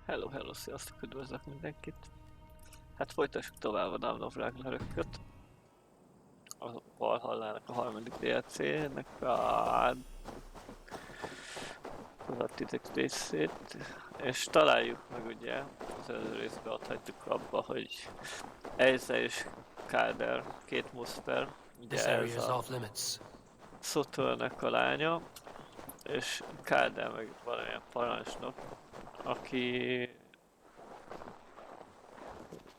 Hello, sziasztok, üdvözlök mindenkit! Hát folytassuk tovább a Dawn of Ragnarököt. A Valhallának a harmadik DLC-nek a 10. részét. És találjuk meg ugye, az előző részben ott hagytuk abba, hogy ACER és Calder, két Muspel, ugye ez a Sotolnak a lánya, és Calder meg valamilyen parancsnok, aki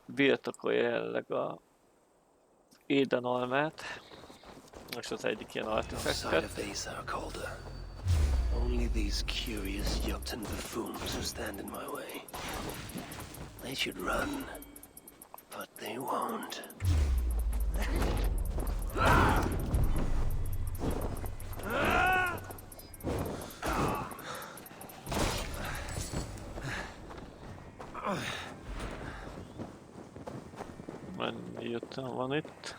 birtokolja jelenleg a édenalmát, és az egyik ilyen artefaktet. Only these curious Jotun buffoons who stand in my way. They should run, but they won't. Mennyi Juton van itt?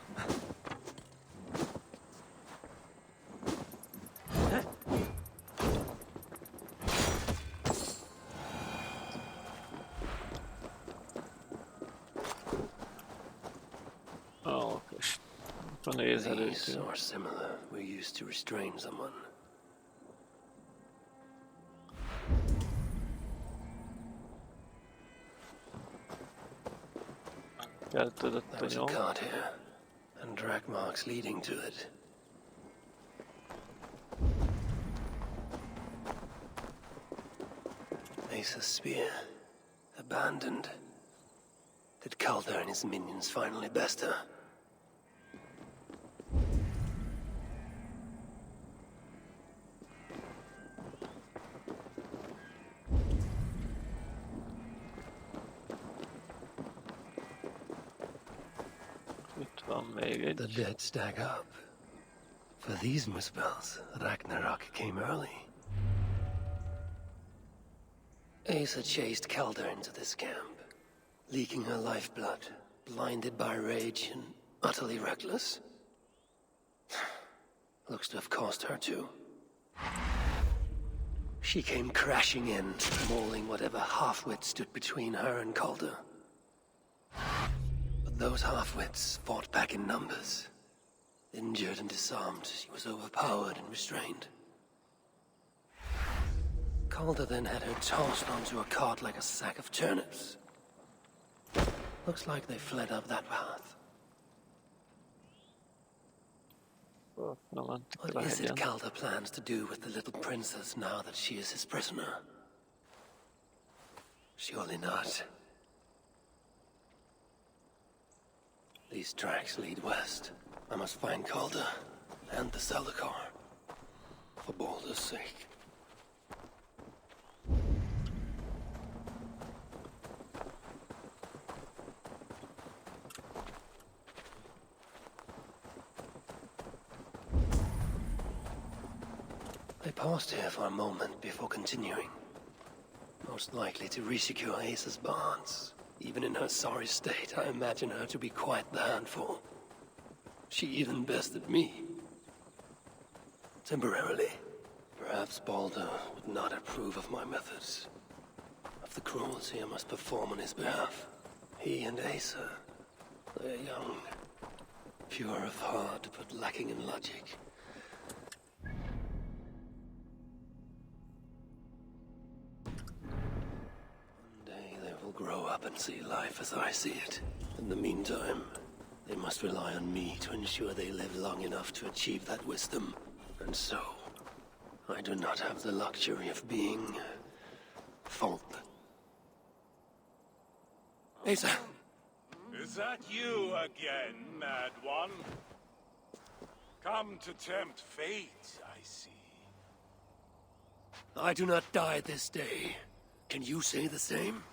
These are similar. We're used to restrain someone. There's a cart here, and drag marks leading to it. ACER's spear, abandoned. Did Calder and his minions finally best her? The dead stack up. For these Muspels, Ragnarök came early. ACER chased Calder into this camp, leaking her lifeblood, blinded by rage and utterly reckless. Looks to have cost her too. She came crashing in, mauling whatever half-wit stood between her and Calder. Those half-wits fought back in numbers. Injured and disarmed, she was overpowered and restrained. Calder then had her tossed onto a cart like a sack of turnips. Looks like they fled up that path. What is it Calder plans to do with the little princess now that she is his prisoner? Surely not. These tracks lead west. I must find Calder and the Salakar. For Baldur's sake. They paused here for a moment before continuing. Most likely to resecure ACER's bonds. Even in her sorry state, I imagine her to be quite the handful. She even bested me. Temporarily. Perhaps Baldur would not approve of my methods. Of the cruelty I must perform on his behalf. He and ACER, they're young. Pure of heart, but lacking in logic. Grow up and see life as I see it. In the meantime, they must rely on me to ensure they live long enough to achieve that wisdom. And so, I do not have the luxury of being fault. ACER! Is that you again, Mad One? Come to tempt fate, I see. I do not die this day. Can you say the same?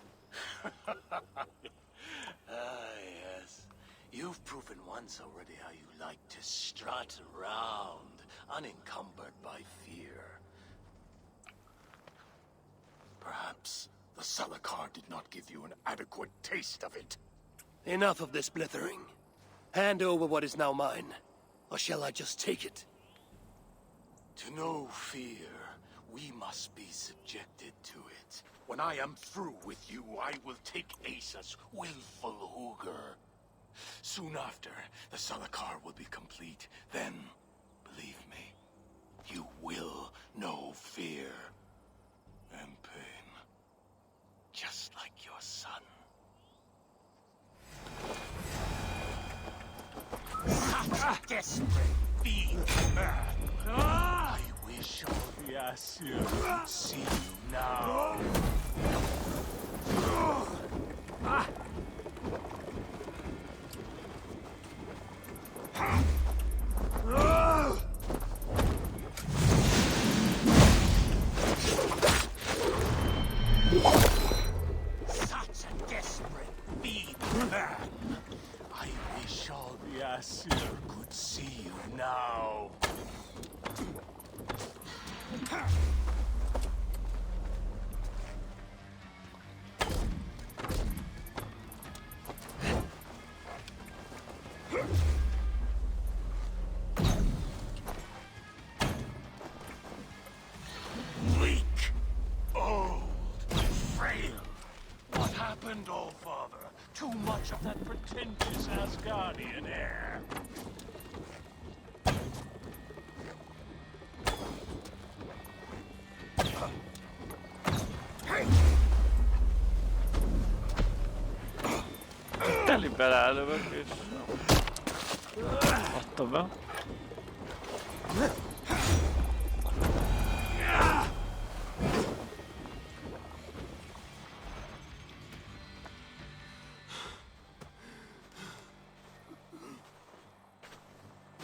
Yes. You've proven once already how you like to strut around, unencumbered by fear. Perhaps the Salakar did not give you an adequate taste of it. Enough of this blithering. Hand over what is now mine, or shall I just take it? To know fear we must be subjected to it. When I am through with you, I will take Asa's willful hooger. Soon after, the Salakar will be complete. Then, believe me, you will know fear and pain. Just like your son. Such a desperate fiend man. I wish all the ACER could see you now. Such a desperate fiend man. I wish all the ACER could see you now. Weak, old, frail. What happened, All Father? Too much of that pretentious Asgardian air. Teli belállövök és... adta be.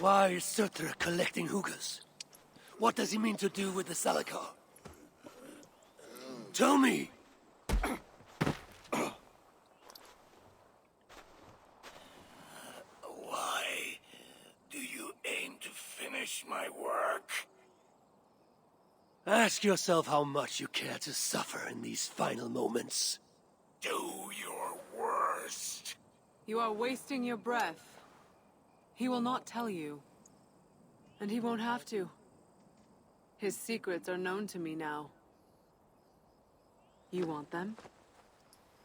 Why is Sutra collecting hookahs? What does he mean to do with the Salakar? Tell me! Why do you aim to finish my work? Ask yourself how much you care to suffer in these final moments. Do your worst. You are wasting your breath. He will not tell you. And he won't have to. His secrets are known to me now. You want them?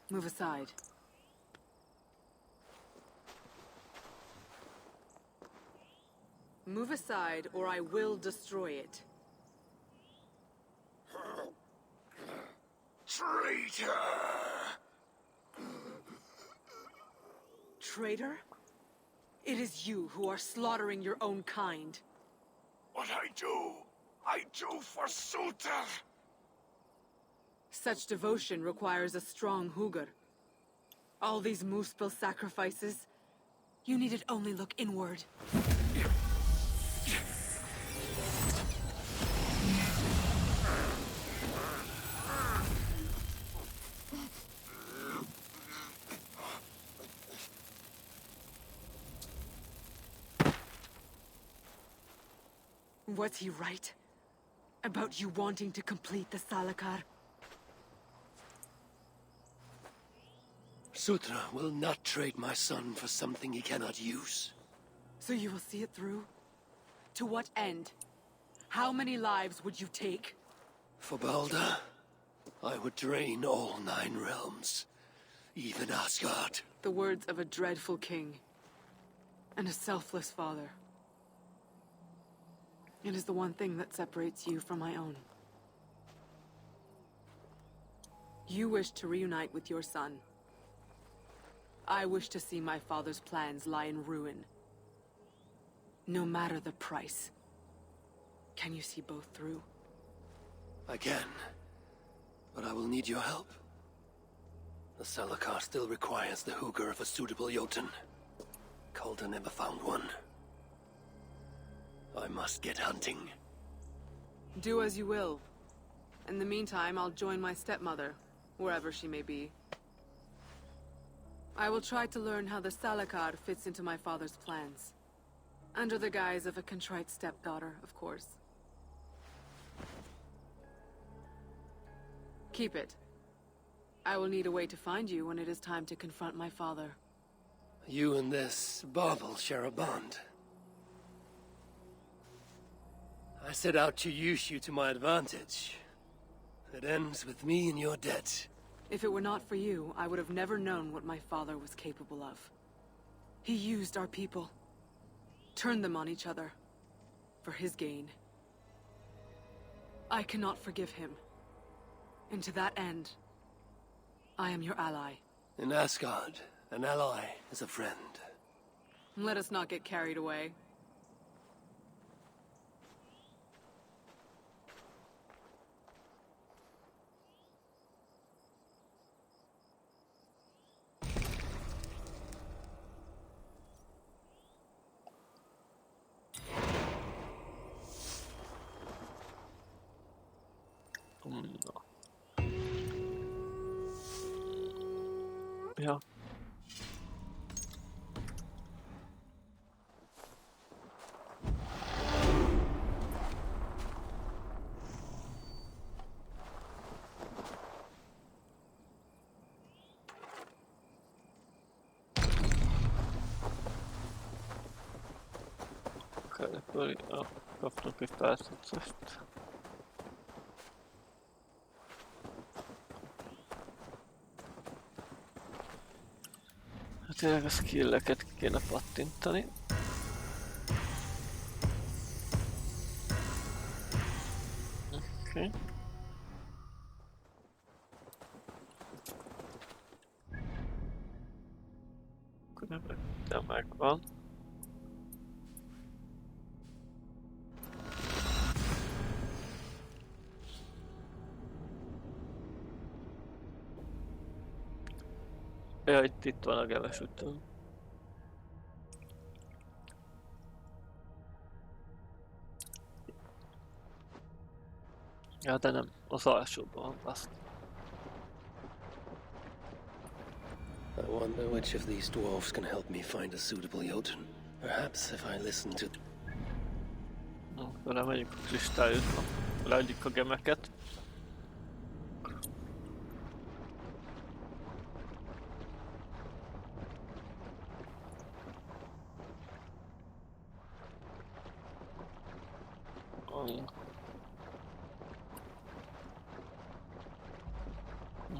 Move aside. Move aside, or I will destroy it. Traitor! Traitor? It is you who are slaughtering your own kind. What I do for Sutra! Such devotion requires a strong hugr. All these Muspel sacrifices, you needed only look inward. Was he right? About you wanting to complete the Salakar? Sutra will not trade my son for something he cannot use. So you will see it through? To what end? How many lives would you take? For Balder, I would drain all 9 realms. Even Asgard. The words of a dreadful king. And a selfless father. It is the one thing that separates you from my own. You wish to reunite with your son. I wish to see my father's plans lie in ruin. No matter the price. Can you see both through? I can. But I will need your help. The Salakar still requires the hooger of a suitable Jotun. Calder never found one. I must get hunting. Do as you will. In the meantime, I'll join my stepmother, wherever she may be. I will try to learn how the Salakar fits into my father's plans. Under the guise of a contrite stepdaughter, of course. Keep it. I will need a way to find you when it is time to confront my father. You and this bauble share a bond. I set out to use you to my advantage. It ends with me in your debt. If it were not for you, I would have never known what my father was capable of. He used our people, turned them on each other, for his gain. I cannot forgive him. And to that end, I am your ally. In Asgard, an ally is a friend. Let us not get carried away. Ja. Akkor kaptunk egy pár cuccost. Hát tényleg a skilleket ki kéne pattintani. Oké. Akkor nem megvan. Ja, itt van a geves után. Ja, de nem, az alsóban van, azt. I wonder which of these dwarves can help me find a suitable Jotun. Perhaps if I listen to... Akkor lemegyünk a kristályútba, leadjuk a gemeket.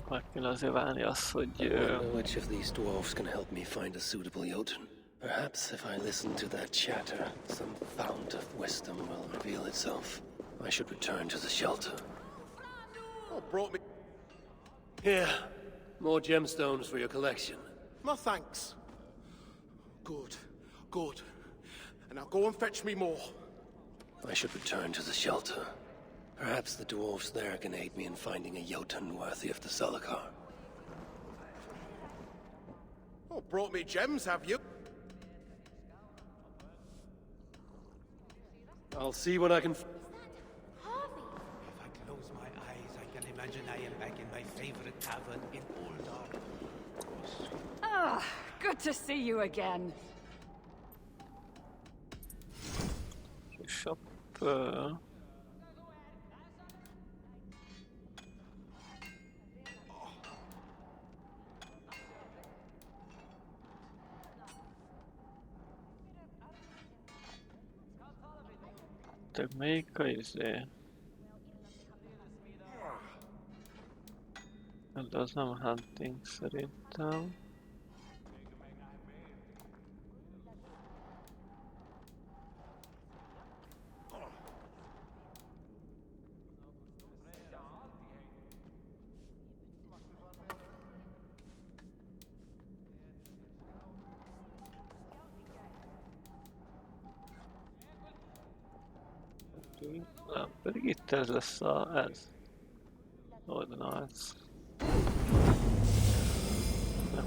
Meg kéne azért válni az, hogy... I wonder which of these dwarves can help me find a suitable Jotun. Perhaps if I listen to that chatter, some fount of wisdom will reveal itself. I should return to the shelter. Oh, brought me... Here, more gemstones for your collection. No thanks. Good, good. And now go and fetch me more. I should return to the shelter. Perhaps the dwarves there can aid me in finding a Jotun worthy of the Salakar. Oh, brought me gems, have you? I'll see what I can... Havi! If I close my eyes, I can imagine I am back in my favorite tavern in Oldar. Ah, good to see you again. Shop... Tehát melyik a izé? De az nem hunting szerintem. Nem, pedig itt ez lesz ez. Oldana ez. Nem.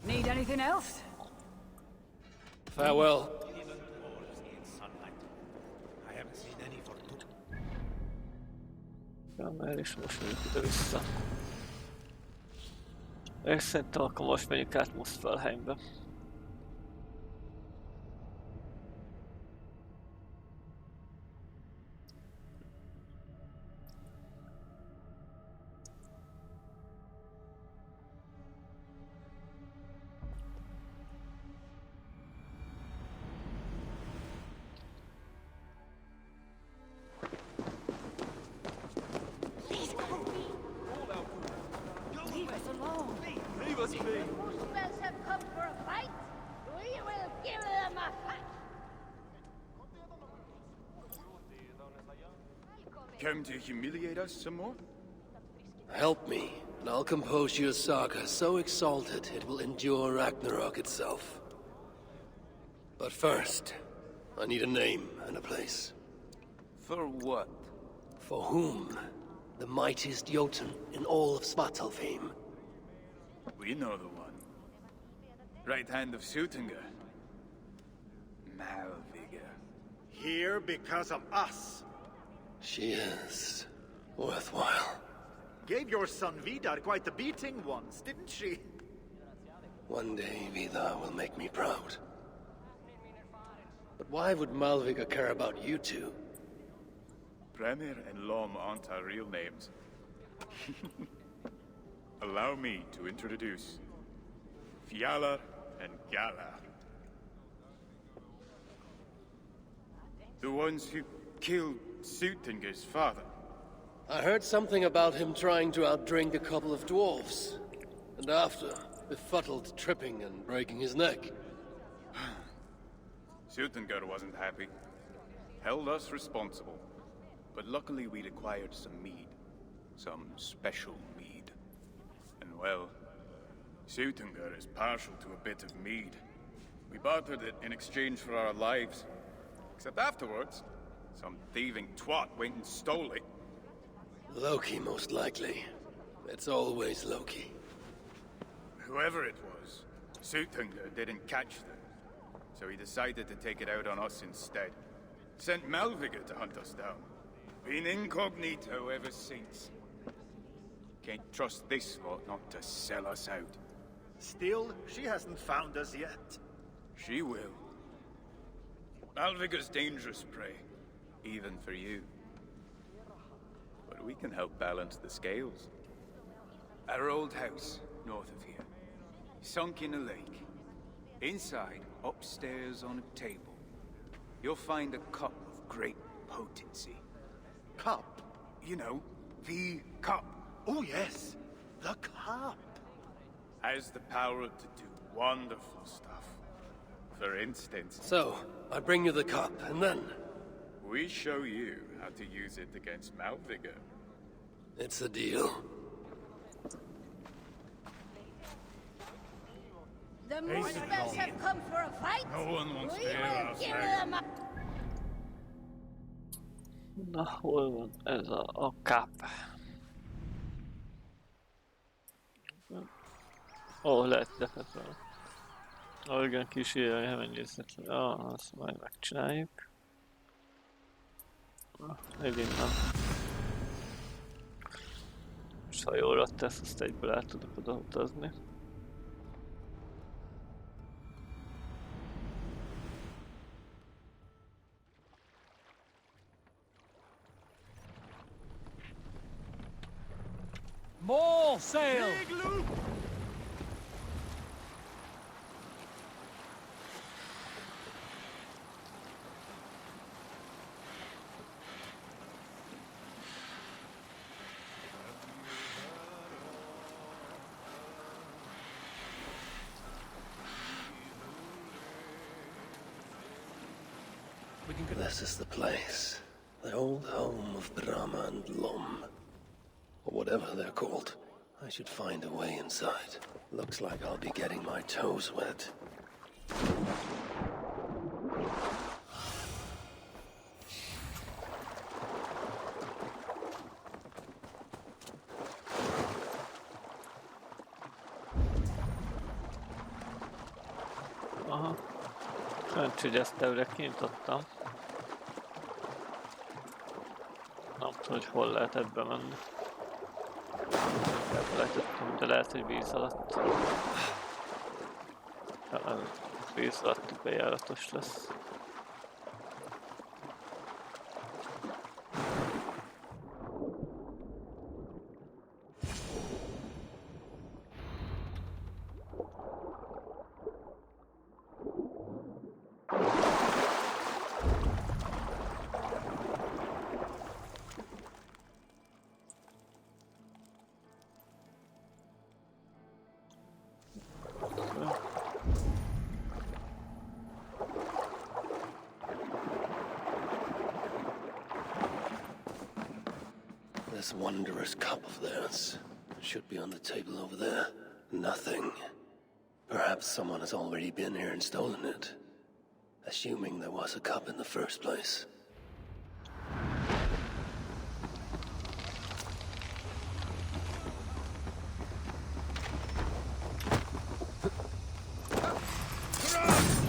Need anything else? Farewell. Even dwarves need sunlight. I haven't seen any for two. Ja, mert is most megyünk ide-vissza. És szerintem akkor most megyünk át Muspel-ekbe. Come to humiliate us some more? Help me, and I'll compose your saga so exalted it will endure Ragnarök itself. But first, I need a name and a place. For what? For whom? The mightiest Jotun in all of Svartalfheim. We know the one. Right hand of Suttungr. Malvigr. Here because of us. She is worthwhile. Gave your son Vidar quite the beating once, didn't she? One day Vidar will make me proud. But why would Malvigr care about you two? Premier and Lom aren't our real names. Allow me to introduce Fjalar and Galar. The ones who killed Suttungr's father. I heard something about him trying to outdrink a couple of dwarves. And after, befuddled tripping and breaking his neck. Suttungr wasn't happy. Held us responsible. But luckily we'd acquired some mead. Some special mead. And well, Suttungr is partial to a bit of mead. We bartered it in exchange for our lives. Except afterwards, some thieving twat went and stole it. Loki, most likely. It's always Loki. Whoever it was, Suttungr didn't catch them. So he decided to take it out on us instead. Sent Malvigr to hunt us down. Been incognito ever since. Can't trust this lot not to sell us out. Still, she hasn't found us yet. She will. Malvigr's dangerous prey, even for you. But we can help balance the scales. Our old house, north of here, sunk in a lake. Inside, upstairs on a table, you'll find a cup of great potency. Cup? You know, the cup. Oh yes, the cup. Has the power to do wonderful stuff. For instance, So, I bring you the cup, and then... we show you how to use it against Malvigr. It's a deal. The Muspels have come for a fight. No one wants We to hear will us give argue. them a... Na, hol van ez a káp? Ó, lehet defetelni. Igen, kísérelni, hemenyészetlen. Azt majd megcsináljuk. Még innen. És ha jól tesz, azt egyből át tudok oda utazni. More sail! This is the place. The old home of Brahma and Lom. Or whatever they're called. I should find a way inside. Looks like I'll be getting my toes wet. Aha. Szerencsé, hogy ezt előre kinyitottam. Nem tudom, hogy hol lehetett bemenni. Elfelejtettem, de lehet, hogy víz alatt. Talán víz alatti bejáratos lesz. This wondrous cup of theirs should be on the table over there. Nothing. Perhaps someone has already been here and stolen it. Assuming there was a cup in the first place.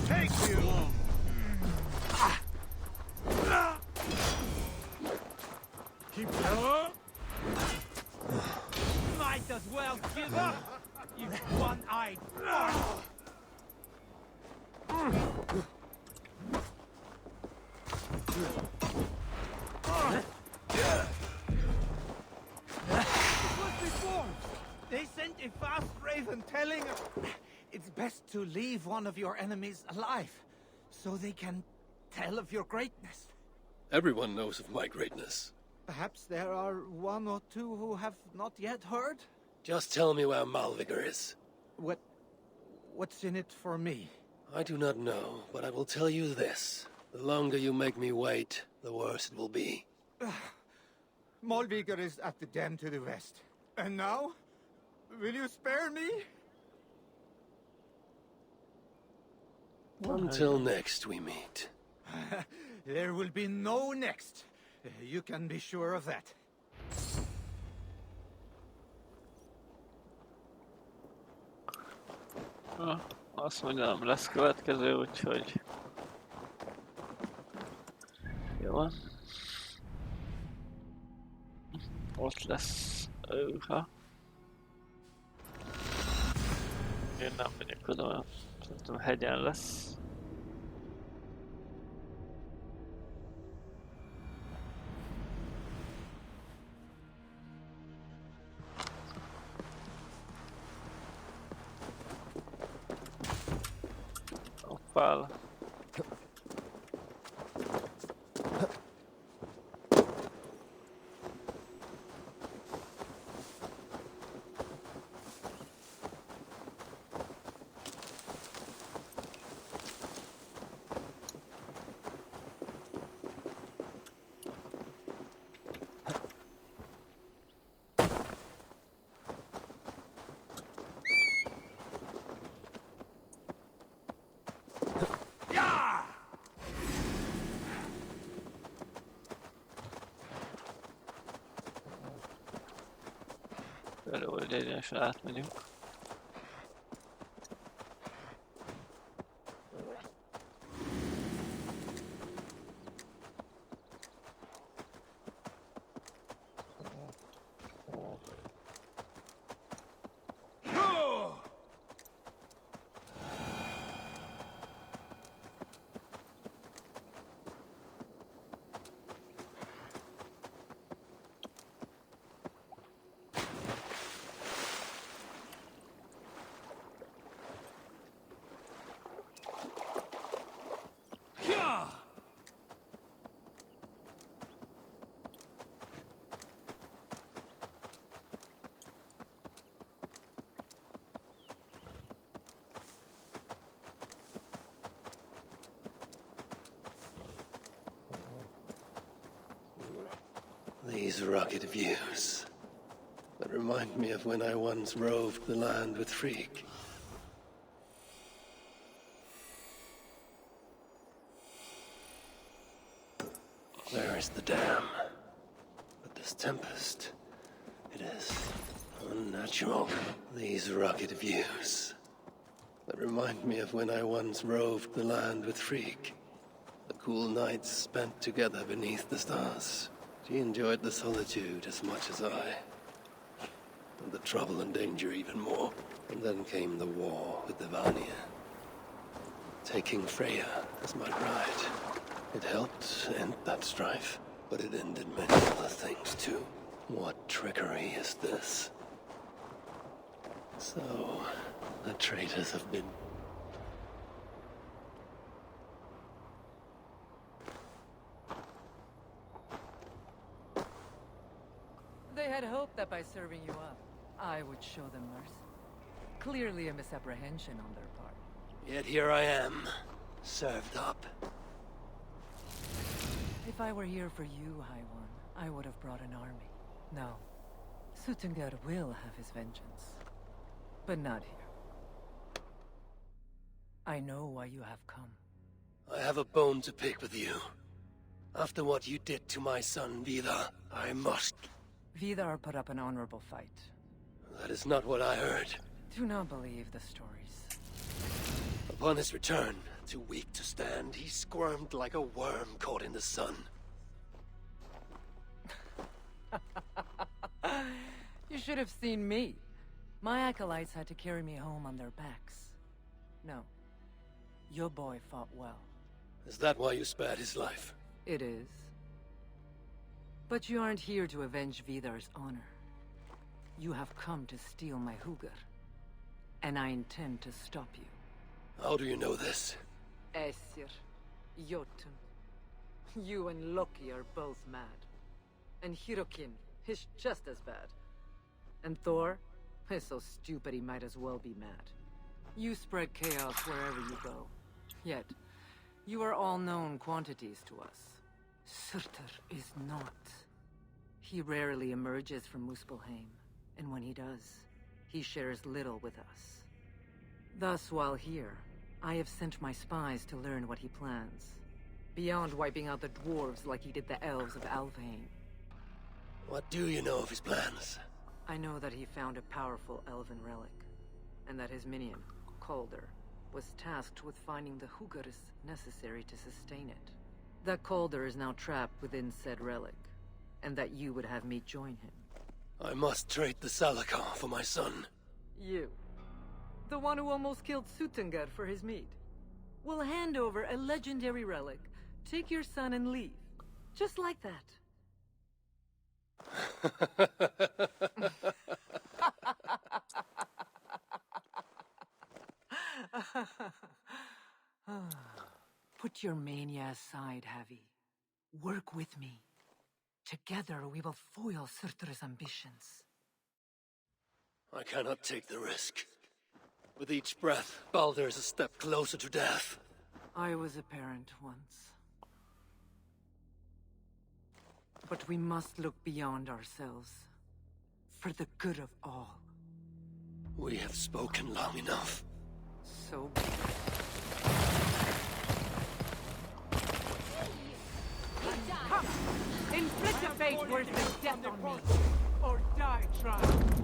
Take you! Keep going! Might as well give up, you one-eyed fuck! They sent a fast raven telling us it's best to leave one of your enemies alive, so they can tell of your greatness. Everyone knows of my greatness. Perhaps there are one or two who have not yet heard? Just tell me where Malvigor is. What's in it for me? I do not know, but I will tell you this. The longer you make me wait, the worse it will be. Malvigor is at the den to the west. And now? Will you spare me? Until next we meet. There will be no next. You can be sure of that. Azt mondja, nem lesz következő, úgyhogy... Jó van. Ott lesz őha. Én nem megyek oda, szerintem hegyen lesz. Hoppál. Hogy egyenesen átmegyünk. These rugged views that remind me of when I once roved the land with Freak. There is the dam. But this tempest, it is unnatural. These rugged views that remind me of when I once roved the land with Freak. The cool nights spent together beneath the stars. She enjoyed the solitude as much as I. And the trouble and danger even more. And then came the war with the Vanir. Taking Freya as my bride. It helped end that strife, but it ended many other things too. What trickery is this? So, the traitors have been... They had hoped that by serving you up, I would show them mercy. Clearly a misapprehension on their part. Yet here I am, served up. If I were here for you, High One, I would have brought an army. No. Suttungr will have his vengeance. But not here. I know why you have come. I have a bone to pick with you. After what you did to my son, Vidar, I must... Vidar put up an honorable fight. That is not what I heard. Do not believe the stories. Upon his return, too weak to stand, he squirmed like a worm caught in the sun. You should have seen me. My acolytes had to carry me home on their backs. No. Your boy fought well. Is that why you spared his life? It is. But you aren't here to avenge Vidar's honor. You have come to steal my Hugr. And I intend to stop you. How do you know this? ACER, Jotun. You and Loki are both mad. And Hirokin is just as bad. And Thor is so stupid he might as well be mad. You spread chaos wherever you go. Yet, you are all known quantities to us. Surtur is not. He rarely emerges from Muspel-ek, and when he does, he shares little with us. Thus, while here, I have sent my spies to learn what he plans. Beyond wiping out the dwarves like he did the elves of Alfheim. What do you know of his plans? I know that he found a powerful elven relic, and that his minion, Calder, was tasked with finding the Hugrs necessary to sustain it. That Calder is now trapped within said relic, and that you would have me join him. I must trade the Salakar for my son. You, the one who almost killed Suttungr for his meat, will hand over a legendary relic, take your son and leave. Just like that. Put your mania aside, Havi. Work with me. Together we will foil Surtur's ambitions. I cannot take the risk. With each breath, Baldur is a step closer to death. I was a parent once. But we must look beyond ourselves. For the good of all. We have spoken long enough. So be it. Come! Inflict a fate worse than death on me! Or die trying.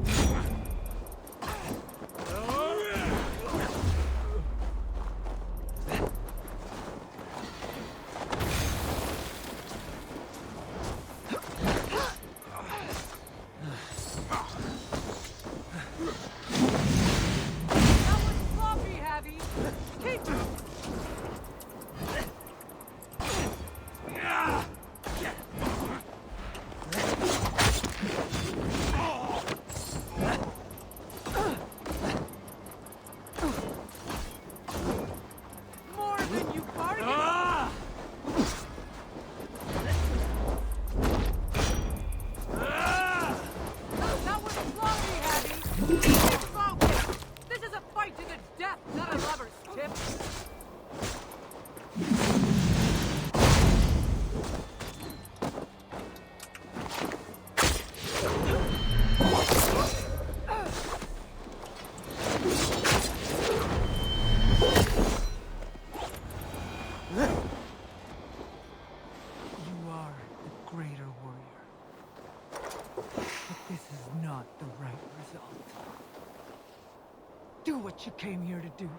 Do what you came here to do.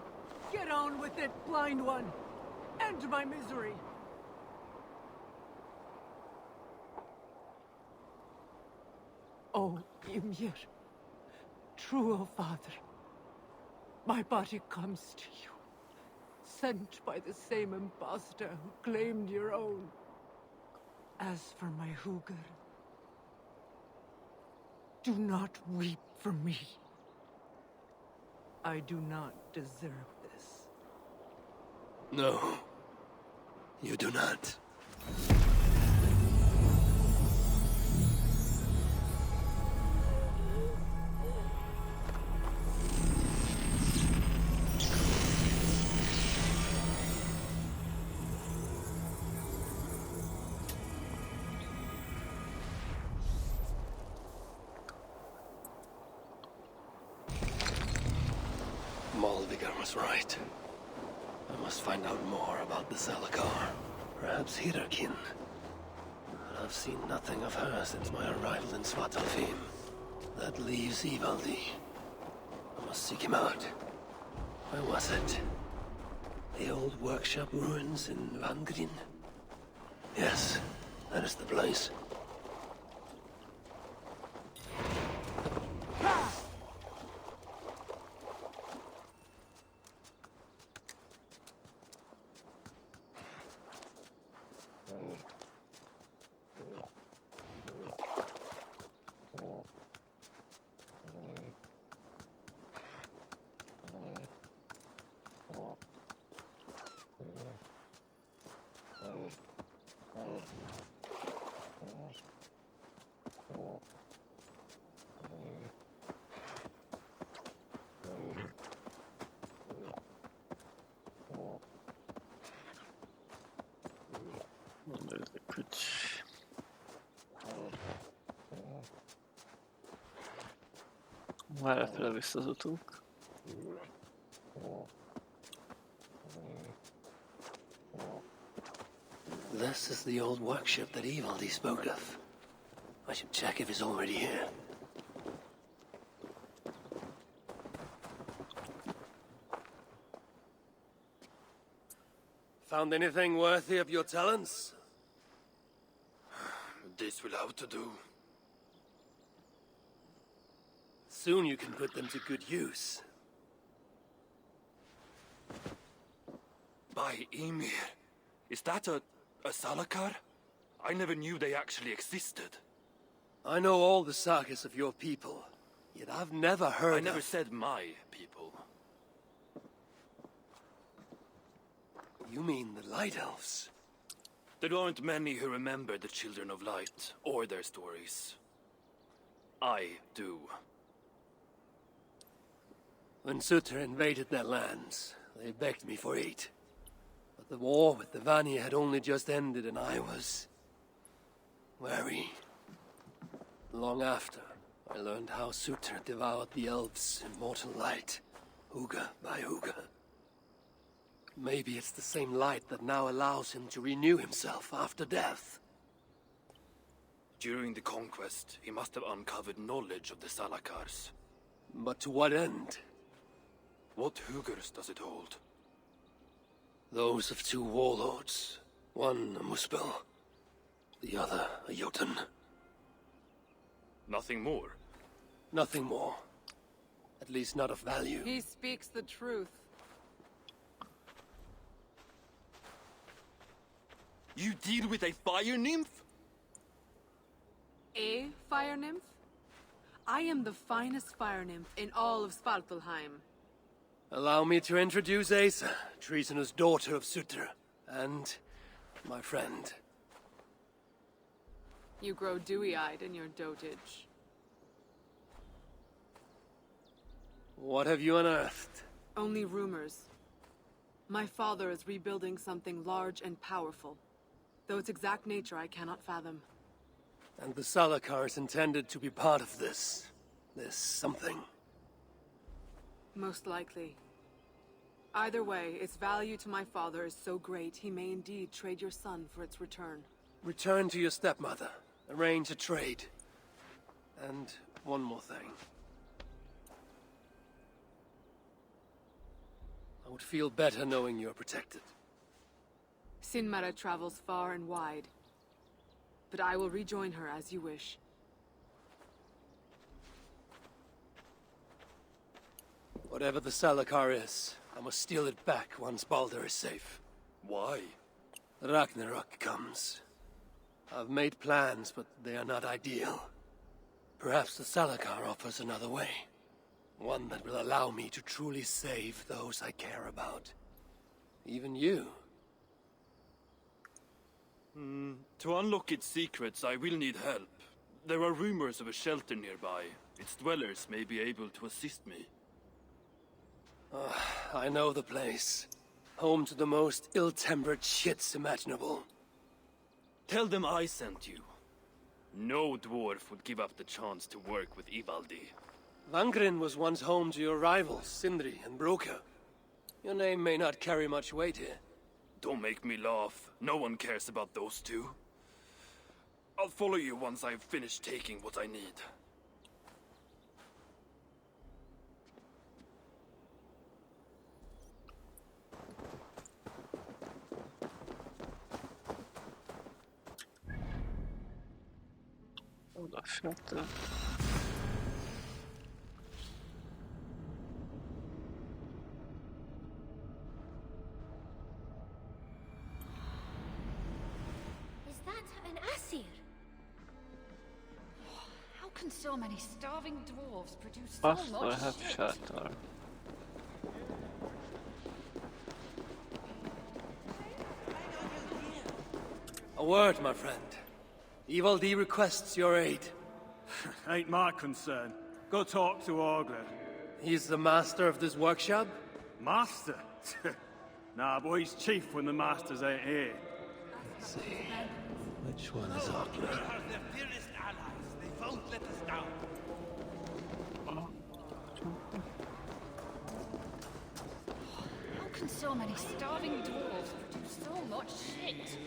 Get on with it, blind one. End my misery. Oh, Ymir. True, oh Father. My body comes to you. Sent by the same impostor who claimed your own. As for my Hugr, do not weep for me. I do not deserve this. No, you do not. Vigar was right. I must find out more about the Salakar. Perhaps Hirakin. But I've seen nothing of her since my arrival in Svartalfheim. That leaves Ivaldi. I must seek him out. Where was it? The old workshop ruins in Vangrin? Yes, that is the place. Már lefele vissza az utunk. This is the old workshop that Ivaldi spoke of. I should check if he's already here. Found anything worthy of your talents? This will have to do. Soon you can put them to good use. By Ymir. Is that a Salakar? I never knew they actually existed. I know all the sagas of your people, yet I've never heard I never of... said my people. You mean the Light Elves? There aren't many who remember the Children of Light, or their stories. I do. When Surtr invaded their lands, they begged me for aid. But the war with the Vanir had only just ended and I was... wary. Long after, I learned how Surtr devoured the elves' immortal light, Huga by Huga. Maybe it's the same light that now allows him to renew himself after death. During the conquest, he must have uncovered knowledge of the Salakars. But to what end? What Hugers does it hold? Those of two warlords. One a Muspel, the other a Jotun. Nothing more? Nothing more. At least not of value. He speaks the truth. You deal with a fire nymph? A fire nymph? I am the finest fire nymph in all of Svartalfheim. Allow me to introduce ACER, treasonous daughter of Surtr, and my friend. You grow dewy-eyed in your dotage. What have you unearthed? Only rumors. My father is rebuilding something large and powerful, though its exact nature I cannot fathom. And the Salakar is intended to be part of this something. Most likely. Either way, its value to my father is so great he may indeed trade your son for its return. Return to your stepmother. Arrange a trade. And one more thing. I would feel better knowing you're protected. Sinmara travels far and wide, but I will rejoin her as you wish. Whatever the Salakar is, I must steal it back once Baldur is safe. Why? Ragnarök comes. I've made plans, but they are not ideal. Perhaps the Salakar offers another way. One that will allow me to truly save those I care about. Even you. To unlock its secrets, I will need help. There are rumors of a shelter nearby. Its dwellers may be able to assist me. I know the place. Home to the most ill-tempered shits imaginable. Tell them I sent you. No dwarf would give up the chance to work with Ivaldi. Vangrin was once home to your rivals, Sindri and Broka. Your name may not carry much weight here. Don't make me laugh. No one cares about those two. I'll follow you once I've finished taking what I need. Odafette. Is that an ACER? How can so many starving dwarves produce so Azt much lehet shit? sátor. A word, my friend. Evil D requests your aid. Ain't my concern. Go talk to Orgler. He's the master of this workshop? Master? Nah, but he's chief when the masters ain't here. Let's see. Which one is Orgler? are their dearest allies. They won't let us down. How can so many starving dwarves produce so much shit?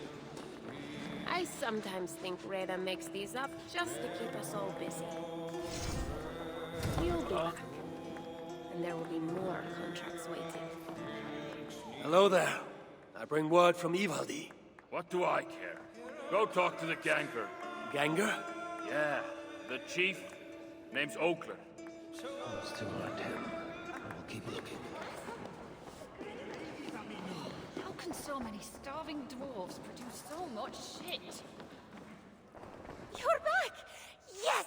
I sometimes think Reda makes these up just to keep us all busy. You'll be back. And there will be more contracts waiting. Hello there. I bring word from Ivaldi. What do I care? Go talk to the ganger. Ganger? Yeah, the chief. Name's Oakler. Still not him. I will keep looking. How can so many starving dwarves produce so much shit? You're back! Yes!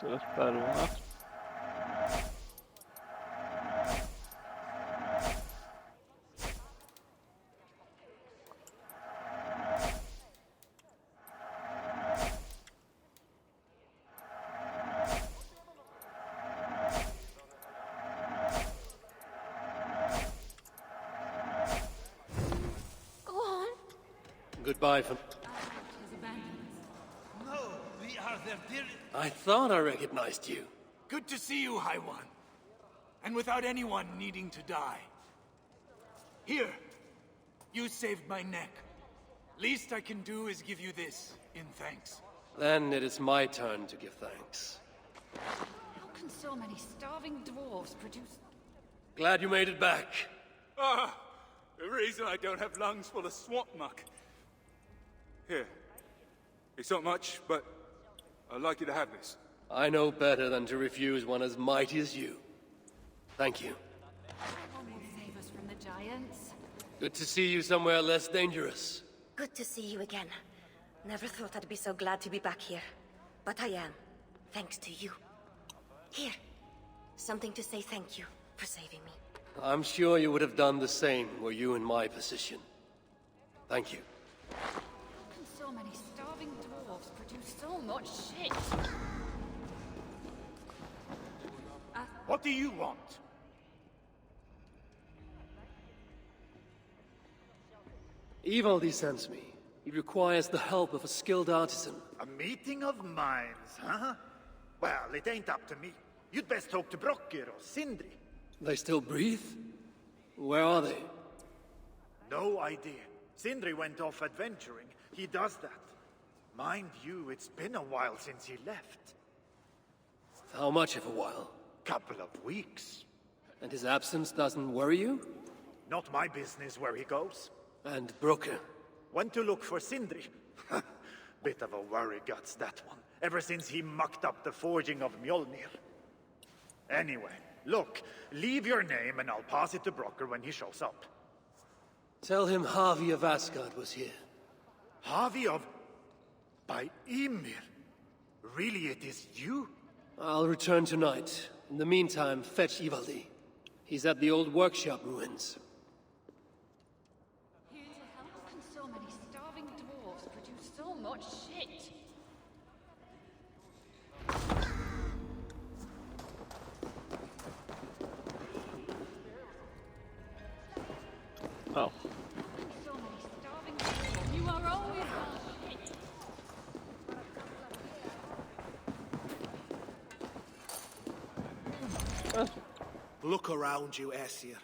Törpék. Go on. Goodbye for... No, we are their dearest. I thought I recognized you. Good to see you, High One. And without anyone needing to die. Here, you saved my neck. Least I can do is give you this in thanks. Then it is my turn to give thanks. How can so many starving dwarves produce... Glad you made it back. Ah, the reason I don't have lungs full of swamp muck. Here. It's not much, but I'd like you to have this. I know better than to refuse one as mighty as you. Thank you. One will save us from the giants. Good to see you somewhere less dangerous. Good to see you again. Never thought I'd be so glad to be back here. But I am, thanks to you. Here, something to say thank you for saving me. I'm sure you would have done the same were you in my position. Thank you. How can so many starving dwarves produce so much shit? What do you want? Ivaldi sends me. He requires the help of a skilled artisan. A meeting of minds, huh? Well, it ain't up to me. You'd best talk to Brocker or Sindri. They still breathe? Where are they? No idea. Sindri went off adventuring. He does that. Mind you, it's been a while since he left. How much of a while? Couple of weeks. And his absence doesn't worry you? Not my business where he goes. And Brooker? Went to look for Sindri. Bit of a worry guts, that one. Ever since he mucked up the forging of Mjolnir. Anyway, look, leave your name and I'll pass it to Brocker when he shows up. Tell him Havi of Asgard was here. Havi of... by Ymir? Really, it is you? I'll return tonight. In the meantime, fetch Ivaldi. He's at the old workshop ruins. How can so many starving dwarves produce so much shit? Oh. So many starving dwarves. You are always on shit. Look around you, ACER.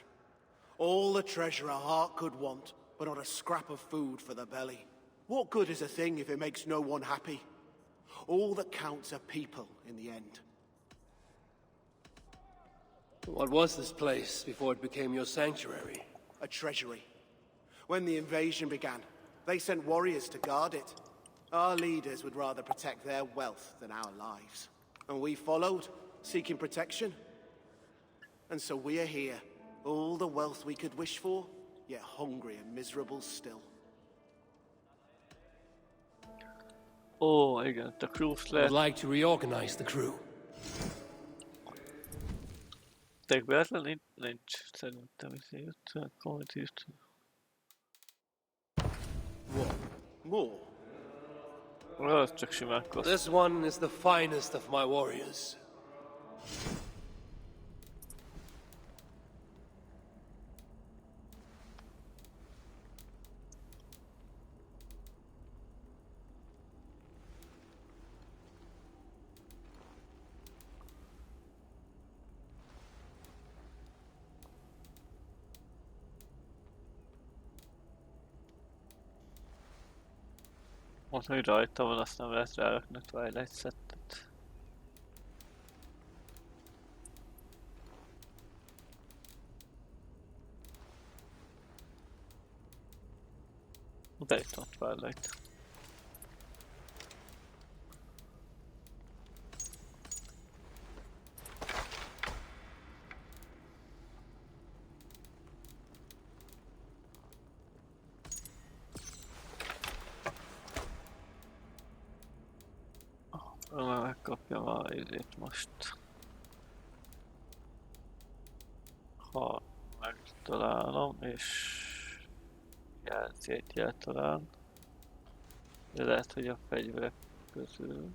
All the treasure a heart could want, but not a scrap of food for the belly. What good is a thing if it makes no one happy? All that counts are people in the end. What was this place before it became your sanctuary? A treasury. When the invasion began, they sent warriors to guard it. Our leaders would rather protect their wealth than our lives. And we followed, seeking protection. And so we are here, all the wealth we could wish for, yet hungry and miserable still. Ó, igen, a crew-t I'd like to reorganize the crew. véletlen nincs szerintem izé, kommunitívt. More? Az csak simán This one is the finest of my warriors. Most, hogy rajta van, azt nem lehet rárakni a Twilight settet. De itt van Twilight. Megkapjam a izét most. Ha megtalálom és jelzét talán. De lehet, hogy a fegyverek közül.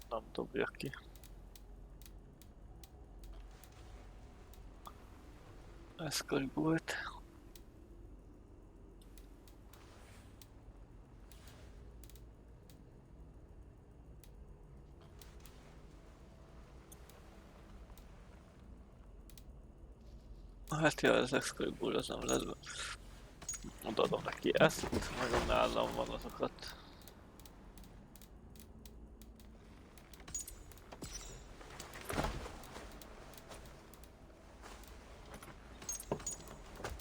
Nem dobja ki. Excaliburt. Hát ja, az Excalibur az nem lesz be. Odaadom neki ezt, meg nálam van azokat.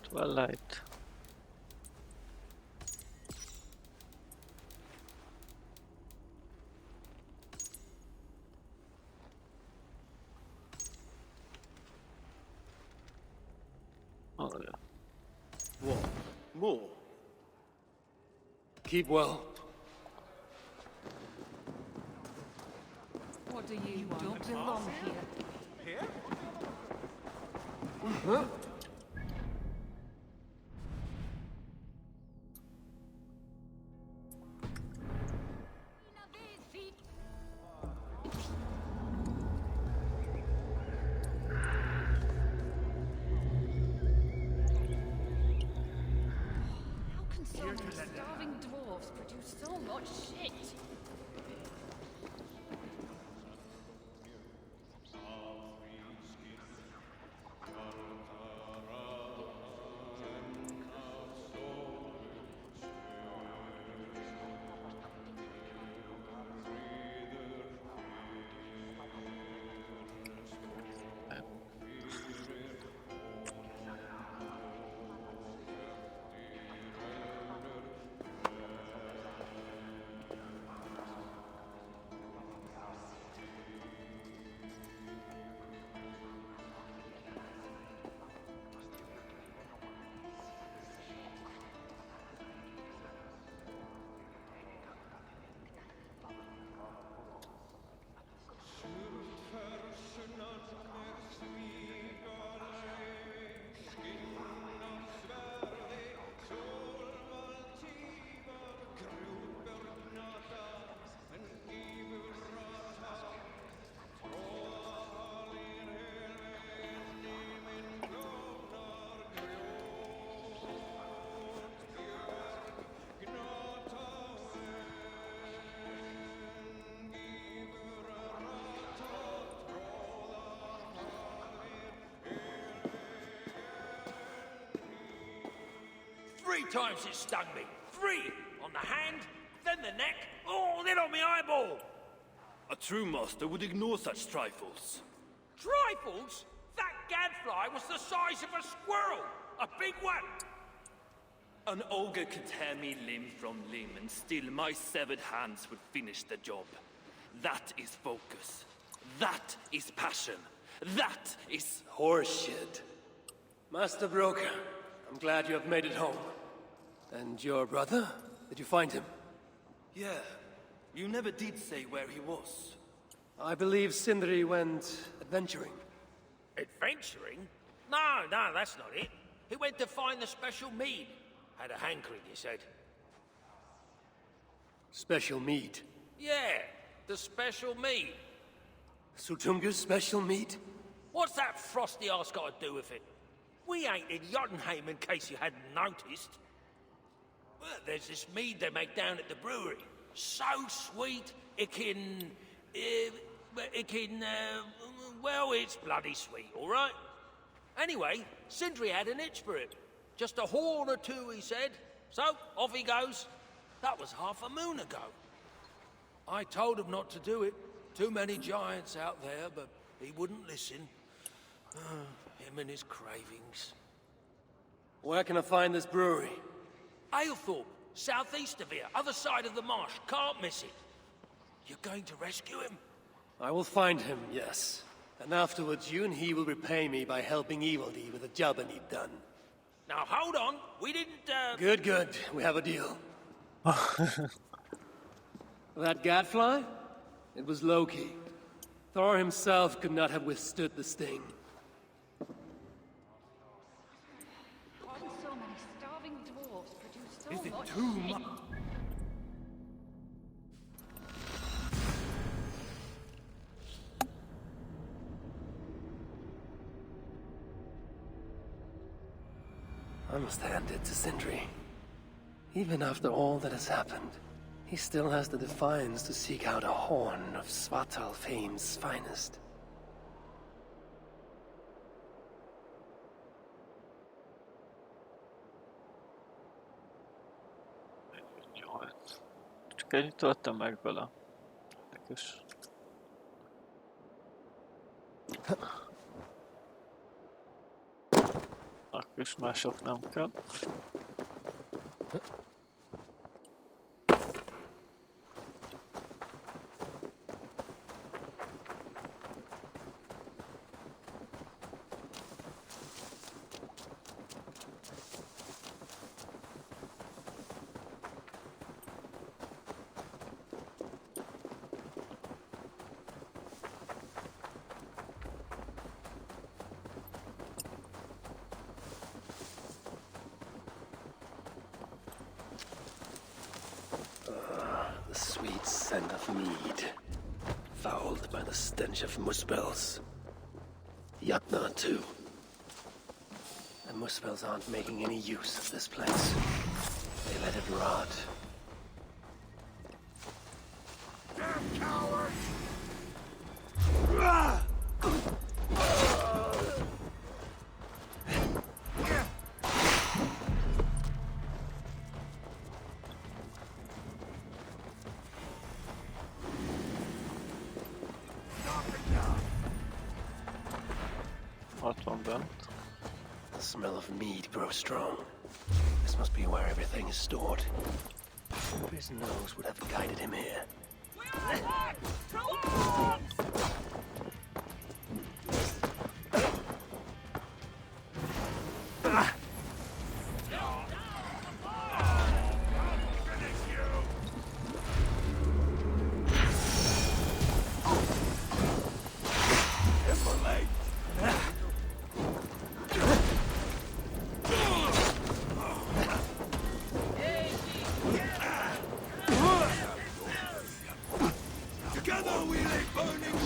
Twilight. Oh yeah. What? More? Keep well. What do you don't belong here? Here? Huh? Starving dwarves produce so much shit. 3 times it stung me. 3! On the hand, then the neck, oh, then on my eyeball. A true master would ignore such trifles. Trifles? That gadfly was the size of a squirrel. A big one. An ogre could tear me limb from limb, and still my severed hands would finish the job. That is focus. That is passion. That is horseshit. Master Broker, I'm glad you have made it home. And your brother? Did you find him? Yeah. You never did say where he was. I believe Sindri went adventuring. Adventuring? No, that's not it. He went to find the special mead. Had a hankering, he said. Special mead? Yeah, the special mead. Sutunga's special mead? What's that frosty arse got to do with it? We ain't in Jotunheim, in case you hadn't noticed. Well, there's this mead they make down at the brewery. So sweet, well, it's bloody sweet, all right? Anyway, Sindri had an itch for it. Just a horn or two, he said. So, off he goes. That was half a moon ago. I told him not to do it. Too many giants out there, but he wouldn't listen. Him and his cravings. Where can I find this brewery? Aylthorpe, southeast of here, other side of the marsh. Can't miss it. You're going to rescue him? I will find him, yes. And afterwards, you and he will repay me by helping Evildee with the job I need done. Now, hold on. We didn't, Good. We have a deal. That gadfly? It was Loki. Thor himself could not have withstood the sting. How can so many starving dwarves produce so Is it much too much? I must hand it to Sindri. Even after all that has happened, he still has the defiance to seek out a horn of Svartalfheim's finest. Csak ennyit toltam meg vele. Érdekes. Akkor is mások nem kell. The sweet scent of mead, fouled by the stench of Muspels. Jotnar, too. The Muspels aren't making any use of this place. They let it rot. Damn coward! The smell of mead grows strong. This must be where everything is stored. His nose would have guided him here. Together we lay burning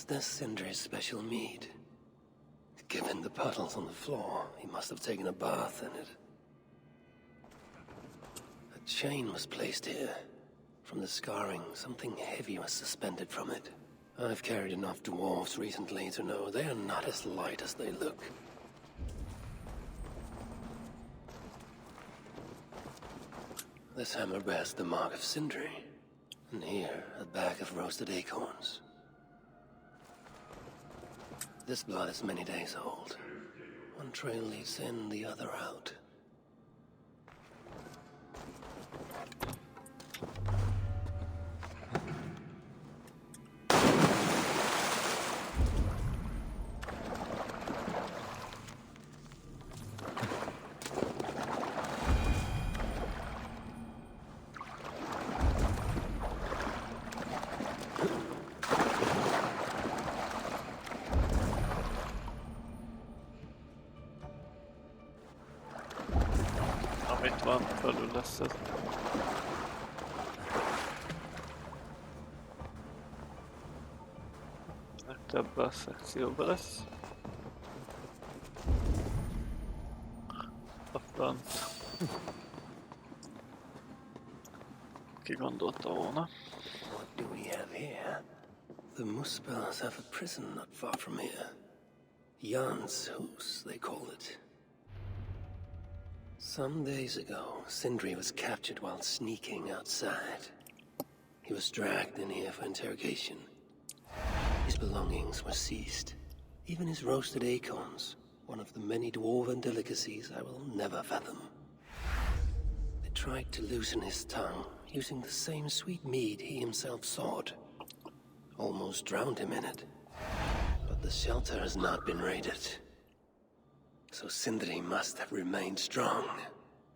this Sindri's special mead? Given the puddles on the floor, he must have taken a bath in it. A chain was placed here. From the scarring, something heavy was suspended from it. I've carried enough dwarves recently to know they are not as light as they look. This hammer bears the mark of Sindri. And here, a bag of roasted acorns. This blood is many days old. One trail leads in, the other out. Amit van, fölül lesz ez. Ebbe a szekcióba lesz. A front. Ki gondolta volna? What do we have here? The Muspels have a prison not far from here. Jan's Hus, they call it. Some days ago, Sindri was captured while sneaking outside. He was dragged in here for interrogation. His belongings were seized. Even his roasted acorns, one of the many dwarven delicacies I will never fathom. They tried to loosen his tongue, using the same sweet mead he himself sought. Almost drowned him in it. But the shelter has not been raided. So Sindri must have remained strong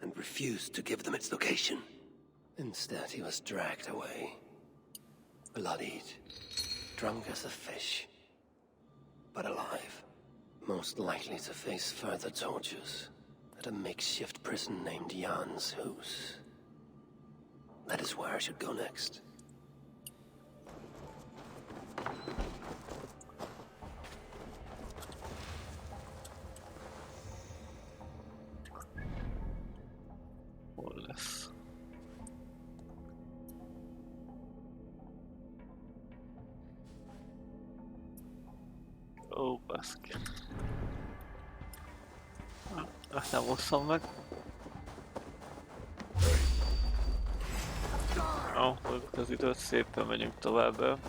and refused to give them its location. Instead, he was dragged away. Bloodied, drunk as a fish, but alive. Most likely to face further tortures at a makeshift prison named Jan's Hus. That is where I should go next. Hol lesz? Ó, baszki. Azt nem osszam meg. Ó, az időt, szépen megyünk tovább.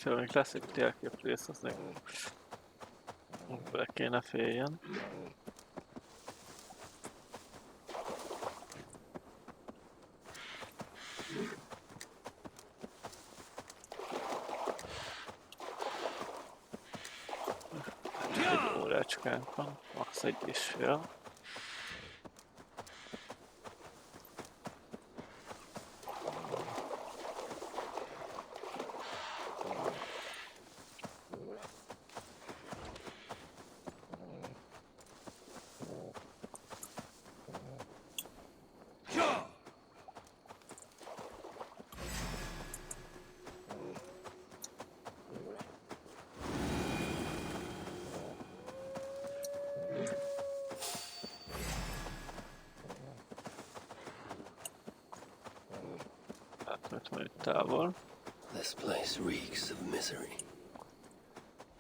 Ha még lesz egy térképrész, az nekem be kéne féljen. Egy órácskánk van, max. 1,5. This place reeks of misery.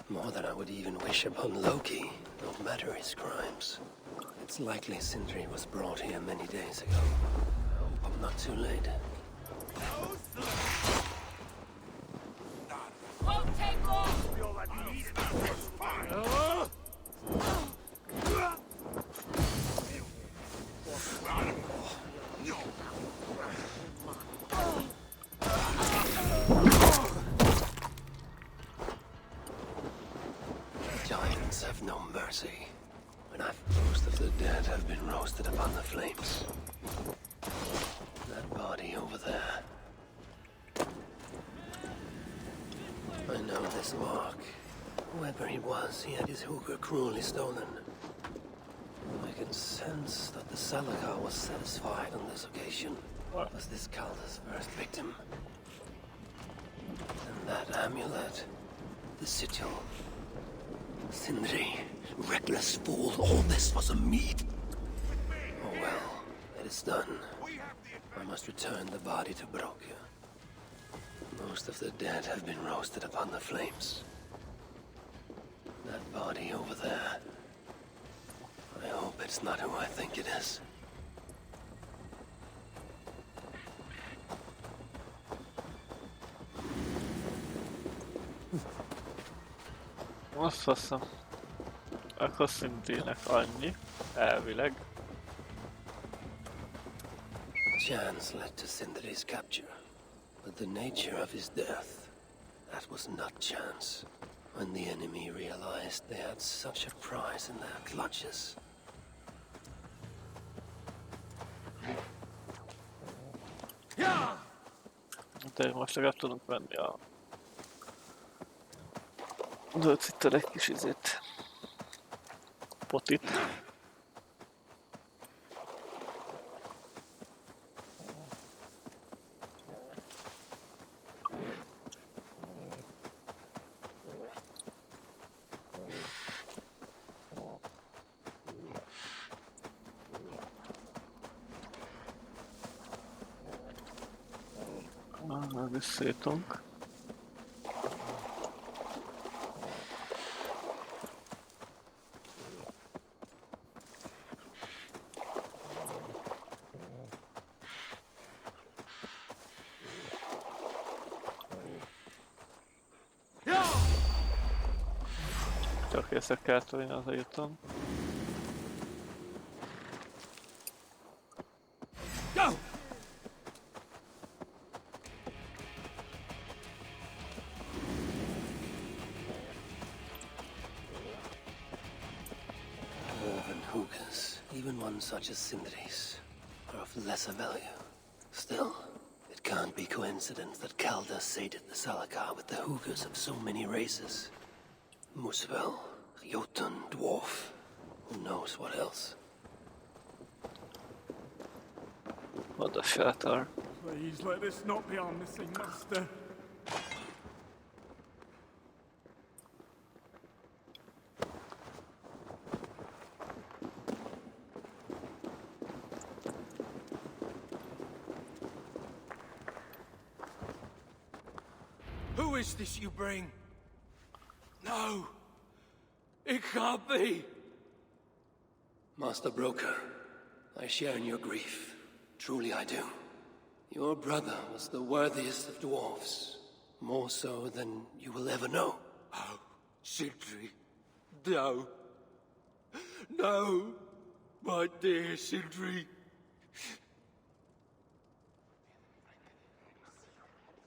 More than I would even wish upon Loki, no matter his crimes. It's likely Sindri was brought here many days ago. I hope I'm not too late. Won't take long! his mark. Whoever he was, he had his hooker cruelly stolen. I can sense that the Salakar was satisfied on this occasion. Was this Calder's first victim? And that amulet, the sigil. Sindri, reckless fool, all this was a meat. Oh well, it is done. I must return the body to Broke. Most of the dead have been roasted upon the flames. That body over there. I hope it's not who I think it is. Azt hiszem, akkor Sindrinek annyi, elvileg. Chance led to Sindri's capture, but the nature of his death, that was not chance. When the enemy realized they had such a prize in their clutches. De most legalább tudunk venni a... Zöld itt egy kis izét. Potit. Visszétunk. Csak észre kell tolni az a Juton. Such as Sindri's are of lesser value. Still, it can't be coincidence that Calder sated the Salakar with the hookers of so many races. Muspel, Jotun, Dwarf, who knows what else? What a shatter. Please let this not be our missing master. Who is this you bring? No! It can't be! Master Broker, I share in your grief. Truly I do. Your brother was the worthiest of dwarves. More so than you will ever know. Oh, Sindri. No. No! My dear Sindri.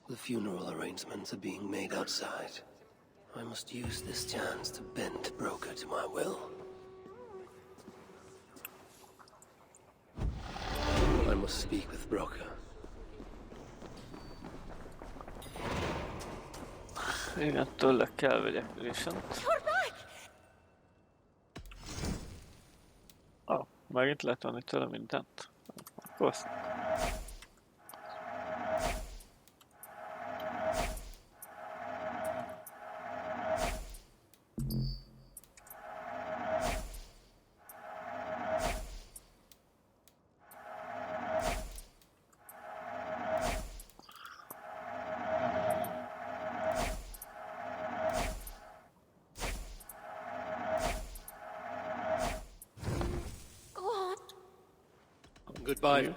The funeral arrangements are being made outside. I must use this chance to bend Broker to my will. I must speak with Broker. Igen, tőle kell vegyek Vision-t. Megint lehet venni tőle mindent. Akkor Goodbye.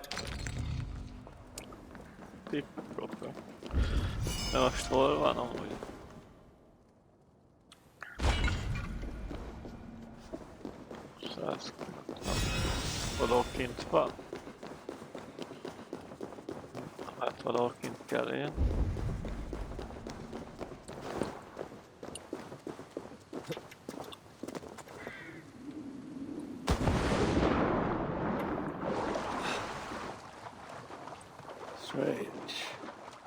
Tip Broker. De most hol van amúgy? Valahol kint van? Hát valahol kint kell én. Strange.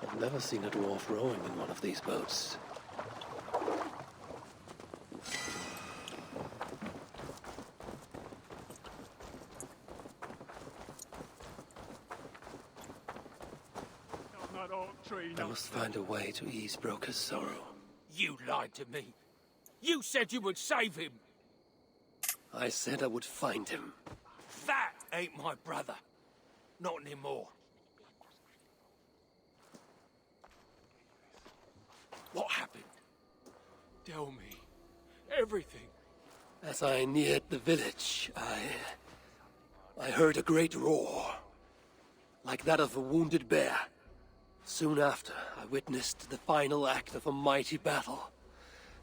I've never seen a dwarf rowing in one of these boats. I must find a way to ease Broker's sorrow. You lied to me. You said you would save him. I said I would find him. That ain't my brother. Not anymore. What happened? Tell me. Everything. As I neared the village, I heard a great roar, like that of a wounded bear. Soon after, I witnessed the final act of a mighty battle.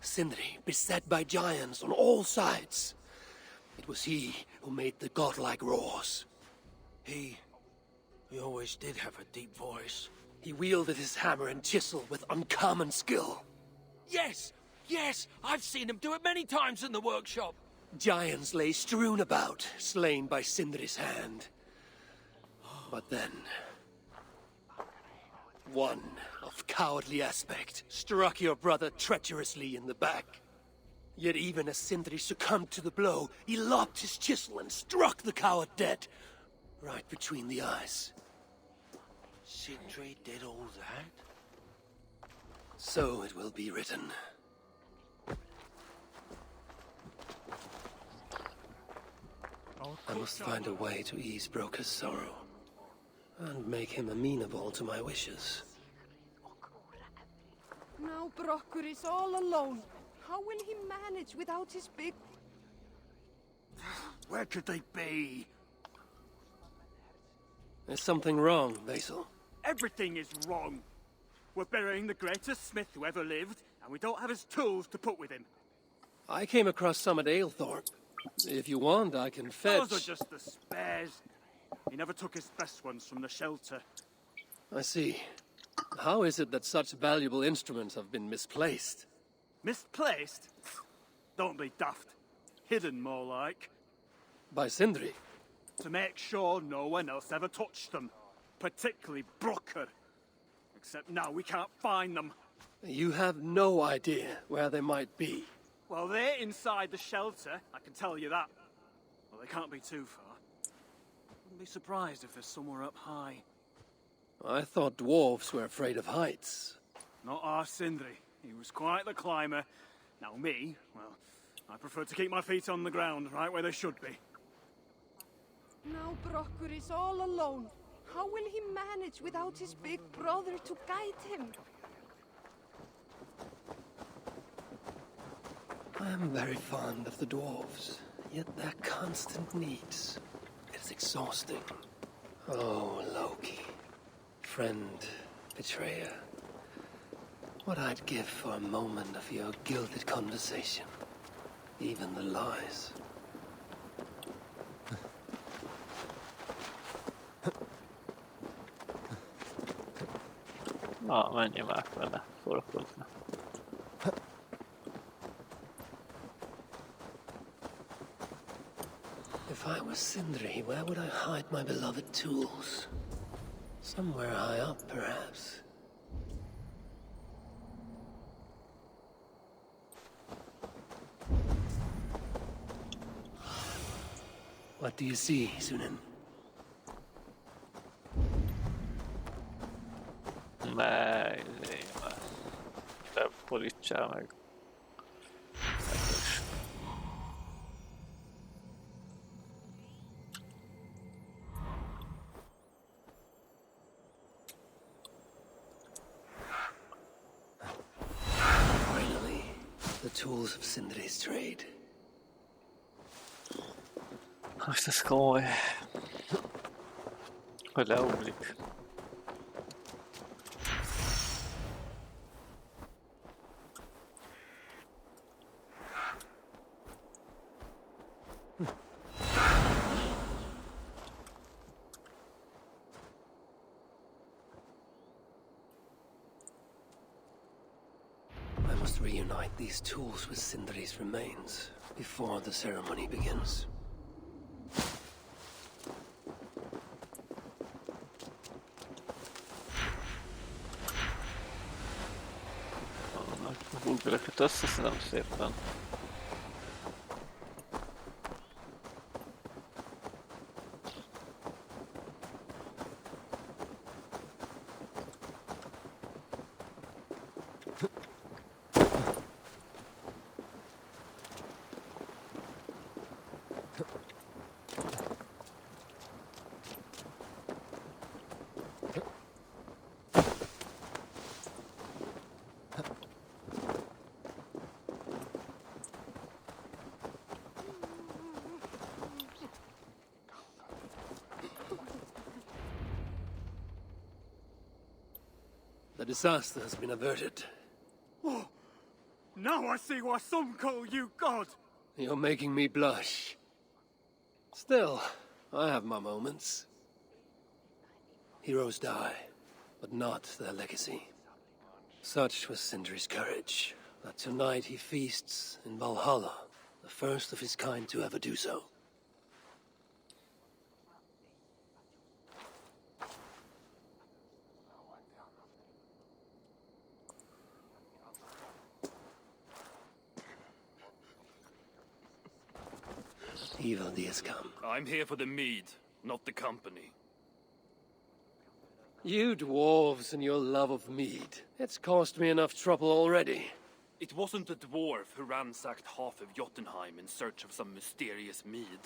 Sindri, beset by giants on all sides. It was he who made the godlike roars. He always did have a deep voice. He wielded his hammer and chisel with uncommon skill. Yes! Yes! I've seen him do it many times in the workshop. Giants lay strewn about, slain by Sindri's hand. But then, one of cowardly aspect struck your brother treacherously in the back. Yet even as Sindri succumbed to the blow, he lopped his chisel and struck the coward dead, right between the eyes. Sindri did all that? So it will be written. I must find a way to ease Broker's sorrow, and make him amenable to my wishes. Now Brocker is all alone. How will he manage without his big... Where could they be? There's something wrong, Basil. Everything is wrong. We're burying the greatest smith who ever lived, and we don't have his tools to put with him. I came across some at Aylthorpe. If you want, I can fetch... Those are just the spares. He never took his best ones from the shelter. I see. How is it that such valuable instruments have been misplaced? Misplaced? Don't be daft. Hidden, more like. By Sindri? To make sure no one else ever touched them. Particularly Brocker. Except now we can't find them. You have no idea where they might be. Well, they're inside the shelter, I can tell you that. Well, they can't be too far. Wouldn't be surprised if they're somewhere up high. I thought dwarves were afraid of heights. Not our Sindri. He was quite the climber. Now me, well, I prefer to keep my feet on the ground, right where they should be. Now Brocker is all alone. How will he manage without his big brother to guide him? I am very fond of the dwarves, yet their constant needs. It's exhausting. Oh, Loki. Friend, betrayer. What I'd give for a moment of your gilded conversation. Even the lies. Na, menjünk vele, szórakozni. If I were Sindri, where would I hide my beloved tools? Somewhere high up, perhaps. What do you see, Sunan? Te polítsál meg. Finally, the tools of Sindri's trade. Most ez komoly. Hogy leugrik. I must reunite these tools with Sindri's remains before the ceremony begins. A bulgarakat összeszedem szépen. The disaster has been averted. Oh, now I see why some call you God. You're making me blush. Still, I have my moments. Heroes die, but not their legacy. Such was Sindri's courage, that tonight he feasts in Valhalla, the first of his kind to ever do so. Evil days come. I'm here for the mead, not the company. You dwarves and your love of mead. It's caused me enough trouble already. It wasn't a dwarf who ransacked half of Jotunheim in search of some mysterious mead.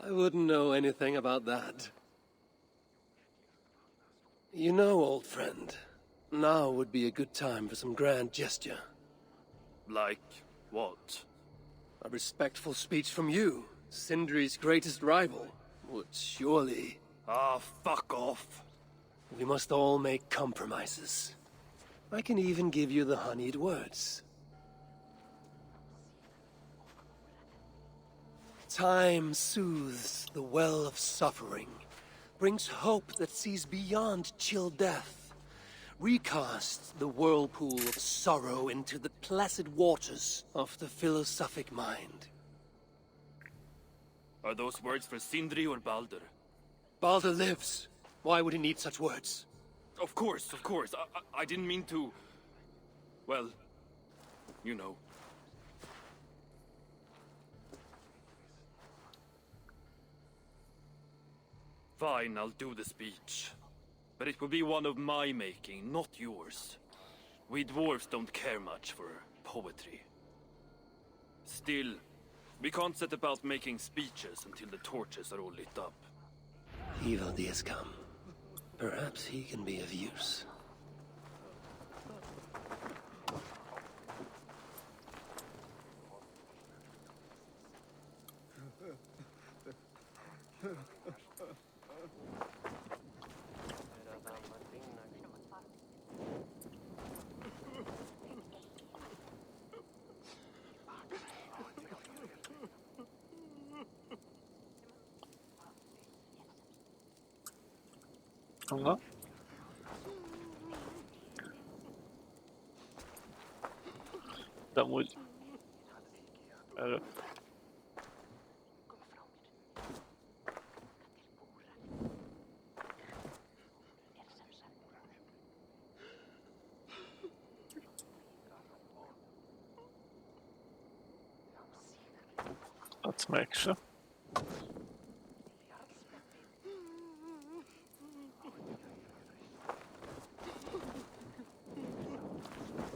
I wouldn't know anything about that. You know, old friend, now would be a good time for some grand gesture. Like what? A respectful speech from you, Sindri's greatest rival, would surely... Ah, fuck off. We must all make compromises. I can even give you the honeyed words. Time soothes the well of suffering, brings hope that sees beyond chill death, recasts the whirlpool of sorrow into the placid waters of the philosophic mind. Are those words for Sindri or Baldur? Baldur lives. Why would he need such words? Of course. I didn't mean to... Well, you know. Fine, I'll do the speech. But it will be one of my making, not yours. We dwarves don't care much for poetry. Still, we can't set about making speeches until the torches are all lit up. Evil days come. Perhaps he can be of use. Na? De amúgy... Erről. Hát mégse.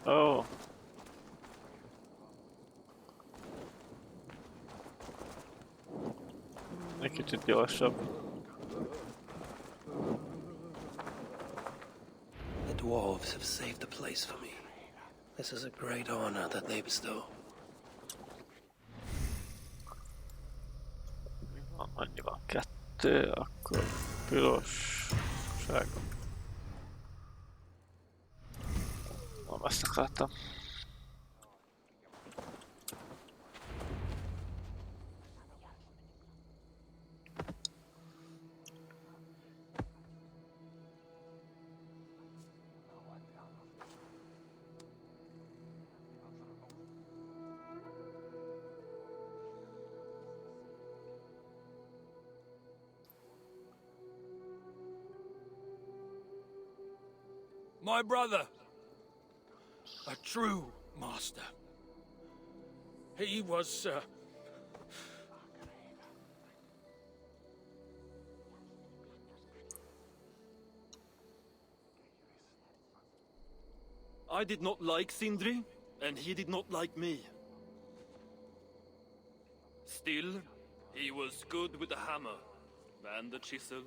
Ó. Egy kicsit gyorsabb. The dwarves have saved the place for me. This is a great honor that they bestow. Annyi van, 2, akkor piros, sárga. Nem, ezt akartam. My brother. A true master. He was, I did not like Sindri, and he did not like me. Still, he was good with the hammer, and the chisel,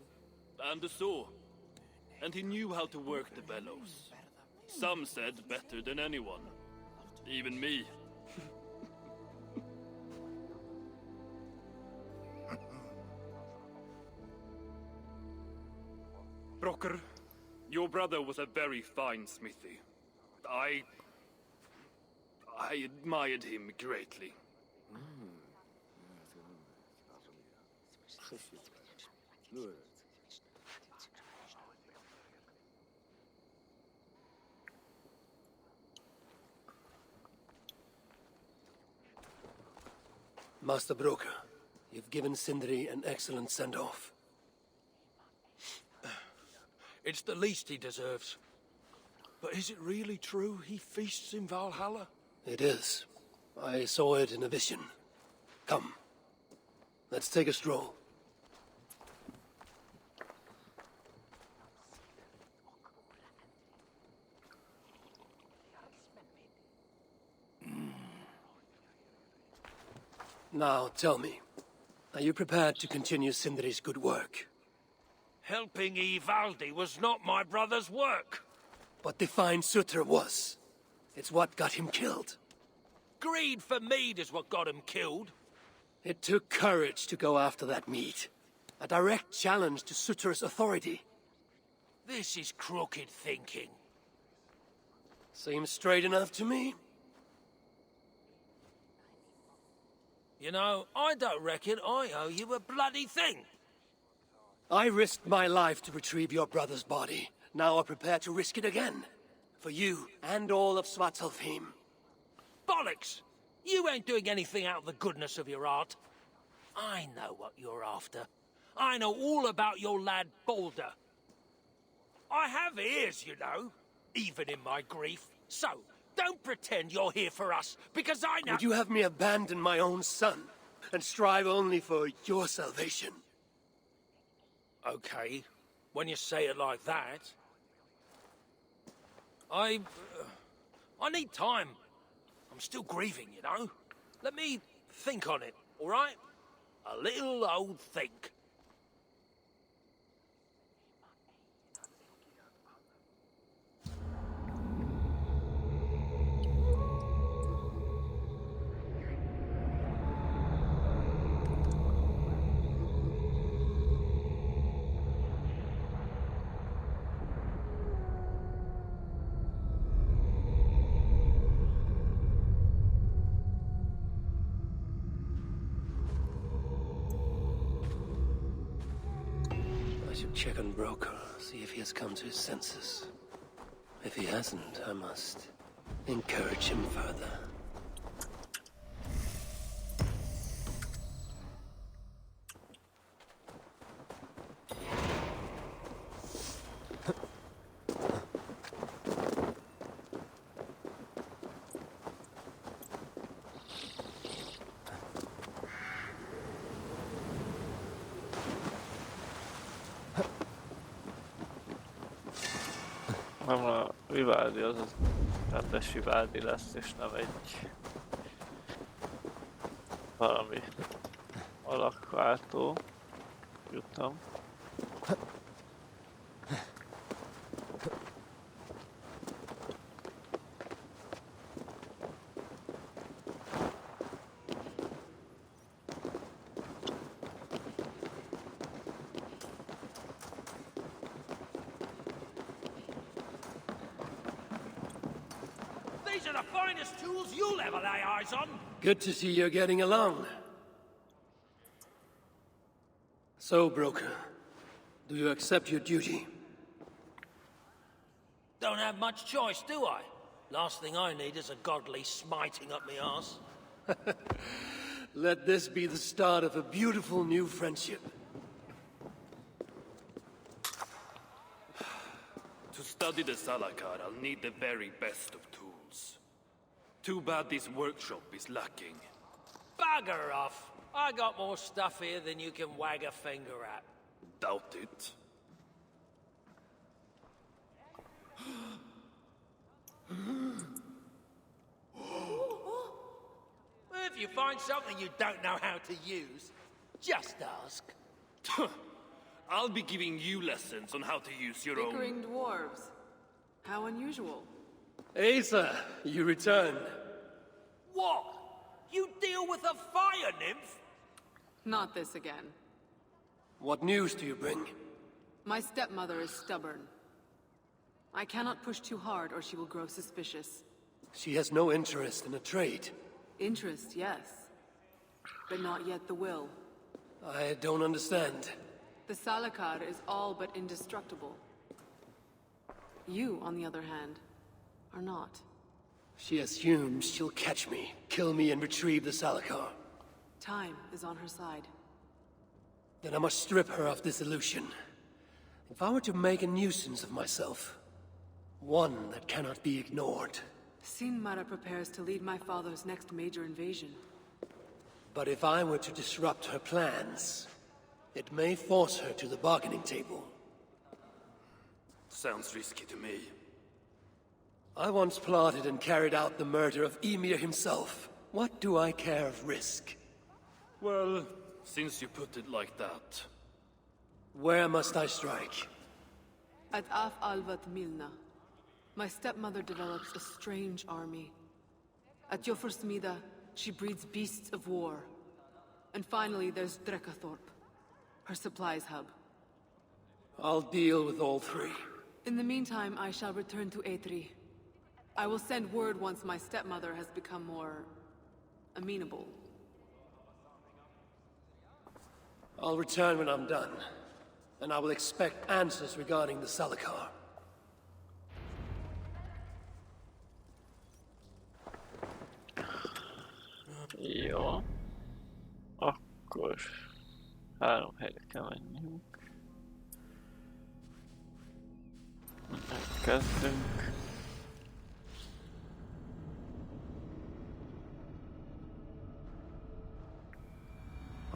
and the saw. And he knew how to work the bellows. Some said better than anyone. Even me. Broker, your brother was a very fine smithy. I admired him greatly. Master Broker, you've given Sindri an excellent send-off. It's the least he deserves. But is it really true he feasts in Valhalla? It is. I saw it in a vision. Come. Let's take a stroll. Now, tell me, are you prepared to continue Sindri's good work? Helping Ivaldi was not my brother's work. But the fine Sutra was. It's what got him killed. Greed for mead is what got him killed. It took courage to go after that mead. A direct challenge to Sutra's authority. This is crooked thinking. Seems straight enough to me. You know, I don't reckon I owe you a bloody thing. I risked my life to retrieve your brother's body. Now I'm prepared to risk it again. For you and all of Svartalfheim. Bollocks! You ain't doing anything out of the goodness of your heart. I know what you're after. I know all about your lad Balder. I have ears, you know, even in my grief. So, don't pretend you're here for us, because I know— Would you have me abandon my own son, and strive only for your salvation? Okay, when you say it like that. I need time. I'm still grieving, you know. Let me think on it, all right? A little old think. I should check on Broker, see if he has come to his senses. If he hasn't, I must encourage him further. Nem a Vivaldi, az rendes Vivaldi lesz, és nem egy valami alakváltó. Jutom. These are the finest tools you'll ever lay eyes on. Good to see you're getting along. So, Broker, do you accept your duty? Don't have much choice, do I? Last thing I need is a godly smiting up me arse. Let this be the start of a beautiful new friendship. To study the Salakar, I'll need the very best of tools. Too bad this workshop is lacking. Bugger off! I got more stuff here than you can wag a finger at. Doubt it. you find something you don't know how to use, just ask. I'll be giving you lessons on how to use your own... Bickering dwarves. How unusual. ACER, you return. What? You deal with a fire nymph? Not this again. What news do you bring? My stepmother is stubborn. I cannot push too hard or she will grow suspicious. She has no interest in a trade. Interest, yes. But not yet the will. I don't understand. The Salakar is all but indestructible. You, on the other hand, are not. She assumes she'll catch me, kill me, and retrieve the Salakar. Time is on her side. Then I must strip her of this illusion. If I were to make a nuisance of myself, one that cannot be ignored. Sinmara prepares to lead my father's next major invasion. But if I were to disrupt her plans, it may force her to the bargaining table. Sounds risky to me. I once plotted and carried out the murder of Emir himself. What do I care of risk? Well, since you put it like that... Where must I strike? At Af Alvat Milna, my stepmother develops a strange army. At Jofursmida, she breeds beasts of war. And finally, there's Drekathorp, her supplies hub. I'll deal with all three. In the meantime, I shall return to Aetri. I will send word once my stepmother has become more... amenable. I'll return when I'm done. And I will expect answers regarding the Salakar. Jó. Akkor 3 helyre kell menjünk. Kezdünk.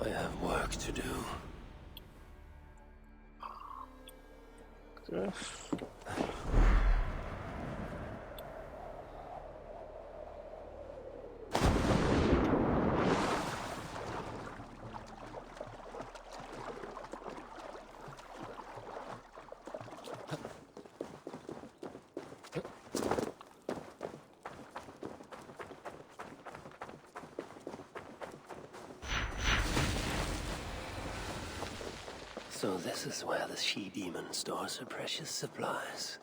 I have work to do. So this is where the she-demon stores her precious supplies.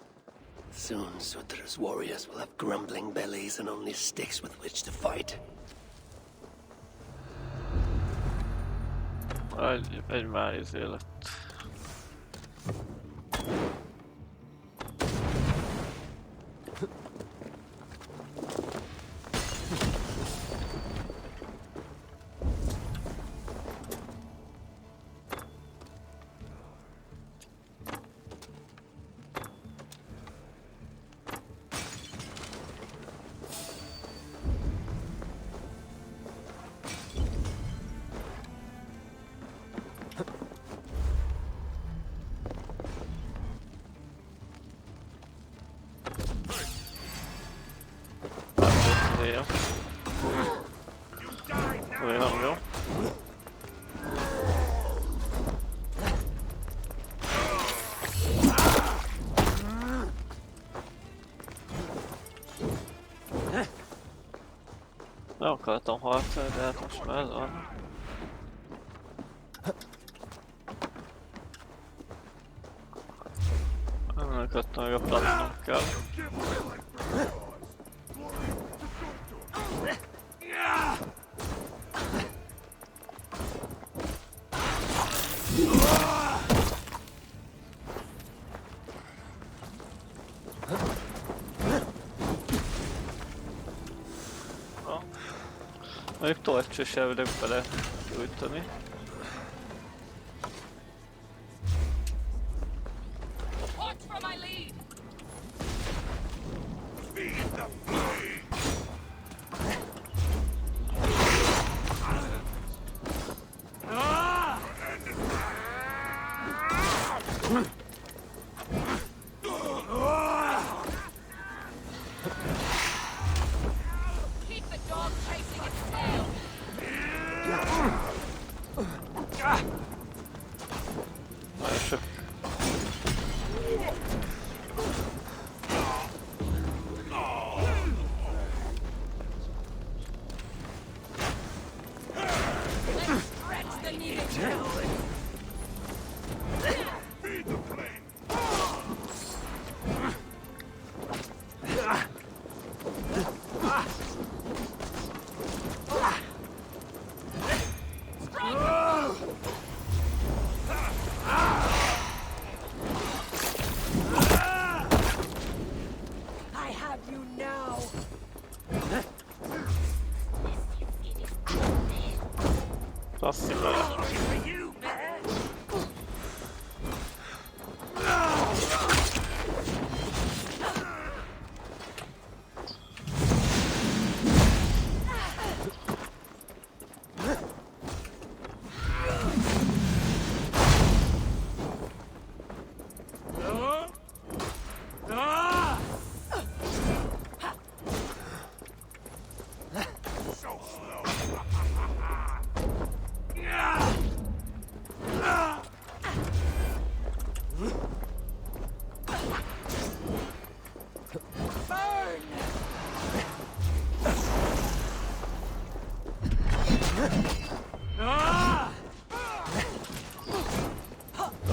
Soon Sutra's warriors will have grumbling bellies and only sticks with which to fight. Egy már izé lett. Nem akartam harcolni, de hát most már ez van. Ennek adtam meg a platnom kell. Mondjuk torcsot sem tudok bele gyújtani. Klasszik vele.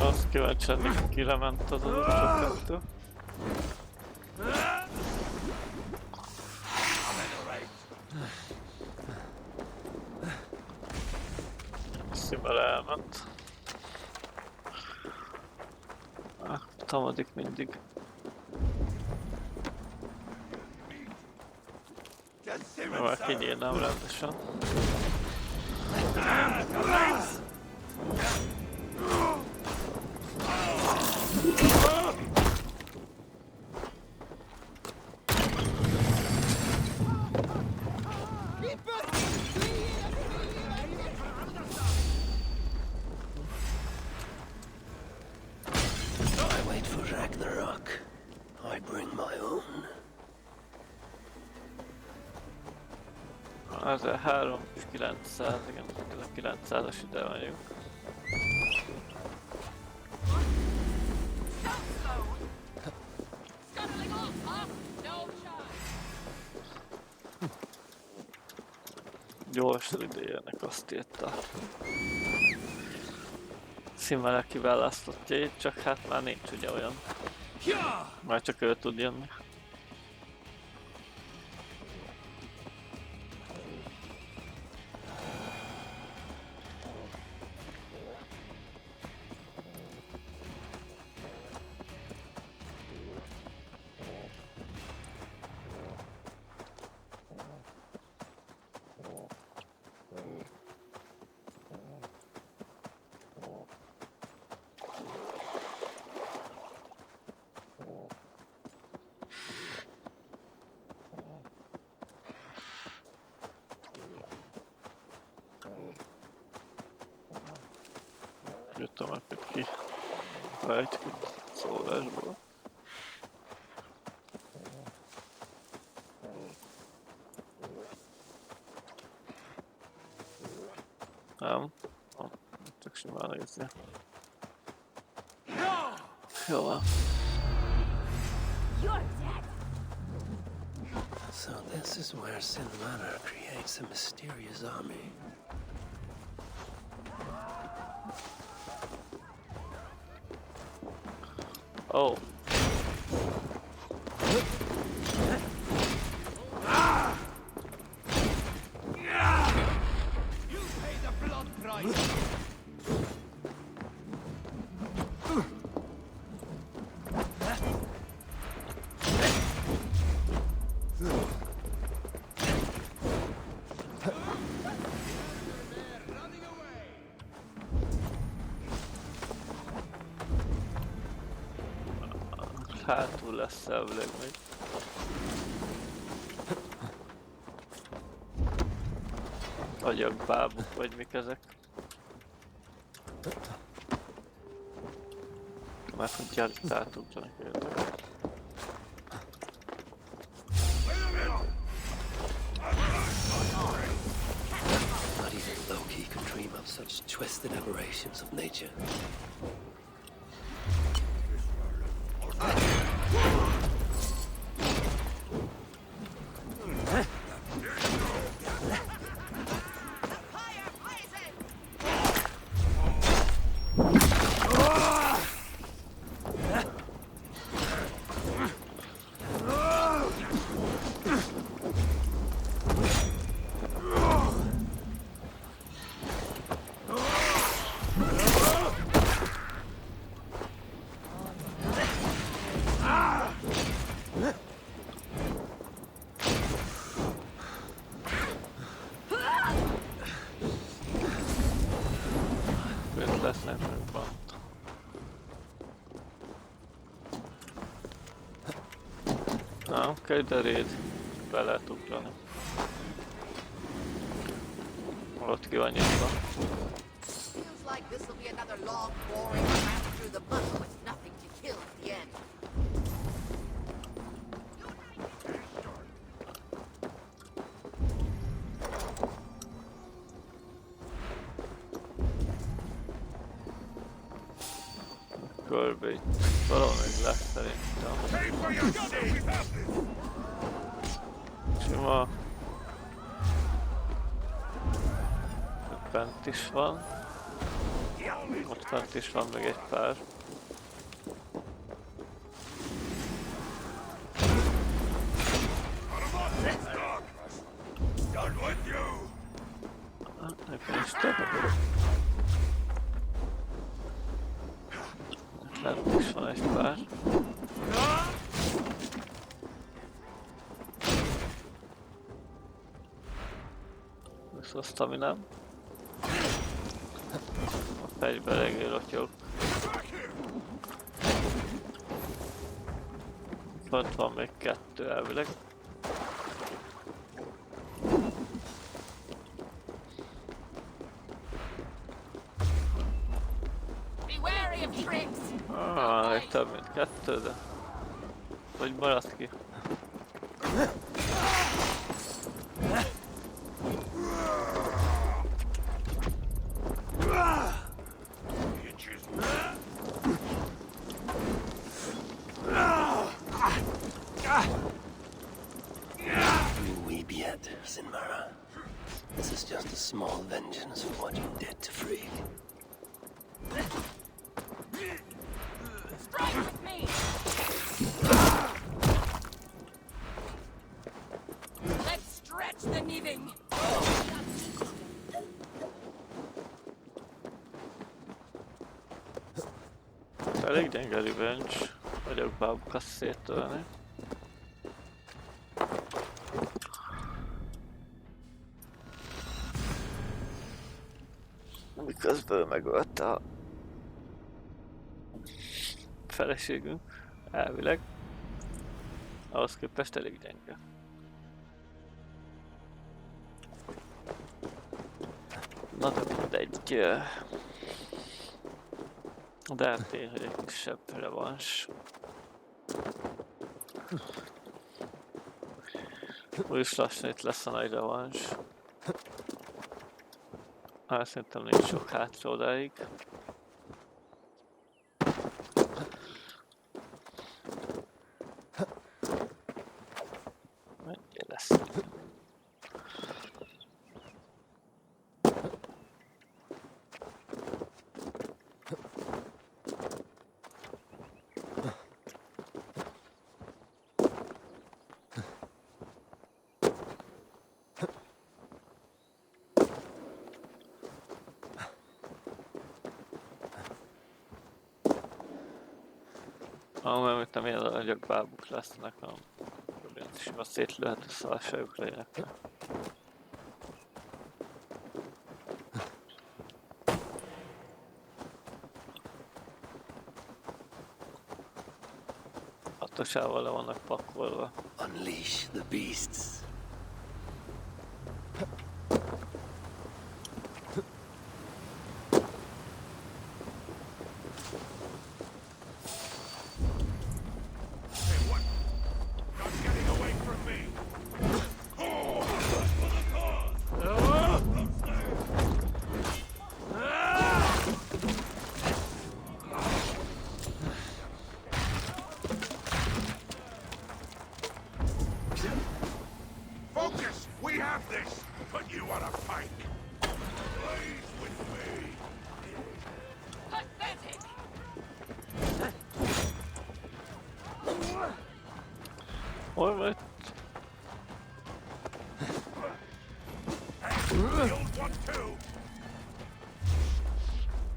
Azt kíváncsi lennék, kire ment az AORUS 2. Szimel elment. Támadik mindig. Már kinyírnám rendesen. I wait for Ragnarök. I bring my own. Ez a 3900, igen, a 900-as ide vagyunk. Gyorsan idejönnek, azt írta. Szimmelek kiválasztottjait, csak hát már nincs ugye olyan. Már csak ő tud jönni. Jöttem meg ki rejtjük szólásból. Nem, csak simán nézni. Jó van. So this is where Sin Manor creates a mysterious army. Oh. You pay the blood price. Hátul lesz elvileg még. Agyagbábuk vagy mik ezek. Mert hogy gyert átudjanak értek. Not even Loki can dream of such twisted aberrations of nature. Nem kell ide réd. Be lehet ugrani. Ott ki van nyitva. Feels like this will be another long, boring path through the mud with nothing to kill at the end. Körbe itt valahol még lesz szerintem. Sima. Bent is van. Ott fent is van még egy pár. Nekem is több. Lent is van egy pár. Viszont staminám. A fejbe eléggé lotyog. Ott van még kettő elvileg. Egy több mint kettő, de hogy maradt ki? You weep yet, Sinmara. This is just a small vengeance for what you did to Frigg. Strike with me! Let's stretch the knitting! Elég gyenge revenge. Vagyok bábukat széttölni. Miközben megölte a feleségünk, elvileg. Ahhoz képest elég gyenge. Na de mindegy. De hát tény, hogy egy kisebb revans. Úgyis lassan itt lesz a nagy revans. Hát szerintem nincs sok hátra odáig. Mennyi lesz? Mert nem ilyen nagyobb bábuk lesznek, hanem sima szétlőhet a szalságok legyenek. Hatosával le vannak pakolva. Unleash the beasts.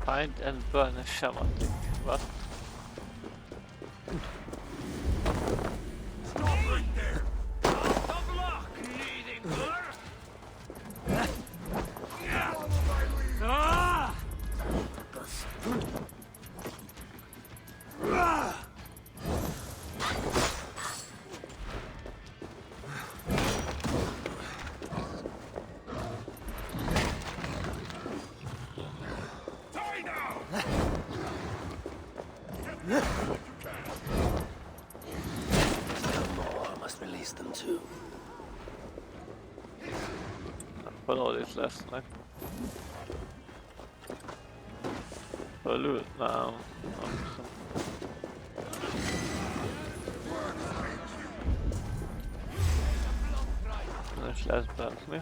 Find and burn a shamatic. What? Stop right there! Out of luck, leading her! replace them too. Valahol itt lesznek. Fölül? Nem hiszem. Nem is lesz bármi.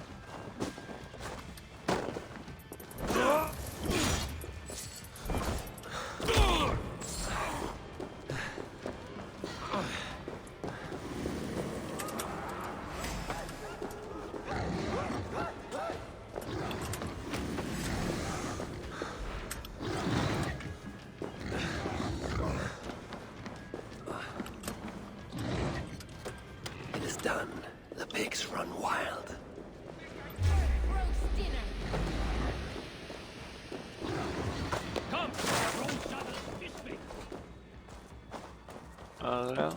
Arra.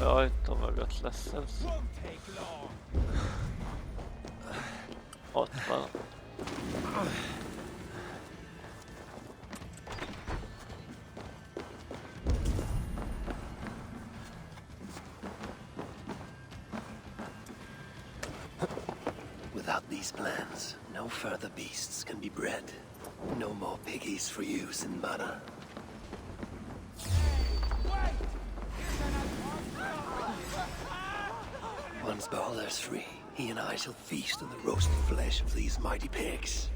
Ajtó mögött lesz ez. Ott van. Without these plans, no further beasts can be bred. No more piggies for you, Sinbad. Once Balder's free, he and I shall feast on the roasted flesh of these mighty pigs.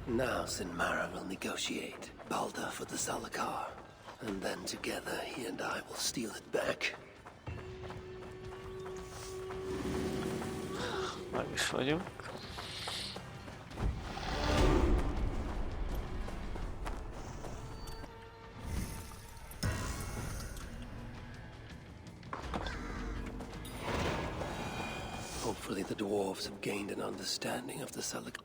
Now Sinmara will negotiate Balder for the Salakar, and then together he and I will steal it back. Meg is vagyunk. Hopefully the dwarves have gained an understanding of the Salakar.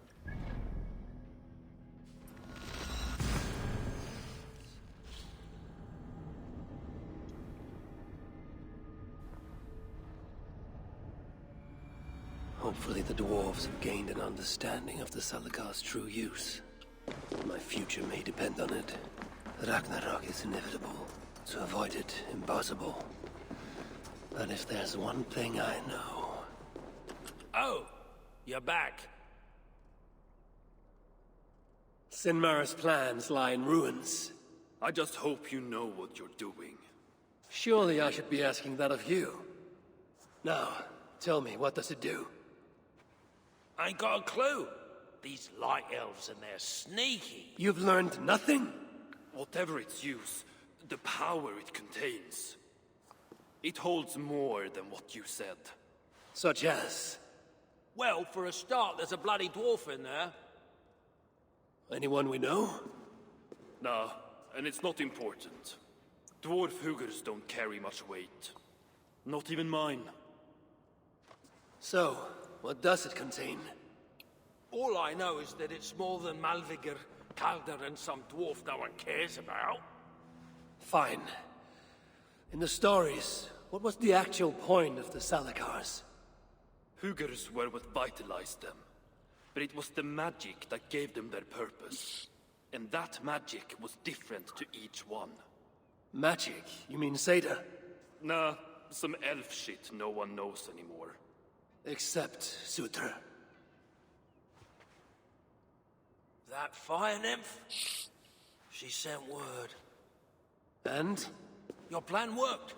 Hopefully the dwarves have gained an understanding of the Salakar's true use. My future may depend on it. Ragnarök is inevitable. To avoid it, impossible. But if there's one thing I know... Oh, you're back. Sinmara's plans lie in ruins. I just hope you know what you're doing. Surely I should be asking that of you. Now, tell me, what does it do? I ain't got a clue. These light elves and they're sneaky. You've learned nothing? Whatever its use, the power it contains. It holds more than what you said. Such as? Well, for a start, there's a bloody dwarf in there. Anyone we know? Nah, and it's not important. Dwarf Hugers don't carry much weight. Not even mine. So, what does it contain? All I know is that it's more than Malvigar, Calder, and some dwarf no one cares about. Fine. In the stories, what was the actual point of the Salakars? Hugers were what vitalized them. But it was the magic that gave them their purpose. And that magic was different to each one. Magic? You mean Seder? Nah, some elf shit no one knows anymore. Except Sutra. That fire nymph? She sent word. And? Your plan worked.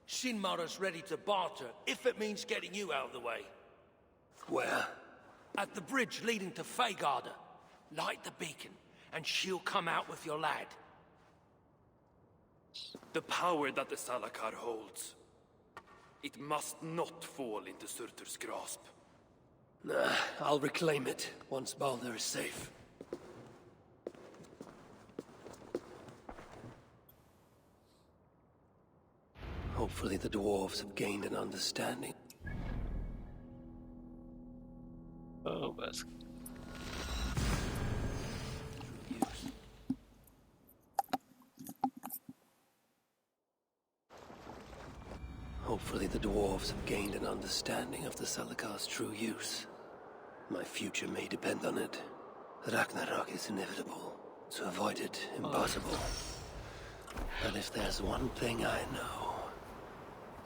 Sinmara's ready to barter, if it means getting you out of the way. Where? At the bridge leading to Feygarda. Light the beacon, and she'll come out with your lad. The power that the Salakar holds. It must not fall into Surtur's grasp. Nah, I'll reclaim it once Balder is safe. Hopefully the dwarves have gained an understanding. Oh, that's... Hopefully the dwarves have gained an understanding of the Salakar's true use. My future may depend on it. Ragnarök is inevitable. To avoid it, impossible. But if there's one thing I know,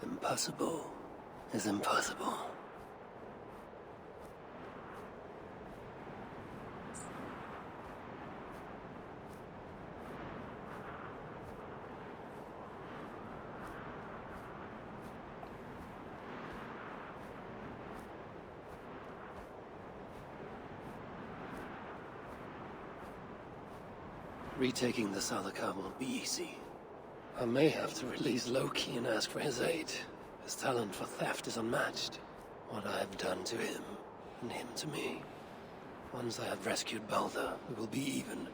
impossible is impossible. Retaking the Salakar won't be easy. I may have to release Loki and ask for his aid. His talent for theft is unmatched. What I have done to him, and him to me. Once I have rescued Balder, we will be even.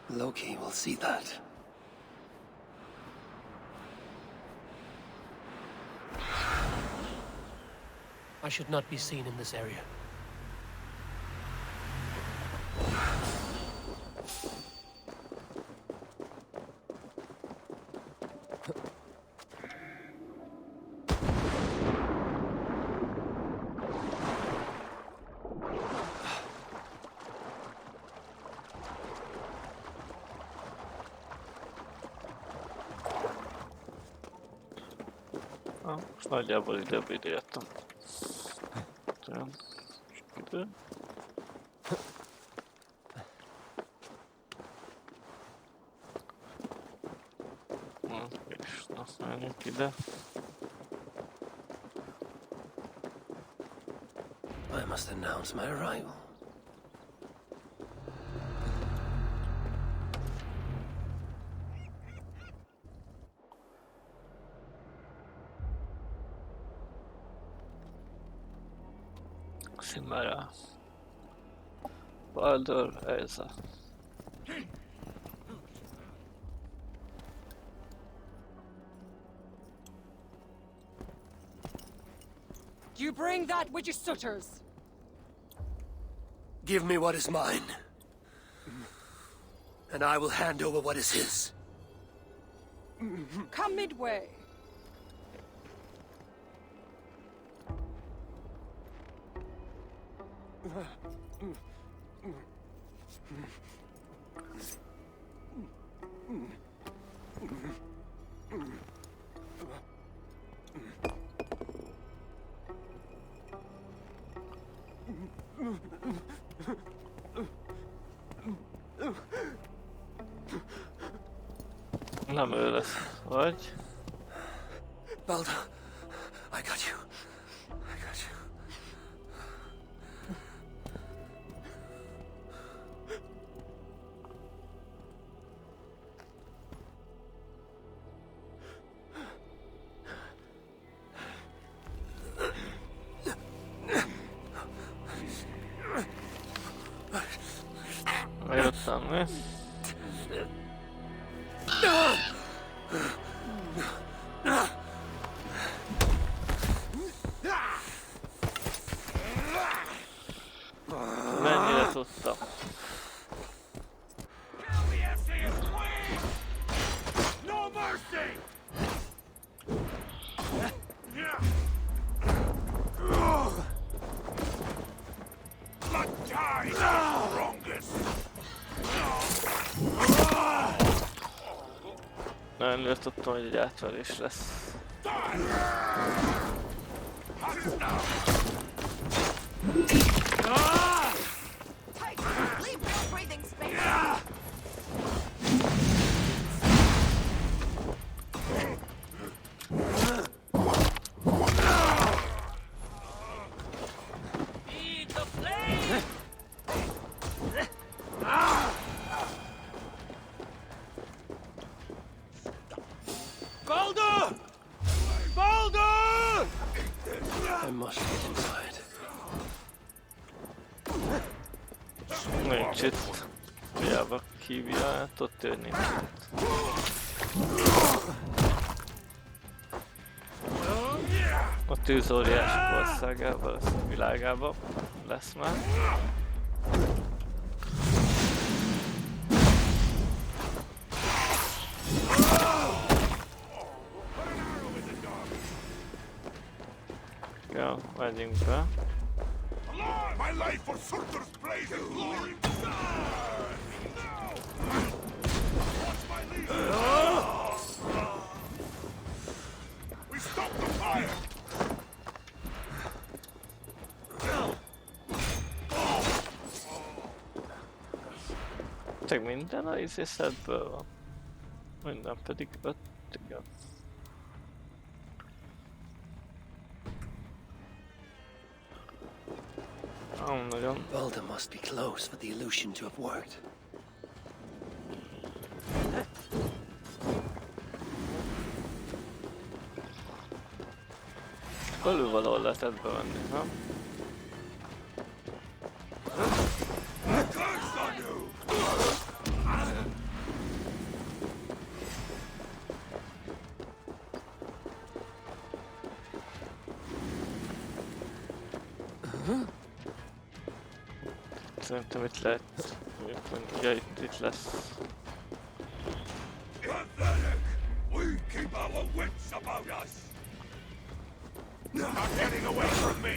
Loki will see that. I should not be seen in this area. Most nagyjából időbb értem. Idő. És használjuk ide. I must announce my arrival. Simara. Baldur, ACER. Do you bring that which is Sutter's? Give me what is mine, and I will hand over what is his. Come midway. Nem ő lesz, vagy? Baldur, I got you. I got you. Jöttem mi? Mennyire tudtam? Nagyon jól tudtam, hogy egy átverés lesz. I must get inside. Nincs itt. Hiába kívja át, ott ő nincs itt. A tűzóriások országában, világában lesz már. Ja, menjünk be. My life for Surtur's blaze and glory! Watch my lead! Valószínűleg minden a izészetből van. Minden pedig 5, igen. Nagyon. Balder must be close for the illusion to have worked. Belül valahol lehetett bevenni, ha? Szerintem itt lehet, ugye itt lesz. We keep our wits about us. You're not getting away from me.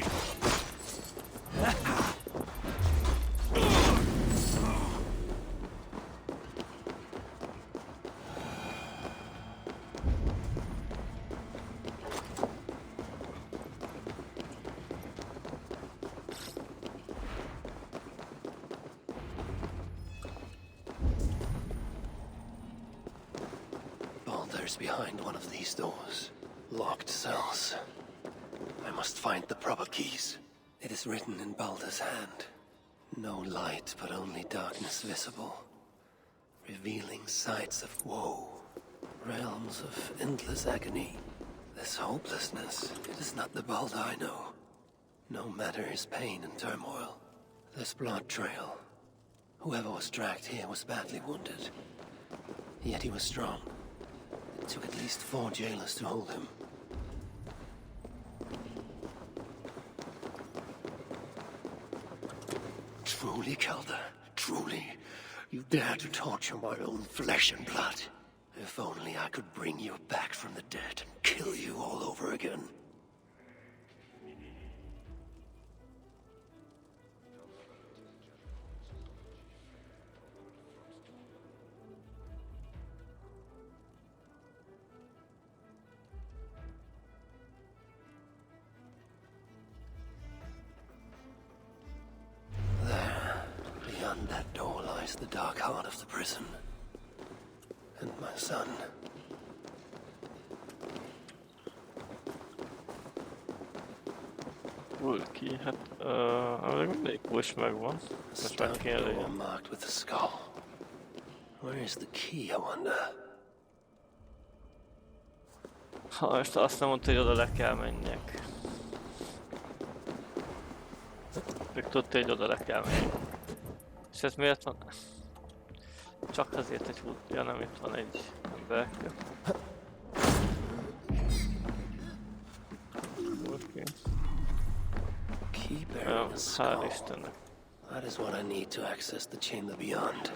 Balder's behind one of these doors. Locked cells. I must find the proper keys. It is written in Balder's hand. No light, but only darkness visible. Revealing sights of woe. Realms of endless agony. This hopelessness, it is not the Balder I know. No matter his pain and turmoil. This blood trail. Whoever was dragged here was badly wounded. Yet he was strong. It took at least 4 jailers to hold him. Truly, Calder, truly, you dare to torture my own flesh and blood. If only I could bring you back from the dead and kill you all over again. Beyond that door lies the dark heart of the prison. And my son. Ki, hát még mindig push megvan. Most meg kéne legyen. Marked with the skull. Where is the key, I wonder? Ha, most azt nem mondta, hogy oda le kell menjek. Még tudta, hogy oda le kell menjek. És ez miért van? Csak azért egy húd... Ja nem, itt van egy ember. Oké. Ja, hál' Istennek. That is what I need to access the chamber beyond.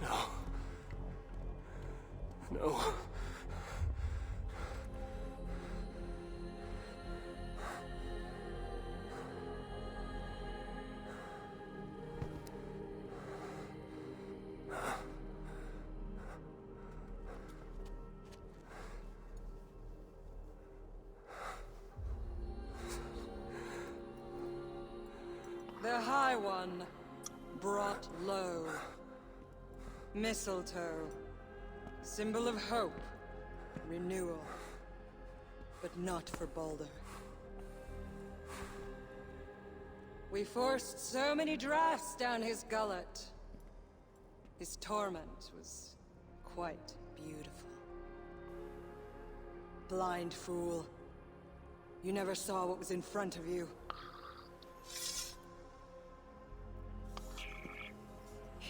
No. No. The High One, brought low. Mistletoe, symbol of hope, renewal. But not for Balder. We forced so many drafts down his gullet. His torment was quite beautiful. Blind fool. You never saw what was in front of you.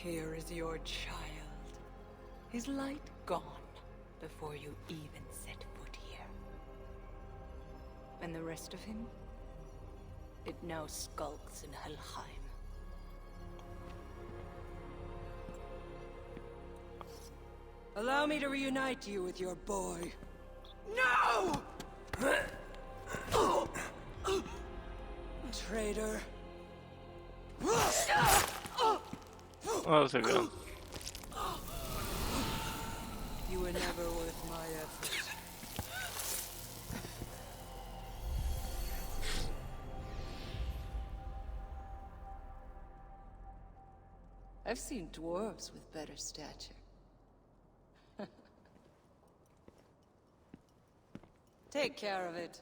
Here is your child. His light gone before you even set foot here. And the rest of him? It now skulks in Helheim. Allow me to reunite you with your boy. No! Traitor. Az igen. You were never worth my effort. I've seen dwarves with better stature. Take care of it.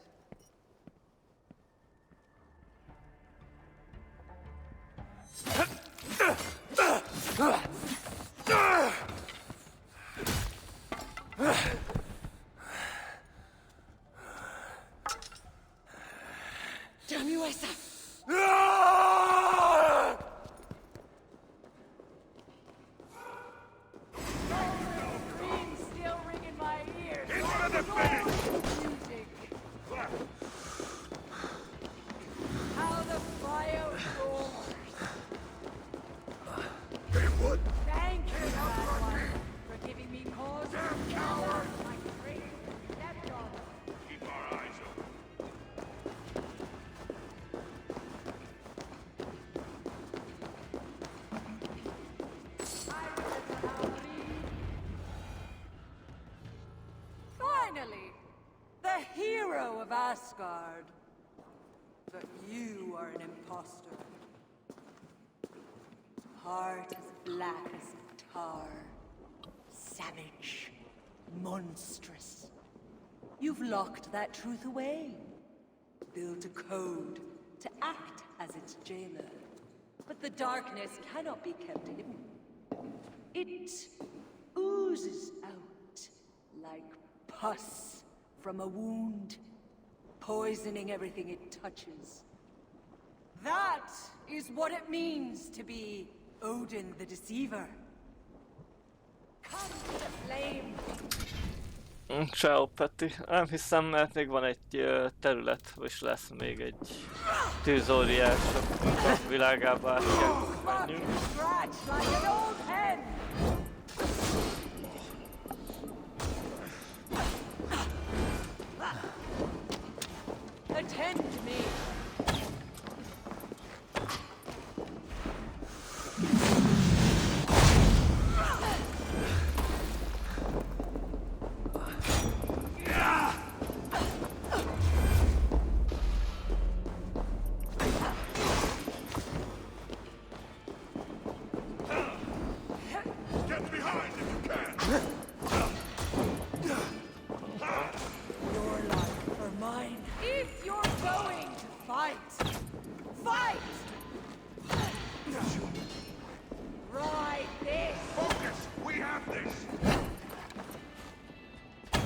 Damn you, Asa! Still ringing my ears. Into the finish! Music. How the fire roars. They would. Thank you, bad one, for giving me cause to cower like great stepdaughter. Keep our eyes open. Finally! The hero of Asgard. But you are an imposter. Heart as black as tar. Savage. Monstrous. You've locked that truth away. Built a code to act as its jailer. But the darkness cannot be kept hidden. It oozes out like pus from a wound, poisoning everything it touches. That is what it means to be Odin the Deceiver. Come to the flame! Ciao, Peti. Nem hiszem, mert még van egy terület, és lesz még egy tűzóriás a világába át kell menjünk. Attend to me! Get behind if you can. Your life or mine. If you're going to fight, fight! Right this! Focus! We have this!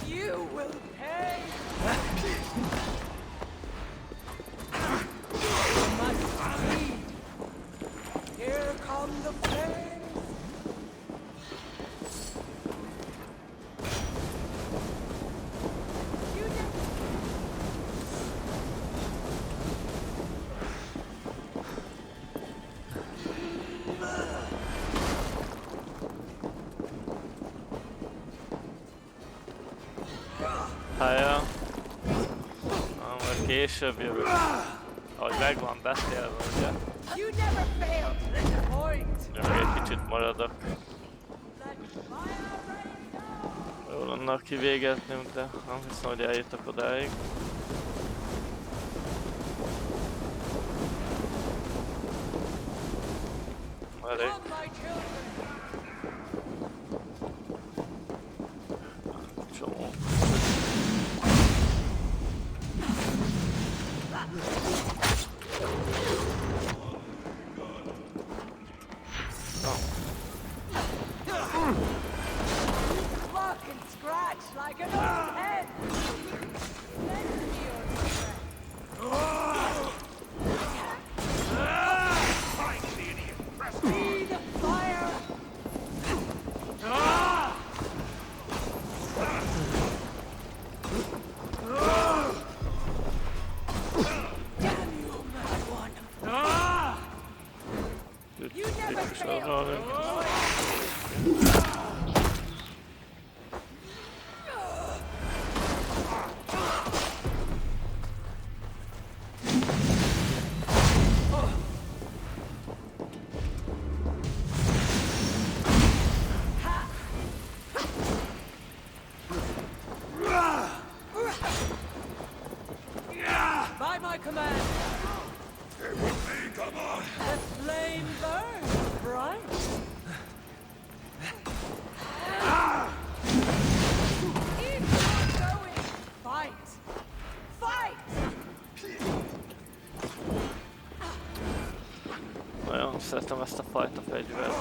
You will pay! You must lead! Here come the flames! Hája. Majd később jövök. Ahogy meg van beszélve, ugye? You never failed to disappoint! Még egy kicsit maradok. Jó lenne kivégeznünk, de nem hiszem, hogy eljutok odáig. Elég. Csomó. Pluck and scratch like an old head! Lend me your strength. Be the fire! Damn you, mad one! You never failed! By my command! Come on! The flame burns bright! szeretem ezt a fajta fegyvert.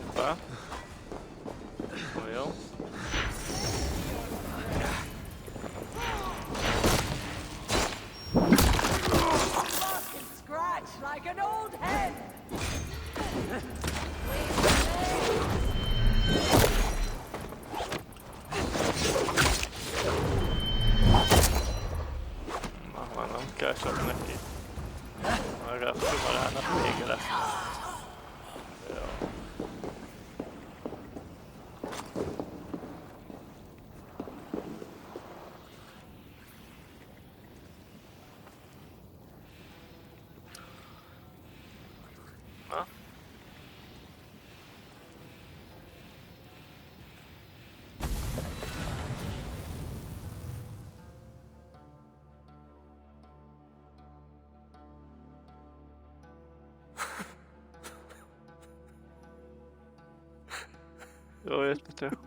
Hoppá. Jó. Scratch like an old hen. Na, nem kell sok neki. Arra a marának vége lesz. Jó. Na? Jó ötlető.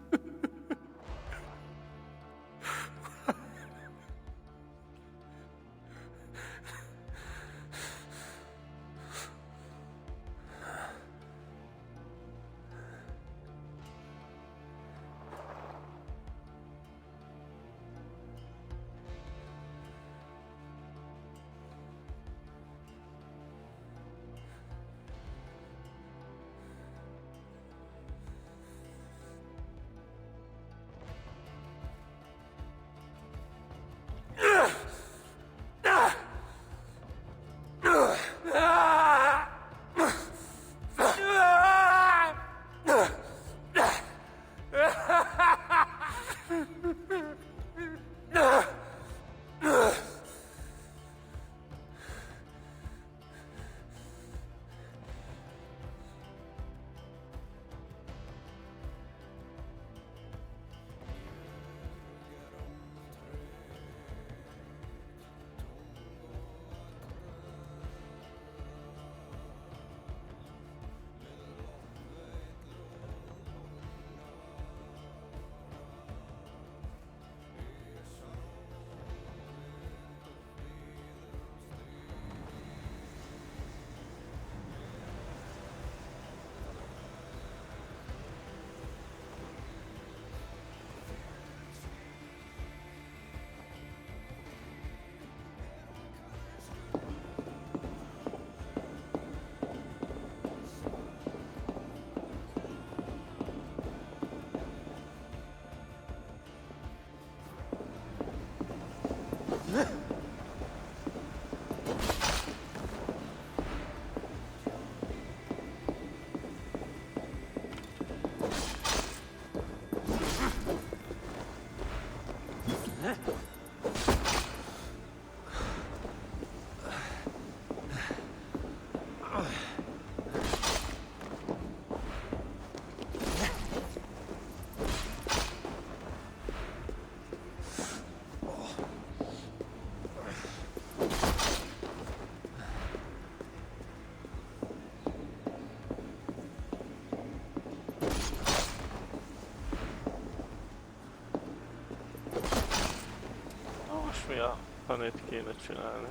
Mi a fanét kéne csinálni?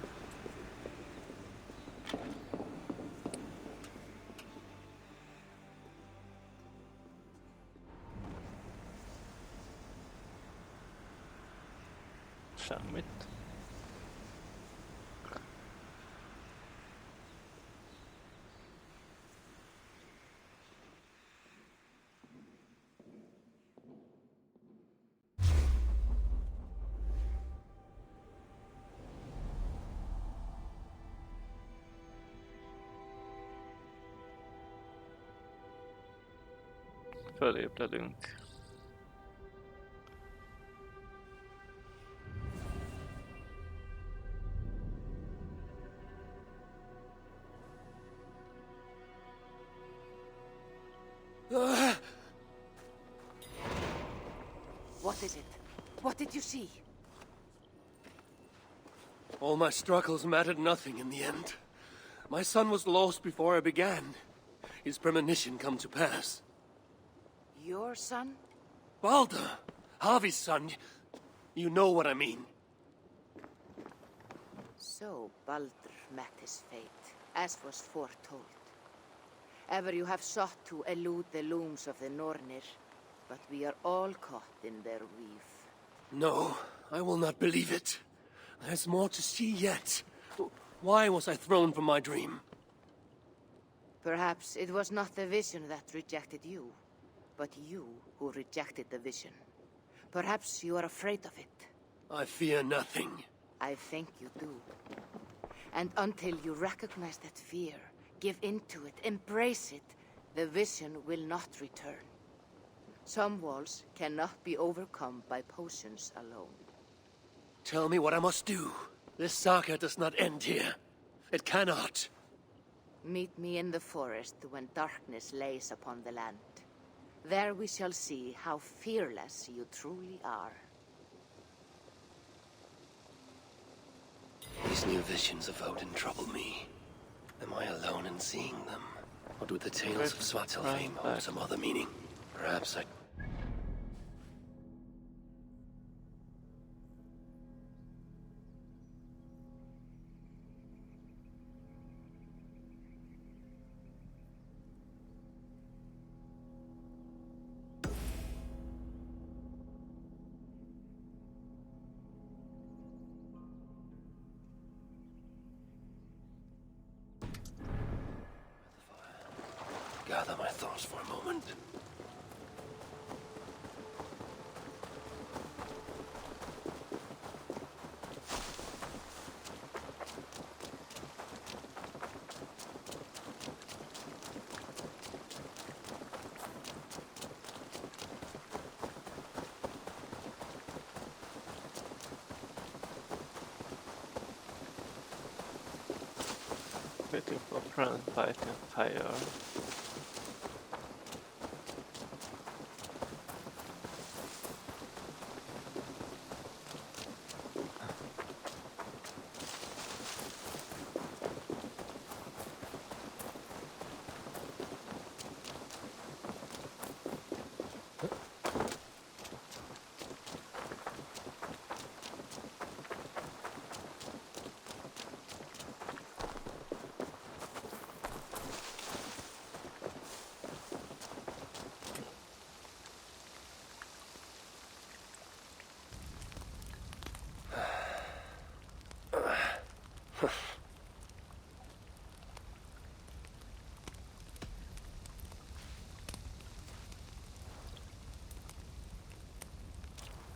Semmit. Fölébredünk. What is it? What did you see? All my struggles mattered nothing in the end. My son was lost before I began. His premonition come to pass. Your son? Baldur! Havi's son. You know what I mean. So Baldur met his fate, as was foretold. Ever you have sought to elude the looms of the Nornir, but we are all caught in their weave. No, I will not believe it. There's more to see yet. Why was I thrown from my dream? Perhaps it was not the vision that rejected you, but you who rejected the vision. Perhaps you are afraid of it. I fear nothing. I think you do. And until you recognize that fear, give in to it, embrace it, the vision will not return. Some walls cannot be overcome by potions alone. Tell me what I must do. This saga does not end here. It cannot. Meet me in the forest when darkness lays upon the land. There we shall see how fearless you truly are. These new visions of Odin trouble me. Am I alone in seeing them? Or do the tales of Svartalfheim hold some other meaning? Perhaps I... gather my thoughts for a moment. Waiting for friends fighting fire.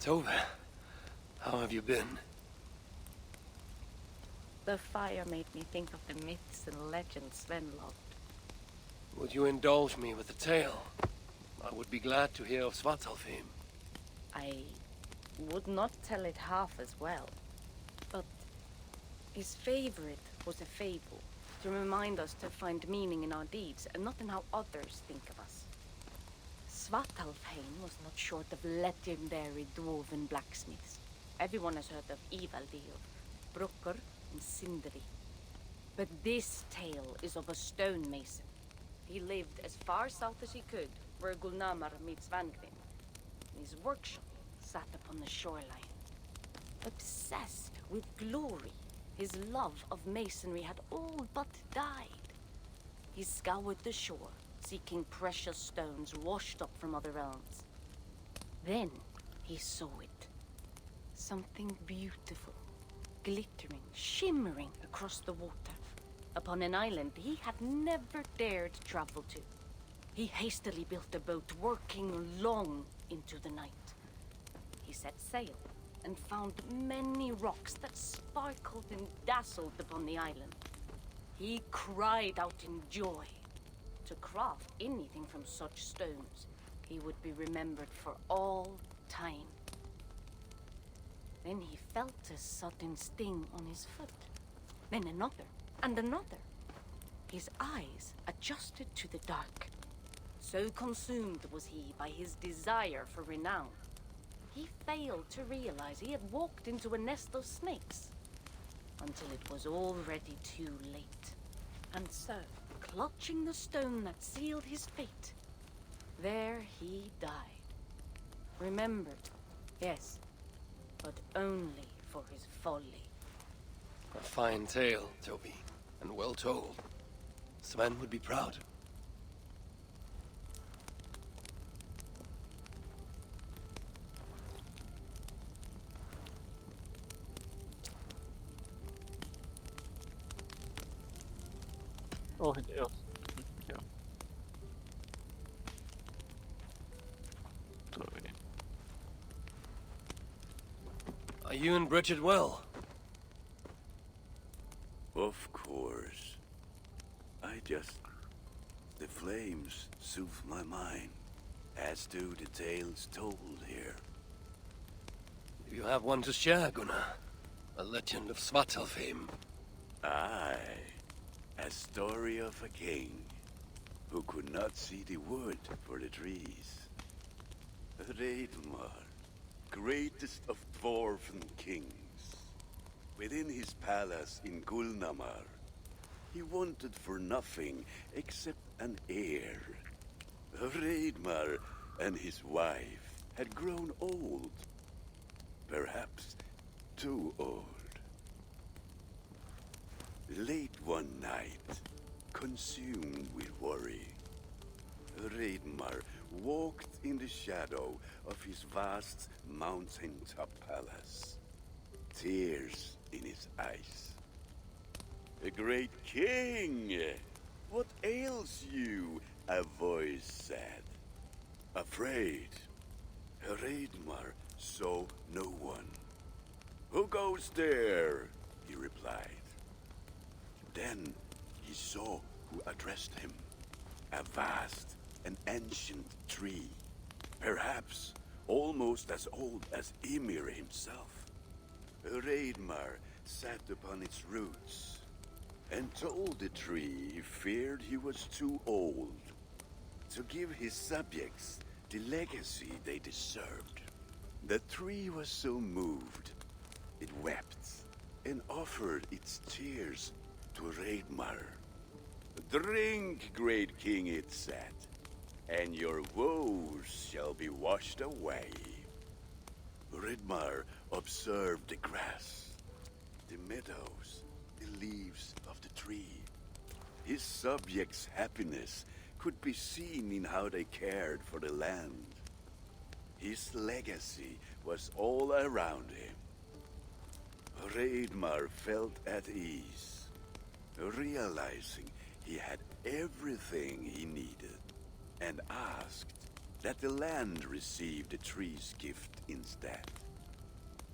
Tove, how have you been? The fire made me think of the myths and legends Sven loved. Would you indulge me with a tale? I would be glad to hear of Svartalfheim. I would not tell it half as well, but his favorite was a fable, to remind us to find meaning in our deeds and not in how others think of us. Svartalfheim was not short of legendary dwarven blacksmiths. Everyone has heard of Ivaldi, of Brokkr and Sindri. But this tale is of a stonemason. He lived as far south as he could, where Gulnamar meets Vangvin. His workshop sat upon the shoreline. Obsessed with glory, his love of masonry had all but died. He scoured the shore, seeking precious stones washed up from other realms. Then he saw it. Something beautiful, glittering, shimmering across the water, upon an island he had never dared travel to. He hastily built a boat, working long into the night. He set sail and found many rocks that sparkled and dazzled upon the island. He cried out in joy. To craft anything from such stones, he would be remembered for all time. Then he felt a sudden sting on his foot. Then another, and another. His eyes adjusted to the dark. So consumed was he by his desire for renown, he failed to realize he had walked into a nest of snakes, until it was already too late. And so, clutching the stone that sealed his fate, There he died. Remembered, yes, but only for his folly. A fine tale, Toby, and well told. Sven would be proud. Oh, ja. Ja. Sorry. Are you and Bridget well? Of course. The flames soothe my mind, as do the tales told here. You have one to share, Gunnar. A legend of Svartalfheim. Aye. A story of a king who could not see the wood for the trees. Reidmar, greatest of dwarven kings. Within his palace in Gulnamar, he wanted for nothing except an heir. Reidmar and his wife had grown old. Perhaps too old. Late one night, consumed with worry, Reidmar walked in the shadow of his vast mountaintop palace, tears in his eyes. "A great king! What ails you?" a voice said. Afraid, Reidmar saw no one. "Who goes there?" he replied. Then he saw who addressed him. A vast and ancient tree, perhaps almost as old as Ymir himself. Reidmar sat upon its roots and told the tree he feared he was too old to give his subjects the legacy they deserved. The tree was so moved, it wept and offered its tears to Reidmar. "Drink, great king," it said, "and your woes shall be washed away." Reidmar observed the grass, the meadows, the leaves of the tree. His subjects' happiness could be seen in how they cared for the land. His legacy was all around him. Reidmar felt at ease, realizing he had everything he needed, and asked that the land receive the tree's gift instead.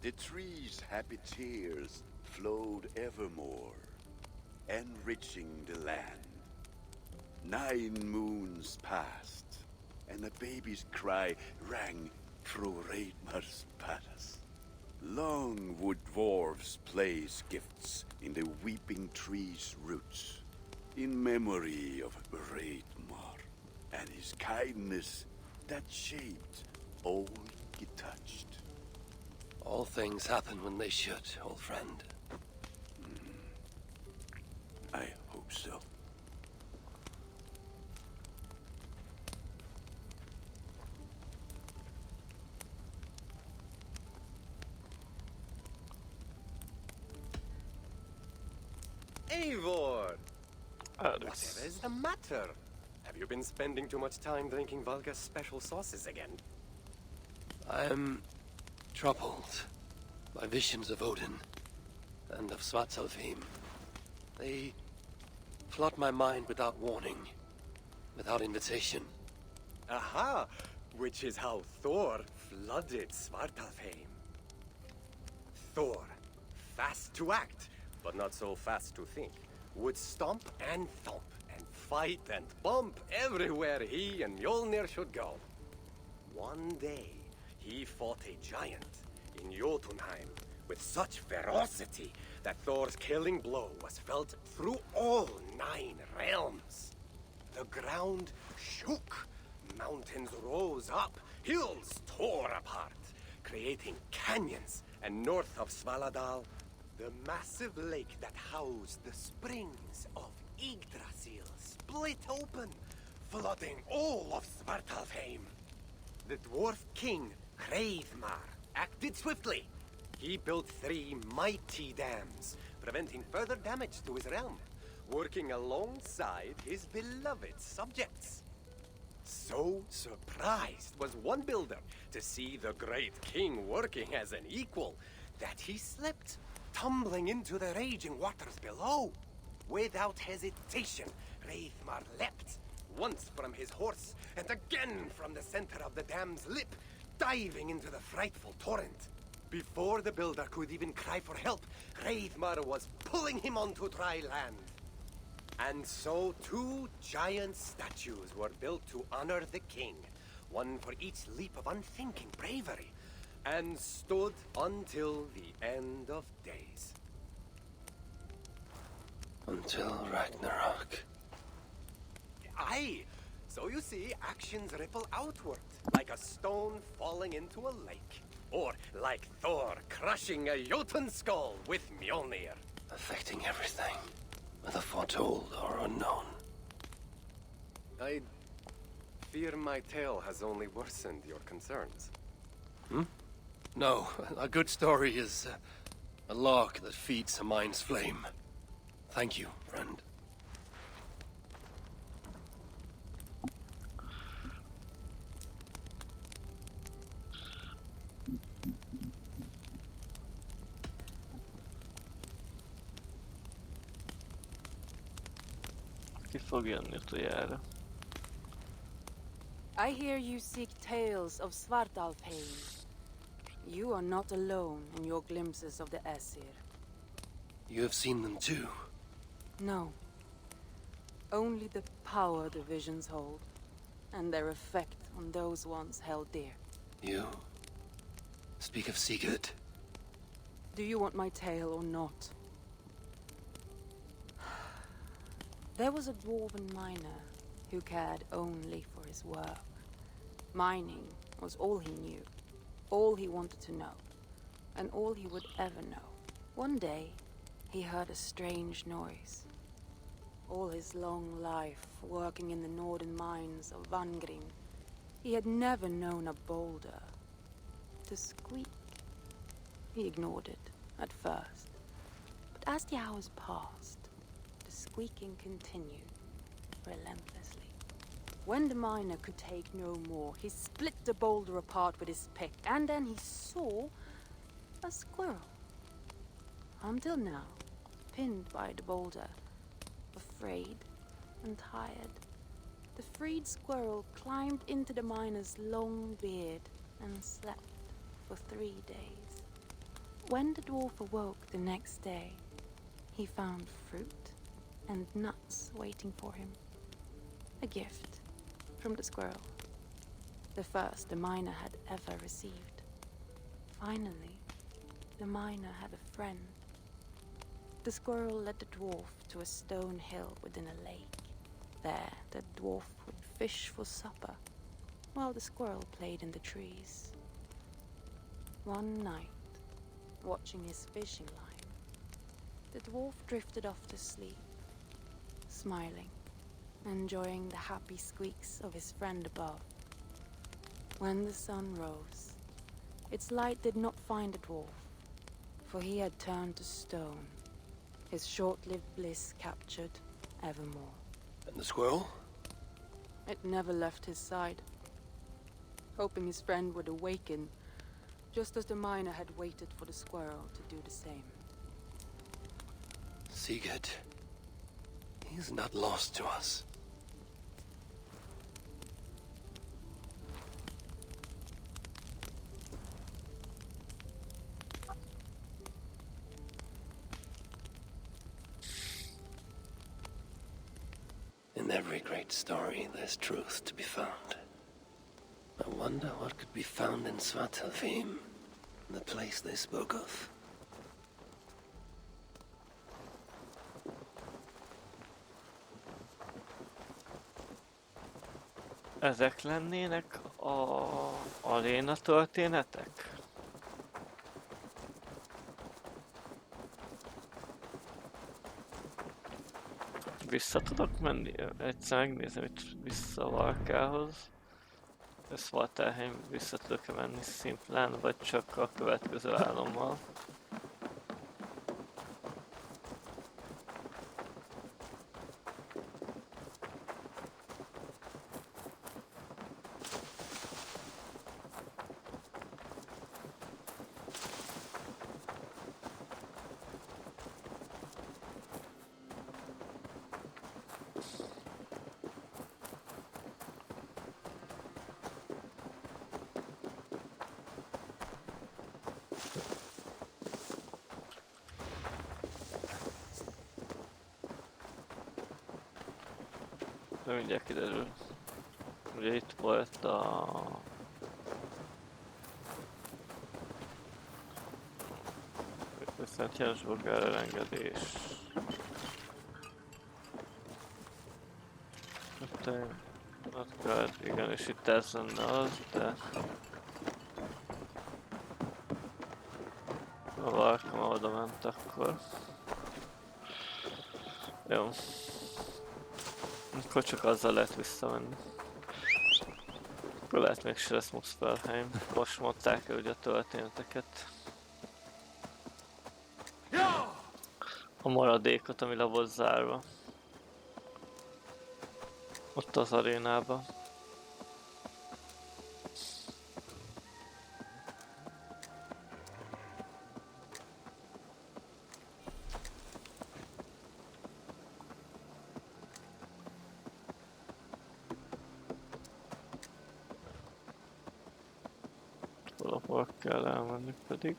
The tree's happy tears flowed evermore, enriching the land. 9 moons passed, and a baby's cry rang through Reidmar's palace. Long would dwarves place gifts in the weeping tree's roots, in memory of Reidmar and his kindness that shaped all he touched. All things happen when they should, old friend. I hope so. Eivor! Whatever is the matter? Have you been spending too much time drinking Valga's special sauces again? I am troubled by visions of Odin and of Svartalfheim. They flood my mind without warning, without invitation. Aha! Which is how Thor flooded Svartalfheim. Thor, fast to act, but not so fast to think, would stomp and thump and fight and bump everywhere he and Mjolnir should go. One day, he fought a giant in Jotunheim with such ferocity that Thor's killing blow was felt through all 9 realms. The ground shook, mountains rose up, hills tore apart, creating canyons, and north of Svaladal, the massive lake that housed the springs of Yggdrasil split open, flooding all of Svartalfheim. The dwarf king, Hreidmar, acted swiftly. He built 3 mighty dams, preventing further damage to his realm, working alongside his beloved subjects. So surprised was one builder to see the great king working as an equal that he slipped, tumbling into the raging waters below. Without hesitation, Hreidmar leapt, once from his horse and again from the center of the dam's lip, diving into the frightful torrent. Before the builder could even cry for help, Hreidmar was pulling him onto dry land. And so 2 giant statues were built to honor the king, one for each leap of unthinking bravery, and stood until the end of days. Until Ragnarök. Aye! So you see, actions ripple outward, like a stone falling into a lake. Or like Thor crushing a Jotun skull with Mjolnir. Affecting everything, whether foretold or unknown. I fear my tale has only worsened your concerns. No, a good story is a log that feeds a mind's flame. Thank you, friend. Ki fog jönni utoljára? I hear you seek tales of Svartalfheim. You are not alone in your glimpses of the ACER. You have seen them too. No. Only the power the visions hold, and their effect on those ones held dear. You speak of Sigurd. Do you want my tale or not? There was a dwarven miner who cared only for his work. Mining was all he knew, all he wanted to know, and all he would ever know. One day, he heard a strange noise. All his long life, working in the northern mines of Vangrim, he had never known a boulder to squeak. He ignored it at first, but as the hours passed, the squeaking continued relentlessly. When the miner could take no more, he split the boulder apart with his pick, and then he saw a squirrel. Until now, pinned by the boulder, afraid and tired, the freed squirrel climbed into the miner's long beard and slept for 3 days. When the dwarf awoke the next day, he found fruit and nuts waiting for him. A gift from the squirrel, the first the miner had ever received. Finally, the miner had a friend. The squirrel led the dwarf to a stone hill within a lake. There, the dwarf would fish for supper, while the squirrel played in the trees. One night, watching his fishing line, the dwarf drifted off to sleep, smiling, enjoying the happy squeaks of his friend above. When the sun rose, its light did not find the dwarf, for he had turned to stone, his short-lived bliss captured evermore. And the squirrel? It never left his side, hoping his friend would awaken, just as the miner had waited for the squirrel to do the same. Sigurd. He is not lost to us. In every great story, there's truth to be found. I wonder what could be found in Svartalfheim, the place they spoke of. Ezek lennének a aréna történetek? Vissza tudok menni? Egyszer megnézem itt vissza a Valkához. Ez Valhalla vissza tudok-e menni szimplán, vagy csak a következő állommal? De mindjárt kiderül. Ugye itt volt a... Viszont Jánosborgára elengedés. Igen, és itt ez lenne az, de... Ha valaki oda ment, akkor... Jó. Akkor csak azzal lehet visszamenni. Akkor lehet mégse lesz Muspel-ek. Most mondták el ugye a történeteket. A maradékot, ami le volt zárva. Ott az arénában. Valahol kell elmenni pedig.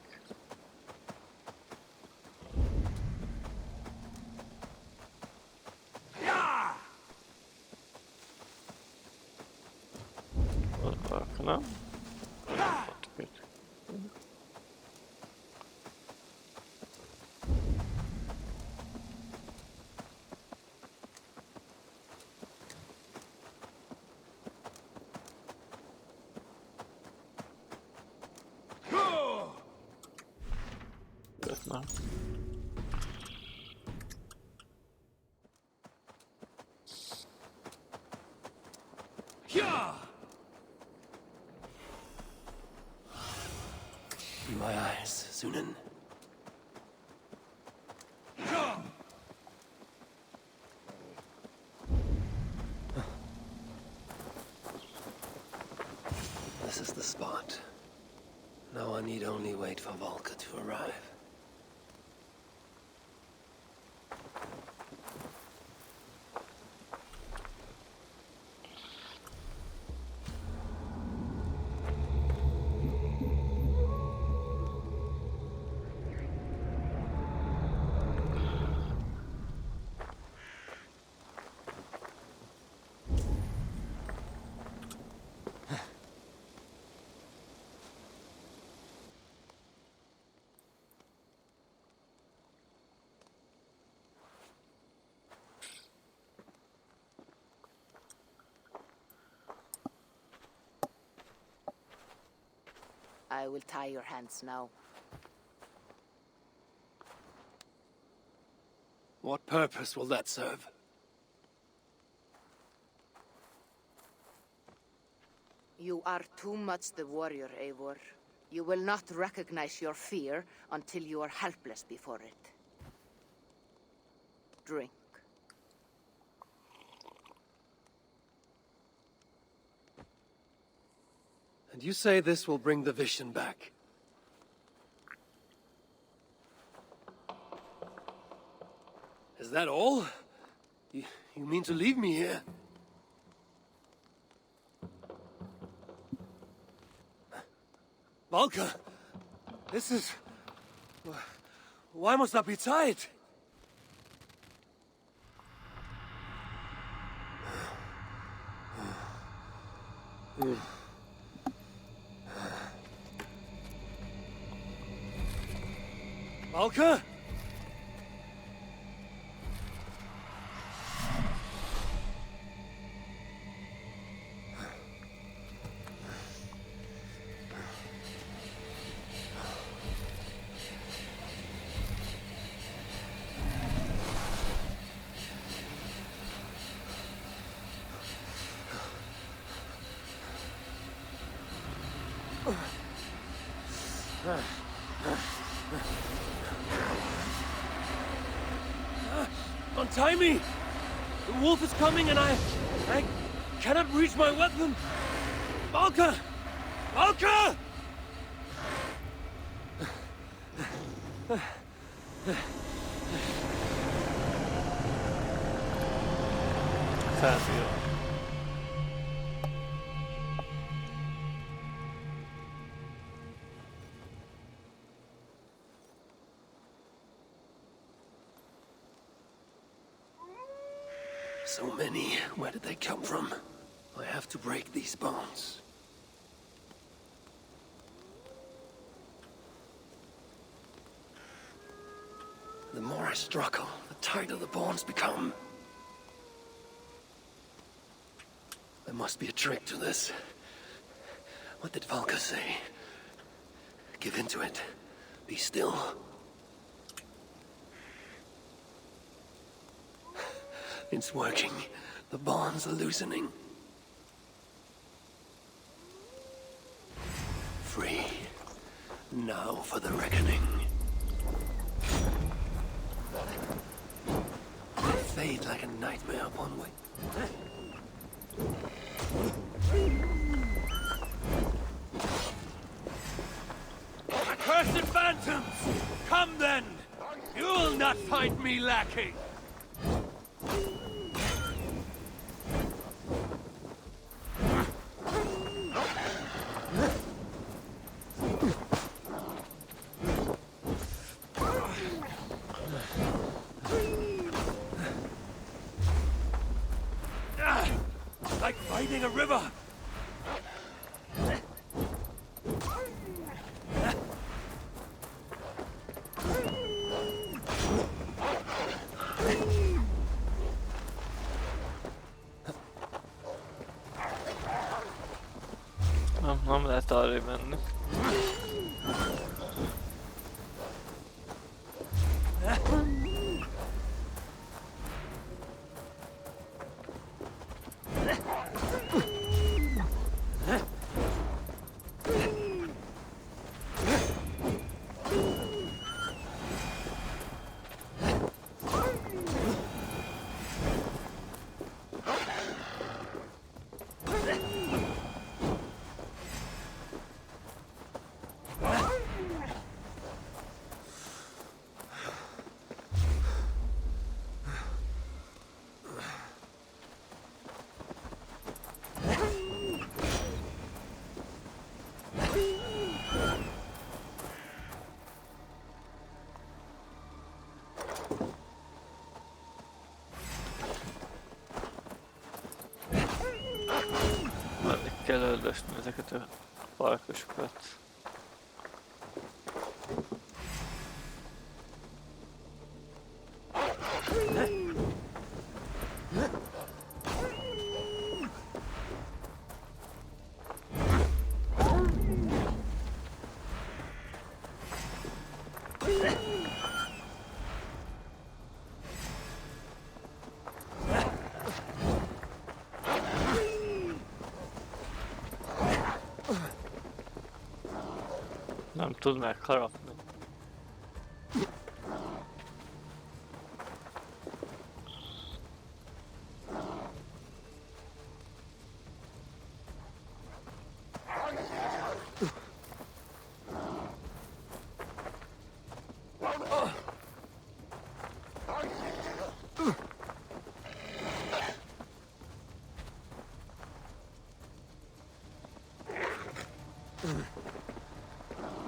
Nem? Nem. My eyes, Sunan. This is the spot. Now I need only wait for Valka to arrive. I will tie your hands now. What purpose will that serve? You are too much the warrior, Eivor. You will not recognize your fear until you are helpless before it. Drink. And you say this will bring the vision back? Is that all? You mean to leave me here? Valka! This is... Why must I be tied? Valka? Untie me! The wolf is coming and I cannot reach my weapon! Valka! Valka! Felfél. So many. Where did they come from? I have to break these bonds. The more I struggle, the tighter the bonds become. There must be a trick to this. What did Valka say? Give in to it. Be still. It's working. The bonds are loosening. Free. Now for the reckoning. I fade like a nightmare upon way. Accursed phantoms! Come then! You will not find me lacking! Like fighting a river! Nem lehet arra menni. Kell öldösni ezeket a farkasokat. Nem tud megharapni.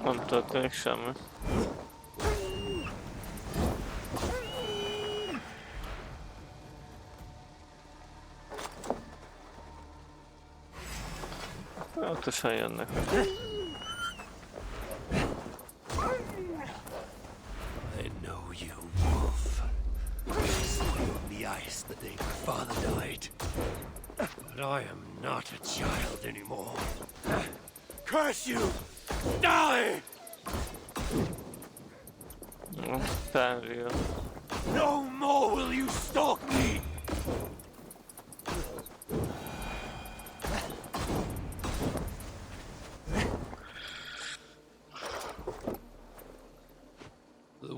Nem történik semmi. Folyamatosan jönnek. I know you, wolf. I saw you on the ice the day my father died. But I am not a child anymore. Curse you! Die! No more will you stalk me!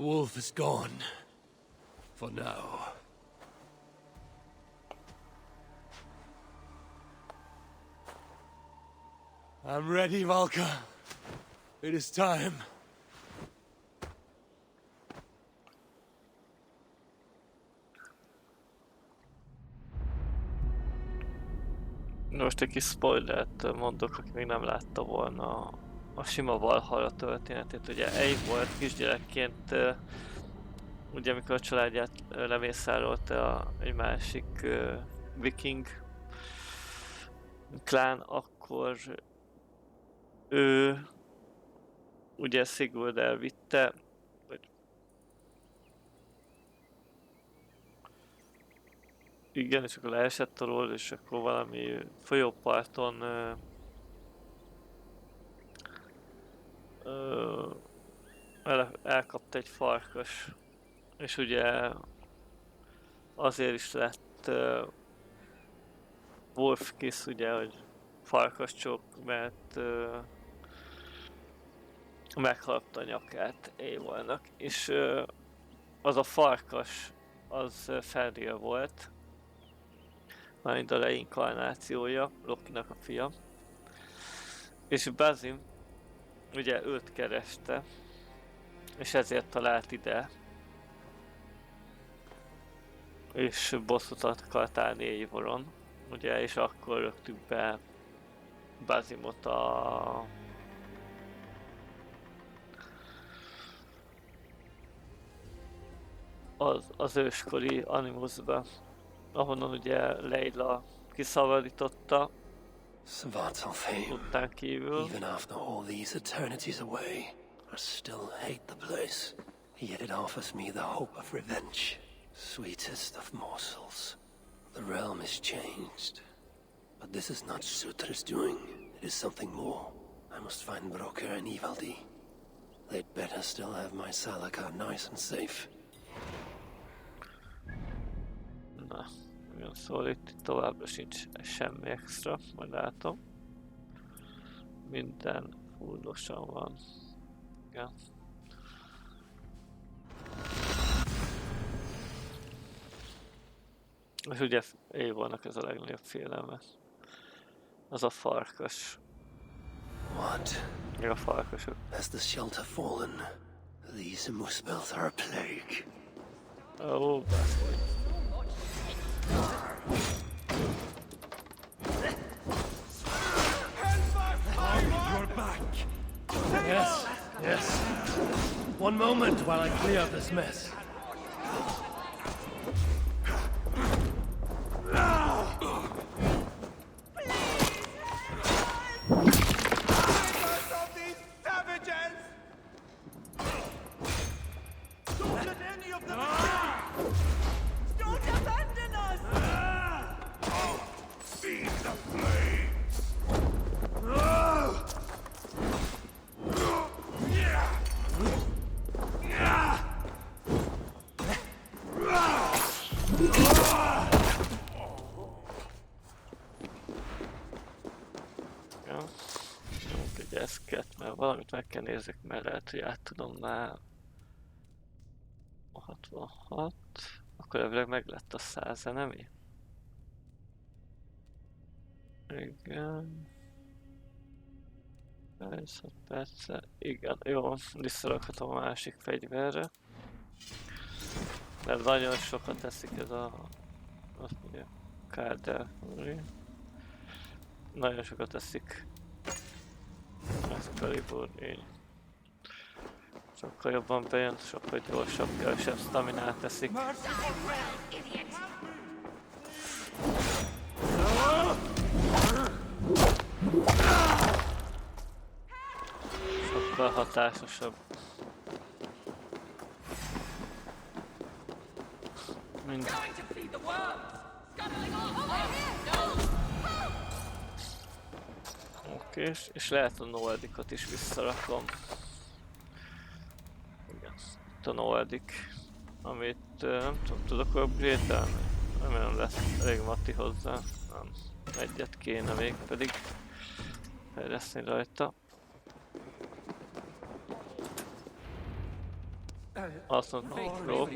wolf is gone. For now. I'm ready, Valka. It is time. Most egy kis spoilert mondok, aki még nem látta volna a sima Valhalla történetét. Ugye Eve volt kisgyerekként, ugye amikor a családját lemészárolta egy másik viking klán, akkor ő ugye Sigurd elvitte, vagy igen, és akkor leesett alól, és akkor valami folyóparton elkapta egy farkas, és ugye azért is lett Wolfkiss, ugye, hogy farkascsók, mert megharapta a nyakát Eivor-nak, és az a farkas, az Fenrir volt, mármint a reinkarnációja, Lokinak a fia, és Basim ugye őt kereste, és ezért talált ide, és bosszút akart állni Eivoron, ugye, és akkor rögtük be Basimot az őskori Animusba, ahonnan ugye Leila kiszabadította, után kívül. Even after all these eternities away, I still hate the place. Yet it offers me the hope of revenge. Sweetest of morsels. The realm is changed. But this is not Sutra's doing. It is something more. I must find Broker and Ivaldi. They'd better still have my Salaka nice and safe. Na, igen, szóval itt továbbra sincs semmi extra, majd látom. Minden fullosan van. Igen. És ugye Eivornak ez a legnagyobb félelme. Az a farkas. What? Meg a farkasok. Has the shelter fallen? These Muspels are a plague. Ó, baszki. You're back. Yes, yes. One moment while I clear up this mess. Valamit meg kell nézzek, mert lehet, hogy át tudom már 66, akkor elvileg meg lett a 100, nem mi? Igen. 5 perce, igen, jó, visszarakhatom a másik fegyverre. Mert nagyon sokat teszik ez a... azt mondja, Kárder. Nagyon sokat teszik. Ez Kalibur, így. Sokkal jobban bejön, sokkal gyorsabb, kevesebb staminát teszik. Sokkal hatásosabb. Mind. Oké, és lehet a Noldikot is visszarakom. Igen, itt a Noldik, amit nem tudom, tudok upgrade-elni? Nem lesz elég mati hozzá. Nem, egyet kéne még pedig fejleszteni rajta. Awesome. Bro.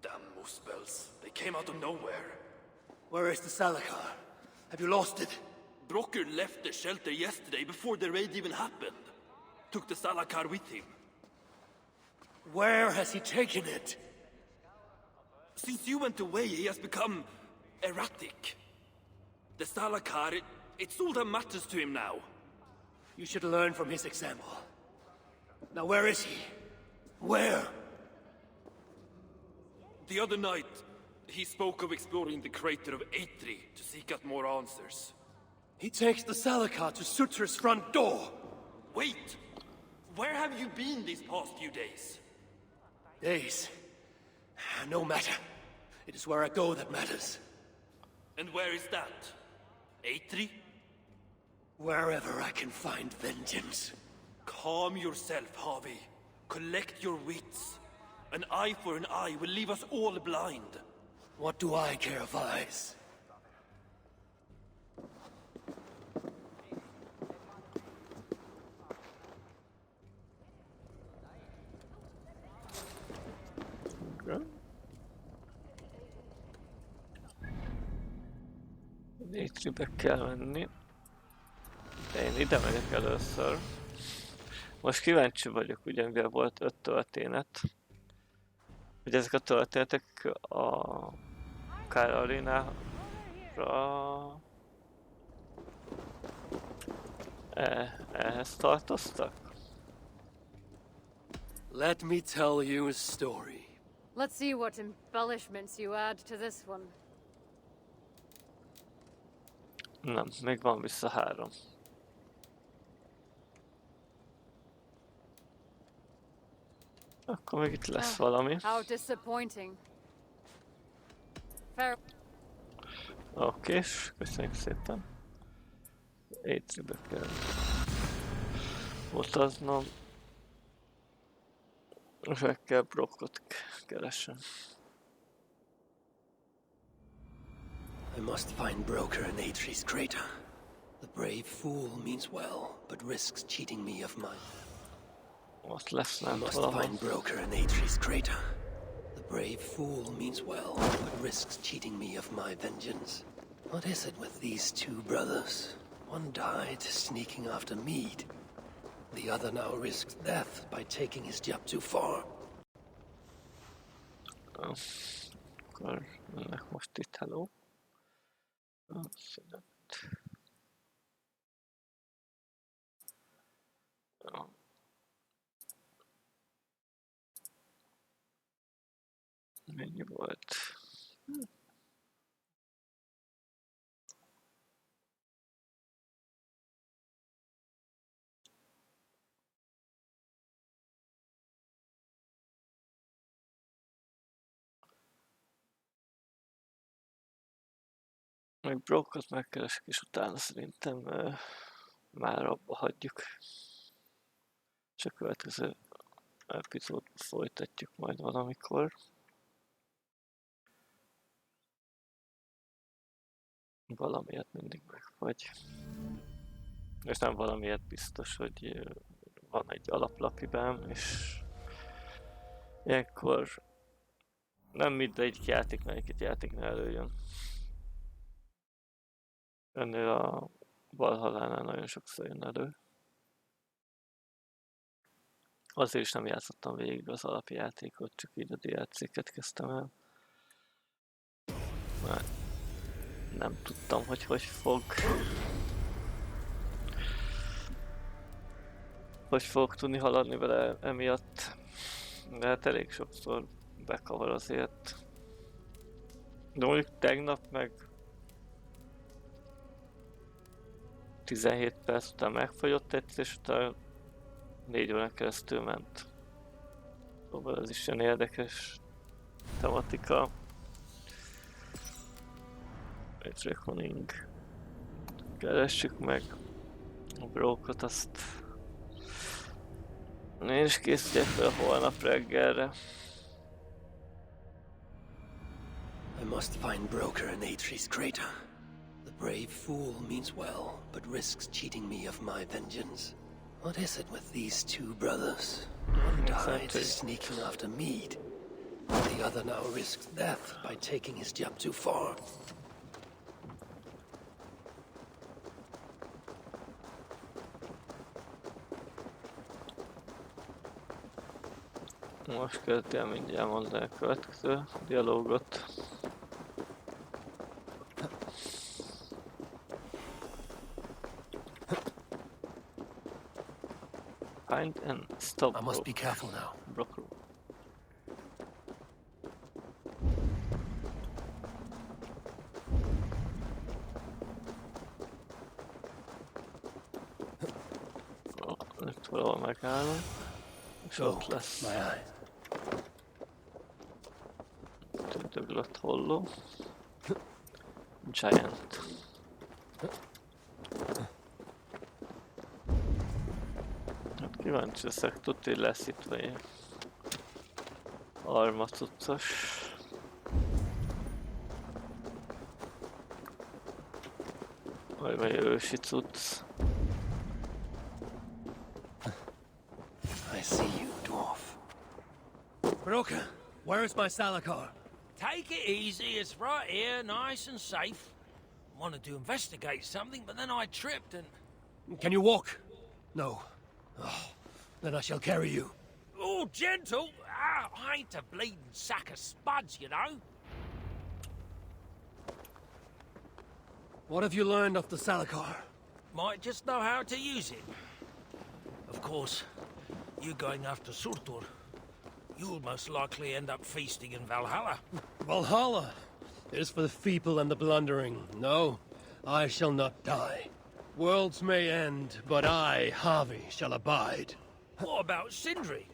Damn Muspels. They came out of nowhere. Where is the Salakar? Have you lost it? Brocker left the shelter yesterday before the raid even happened. Took the Salakar with him. Where has he taken it? Since you went away, he has become erratic. The Salakar, it's all that matters to him now. You should learn from his example. Now where is he? Where? The other night, he spoke of exploring the crater of Eitri to seek out more answers. He takes the Salakar to Sutra's front door. Wait! Where have you been these past few days? Days? No matter. It is where I go that matters. And where is that? Eitri? Wherever I can find vengeance. Calm yourself, Havi. Collect your wits. An eye for an eye will leave us all blind. What do I care of eyes? Eitri-be kell menni. De én ide megyek először. Most kíváncsi vagyok, ugye mivel volt 5 történet. Hogy ezek a történetek a Kár arénára ehhez tartoztak? Let me tell you a story. Let's see what embellishments you add to this one. Nem, még van vissza 3. Akkor még itt lesz valami. How disappointing. Fair. Oké, köszönjük szépen. Eitri-be kell utaznom. És meg kell Brockot keresem. I must find Broker in Eitri's crater. The brave fool means well, but risks cheating me of my... Ott lesz I nem must valahol. find Broker in Eitri's crater. The brave fool means well, but risks cheating me of my vengeance. What is it with these two brothers? One died sneaking after meat. The other now risks death by taking his job too far. Akkor ennek most itt hello. Mennyi volt? Még Brockot megkeresek, és utána szerintem már abba hagyjuk. Csak a következő epizódban folytatjuk majd valamikor. Valamiért mindig megfagy. És nem valamiért biztos, hogy van egy alaplapibám, és ilyenkor nem mindegyik játék, melyiket játéknál előjön. Ennél a Valhallánál nagyon sokszor jön elő. Azért is nem játszottam végig az alapjátékot, csak így a DLC-ket kezdtem el. Már nem tudtam, hogy fogok tudni haladni vele emiatt. De hát elég sokszor bekavar azért. De mondjuk tegnap meg 17 perc után megfagyott egyszer, és utána 4 órán keresztül ment. Szóval ez is ilyen érdekes tematika. Egy reckoning. Keressük meg a Brockot, azt én is készüljek fel holnap reggelre. I must find Broker in Eitri's crater. The brave fool means well, but risks cheating me of my vengeance. What is it with these two brothers? One died sneaking after meat. The other now risks death by taking his job too far. Most kezdi el mindjárt mondani a következő dialógot. Find and stop. I must be careful now. Broker. Itt valahol megállom. És ott lesz. Tündöglött holló. Giant. Hát kíváncsi leszek, tudni, hogy lesz itt vagy armacuccos. Vagy ősi cucc. I see you, dwarf. Broker, where's my Salakar? Take it easy, it's right here, nice and safe. Wanted to investigate something, but then I tripped and... Can you walk? No. Oh, then I shall carry you. Oh, gentle! Ah, I ain't a bleeding sack of spuds, you know. What have you learned of the Salakar? Might just know how to use it. Of course, you going after Surtur, you'll most likely end up feasting in Valhalla. Valhalla is for the feeble and the blundering. No, I shall not die. Worlds may end, but I, Havi, shall abide. What about Sindri?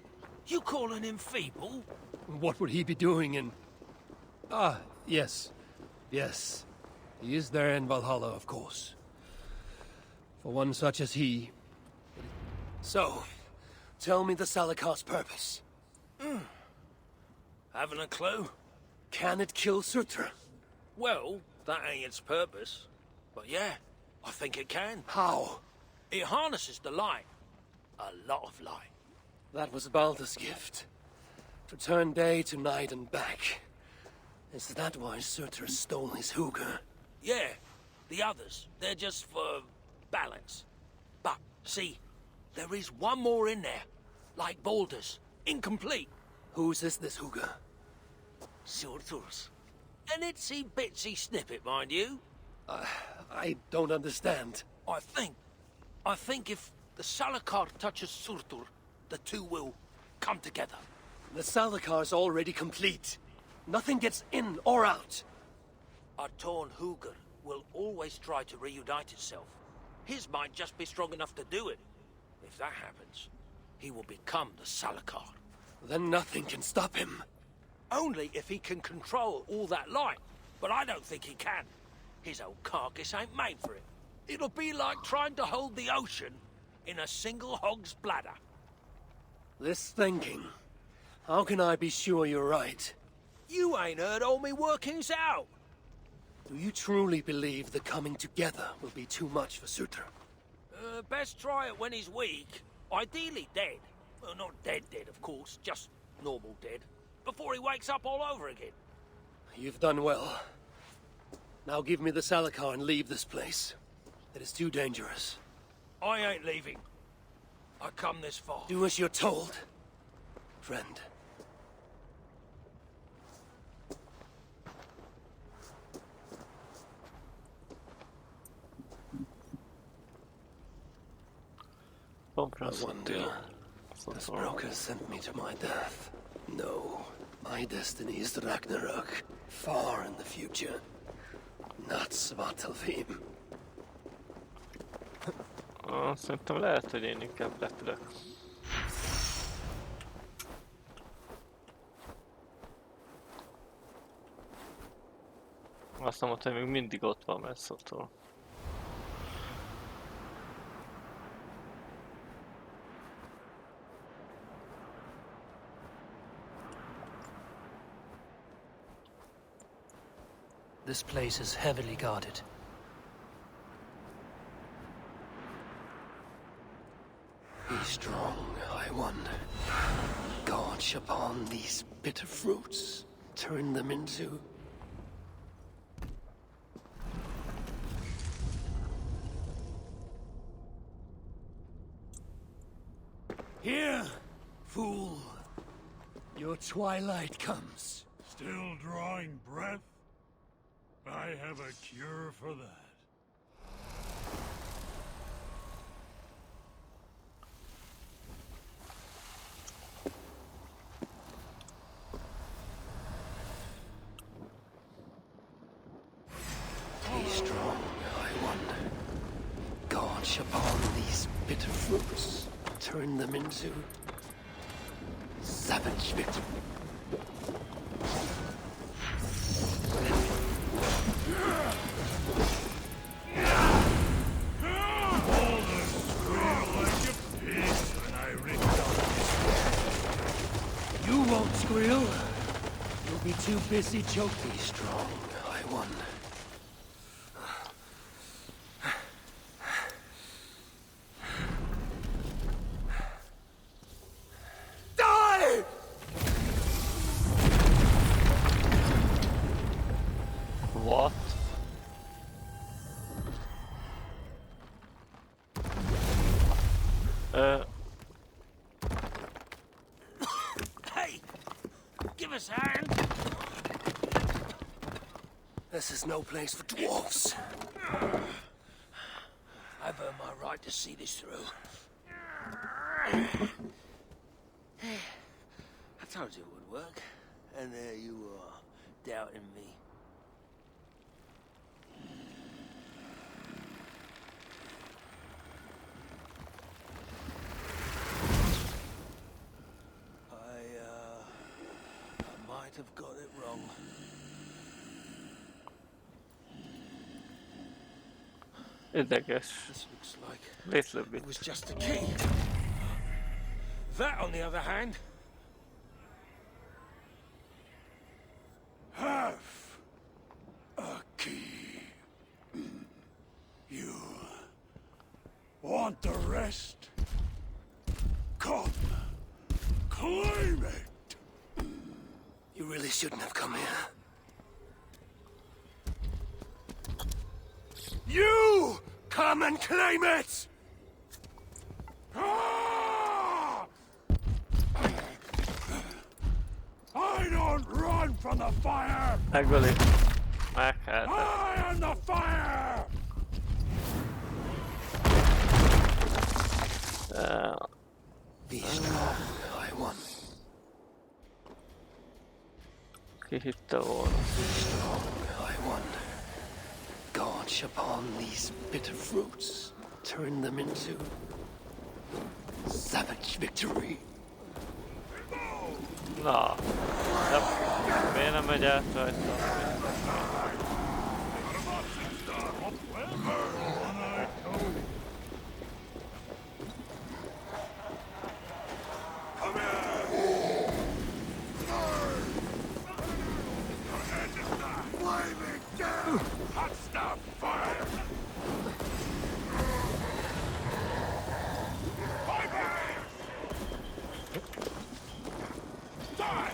You calling him feeble? What would he be doing in... Ah, yes. Yes. He is there in Valhalla, of course. For one such as he... So, tell me the Salakar's purpose. Haven't a clue? Can it kill Surtur? Well, that ain't its purpose. But yeah, I think it can. How? It harnesses the light. A lot of light. That was Balder's gift. To turn day to night and back. Is that why Surtur stole his hookah? Yeah, the others, they're just for balance. But, see, there is one more in there. Like Balder's. Incomplete. Whose is this hookah? Surtur's. An itsy bitsy snippet, mind you. I don't understand. I think if the Salakar touches Surtur, the two will come together. The Salakar's already complete. Nothing gets in or out. A torn Hugr will always try to reunite itself. His might just be strong enough to do it. If that happens, he will become the Salakar. Then nothing can stop him. Only if he can control all that light. But I don't think he can. His old carcass ain't made for it. It'll be like trying to hold the ocean in a single hog's bladder. This thinking. How can I be sure you're right? You ain't heard all me workings out. Do you truly believe the coming together will be too much for Surtur? Best try it when he's weak. Ideally dead. Well, not dead, of course. Just normal dead. Before he wakes up all over again. You've done well. Now give me the Salakar and leave this place. It is too dangerous. I ain't leaving. I come this far. Do as you're told, friend. I wonder, this broker sent me to my death. No, my destiny is Ragnarök, far in the future. Not Svartalfheim. Szerintem lehet, hogy én inkább letörök. Azt mondta, hogy még mindig ott van messzotól. This place is heavily guarded. Gorge upon these bitter fruits, turn them into... Here, fool. Your twilight comes. Still drawing breath? I have a cure for that. Be strong, I wonder. Gorge upon these bitter fruits, turn them into... savage victim. You won't squeal. You'll be too busy choking. Be strong, I wonder. Die! What? Hey! Give us a hand! This is no place for dwarves. I've earned my right to see this through. I told you it would work, and there you are, doubting me. I might have got it wrong. Érdekes. This looks like Little bit. it was just a key. That, on the other hand, Half a key. You want the rest? Come, claim it. You really shouldn't have come here. You come and claim it! Ah! I don't run from the fire. Megöli. Meghaltam. I am the fire. Be strong, I won. Ki hitte volna? Be strong, I won. Gorge upon these bitter fruits, turn them into savage victory. Na, miért nem megy át rajta? Hot stuff, fire! Bye-bye! Die!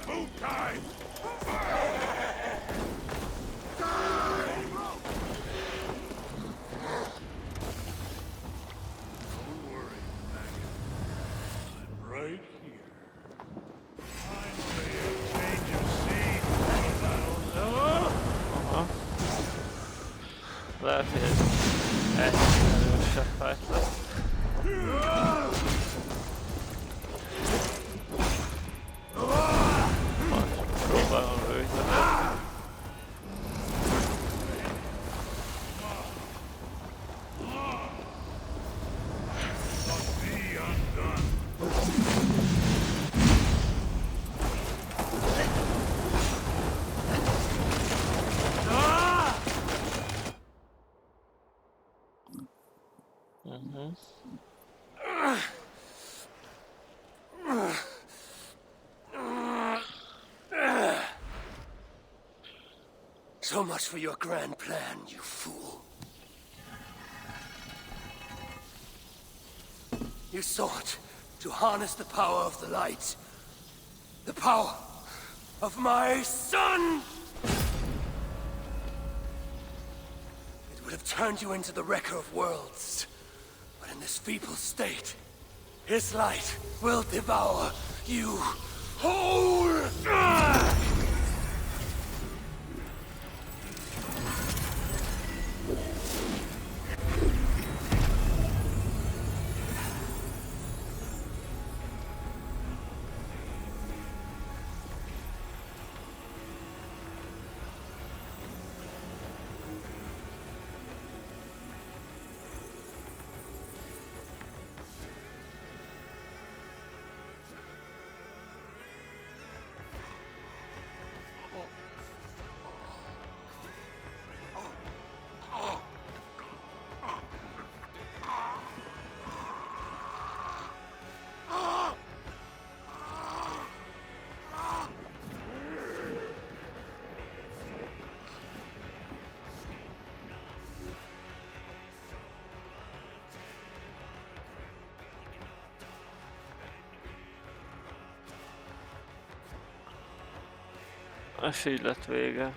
Move time! Don't worry, Maggot. I'm right here. Finally, a change of scene for the battle. Lehet, hogy ez erősebb fight lesz. Próbálom rögtön. So much for your grand plan, you fool. You saw it. to harness the power of the light. The power of my son! It would have turned you into the wrecker of worlds. But in this feeble state, his light will devour you whole! És így lett vége.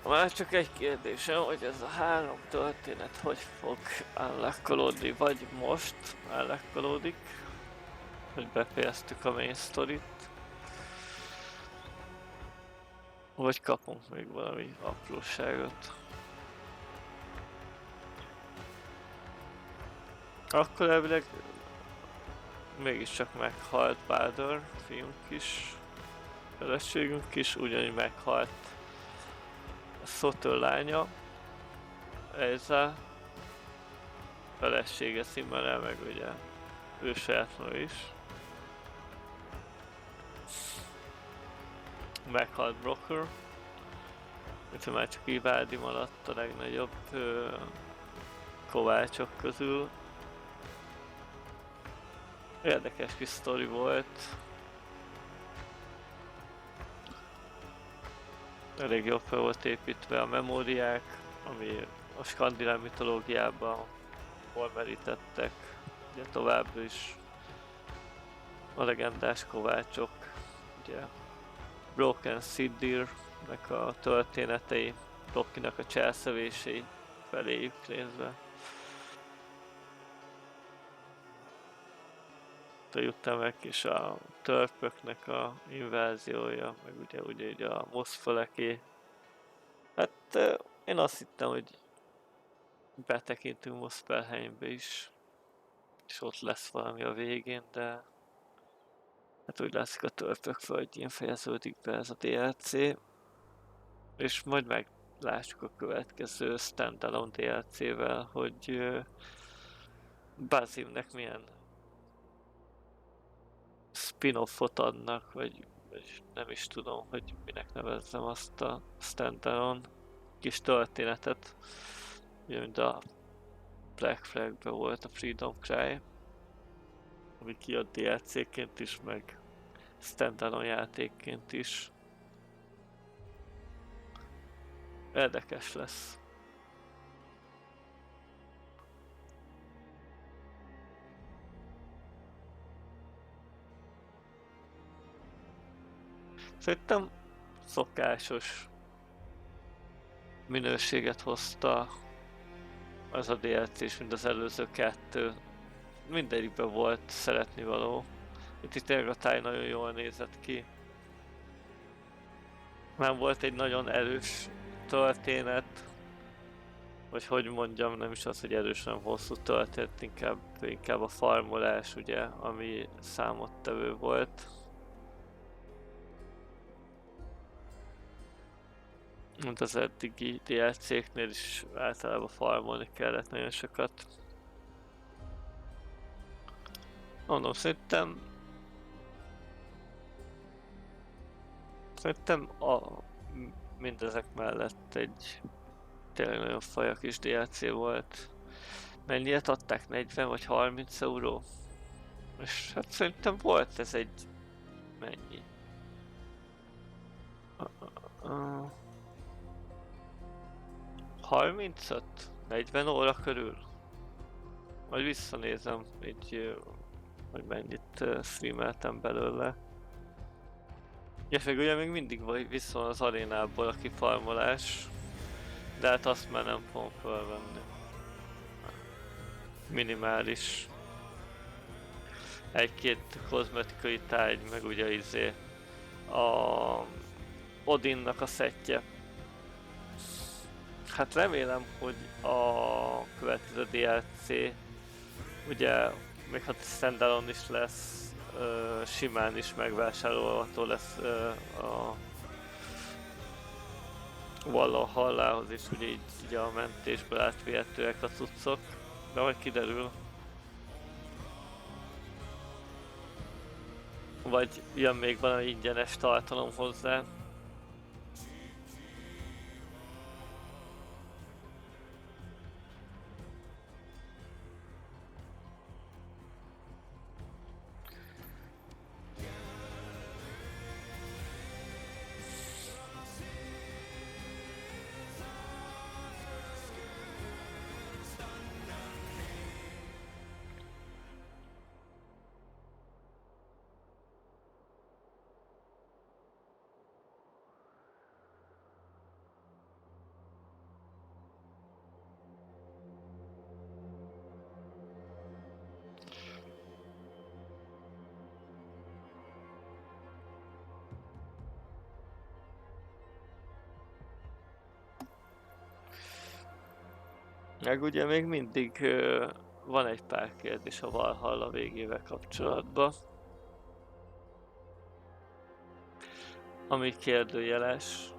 Már csak egy kérdésem, hogy ez a 3 történet hogy fog unlockolódni, vagy most unlockolódik, hogy befejeztük a main storyt, vagy kapunk még valami apróságot. Akkor elvileg mégiscsak meghalt Baldur, fiunk is, feleségünk is, ugyanígy meghalt a Szotör lánya, Elsa, felesége Simmel, meg ugye ő saját maga is. Meghalt Broker, úgyhogy már csak Ivaldi maradt a legnagyobb kovácsok közül. Érdekes kis sztori volt. Elég jól fel volt építve a memóriák, ami a skandináv mitológiában hol merítettek. Ugye tovább is a legendás kovácsok, ugye Broken Siddir-nek a történetei, Rockynak a cselszövései feléjük nézve. Juton-ok és a törpöknek a inváziója, meg ugye a Muspel-eké. Hát én azt hittem, hogy betekintünk Muspelheimbe is, és ott lesz valami a végén, de hát úgy látszik a törpök földjén fejeződik be ez a DLC, és majd meglássuk a következő standalone DLC-vel, hogy Basimnek milyen spin-offot adnak, vagy nem is tudom, hogy minek nevezzem azt a standalone kis történetet. Ugye, mint a Black Flagben volt a Freedom Cry, ami kijött DLC-ként is, meg standalone játékként is. Érdekes lesz. Szerintem szokásos minőséget hozta az a DLC is, mint az előző 2. Mindegyikben volt szeretnivaló. Itt tényleg a táj nagyon jól nézett ki. Nem volt egy nagyon erős történet, vagy hogy mondjam, nem is az, hogy erős, nem hosszú történet, inkább a farmolás, ugye, ami számottevő volt. Mint az eddigi DLC-knél is általában farmolni kellett nagyon sokat. Mondom, szerintem mindezek mellett egy tényleg nagyon faja kis DLC volt. Mennyiet adták? 40 vagy 30 euró? És hát szerintem volt ez egy... mennyi? 35? 40 óra körül? Majd visszanézem, így, hogy mennyit streameltem belőle. Ja, meg ugye még mindig viszont az arénából a kifarmolás, de hát azt már nem fogom felvenni. Minimális. Egy-két kozmetikai tárgy, meg ugye a Odinnak a szettje. Hát remélem, hogy a következő DLC, ugye még ha standalone is lesz, simán is megvásárolható lesz a Valhallához is, ugye így a mentésből átvihetőek a cuccok, de majd kiderül. Vagy jön még valami ingyenes tartalom hozzá. Meg ugye még mindig van egy pár kérdés a Valhalla végével kapcsolatban, ami kérdőjeles,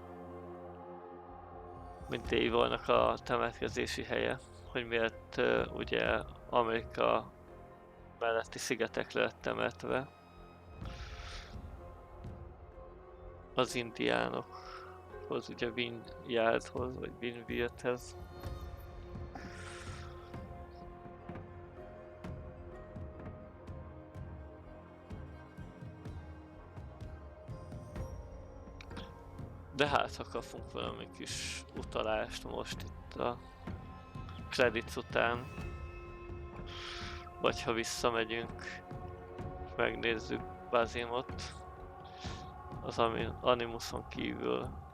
mint EVO-nak a temetkezési helye, hogy miért ugye Amerika melletti szigetekre lett temetve az indiánokhoz, ugye Vineyardhoz, vagy Vineyardhez. De hát ha kapunk valami kis utalást most itt a credits után, vagy ha visszamegyünk és megnézzük Bazimot az Animuson kívül.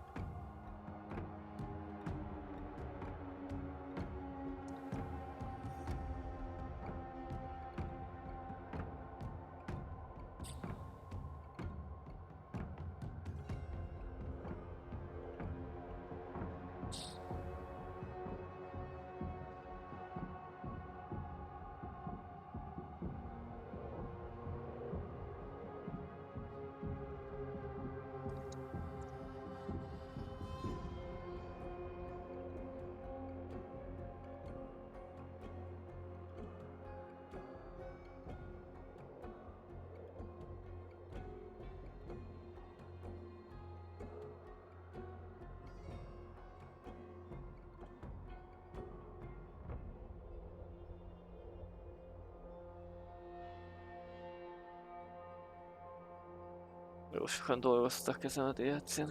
Jó sokan dolgoztak ezen a DLC-n.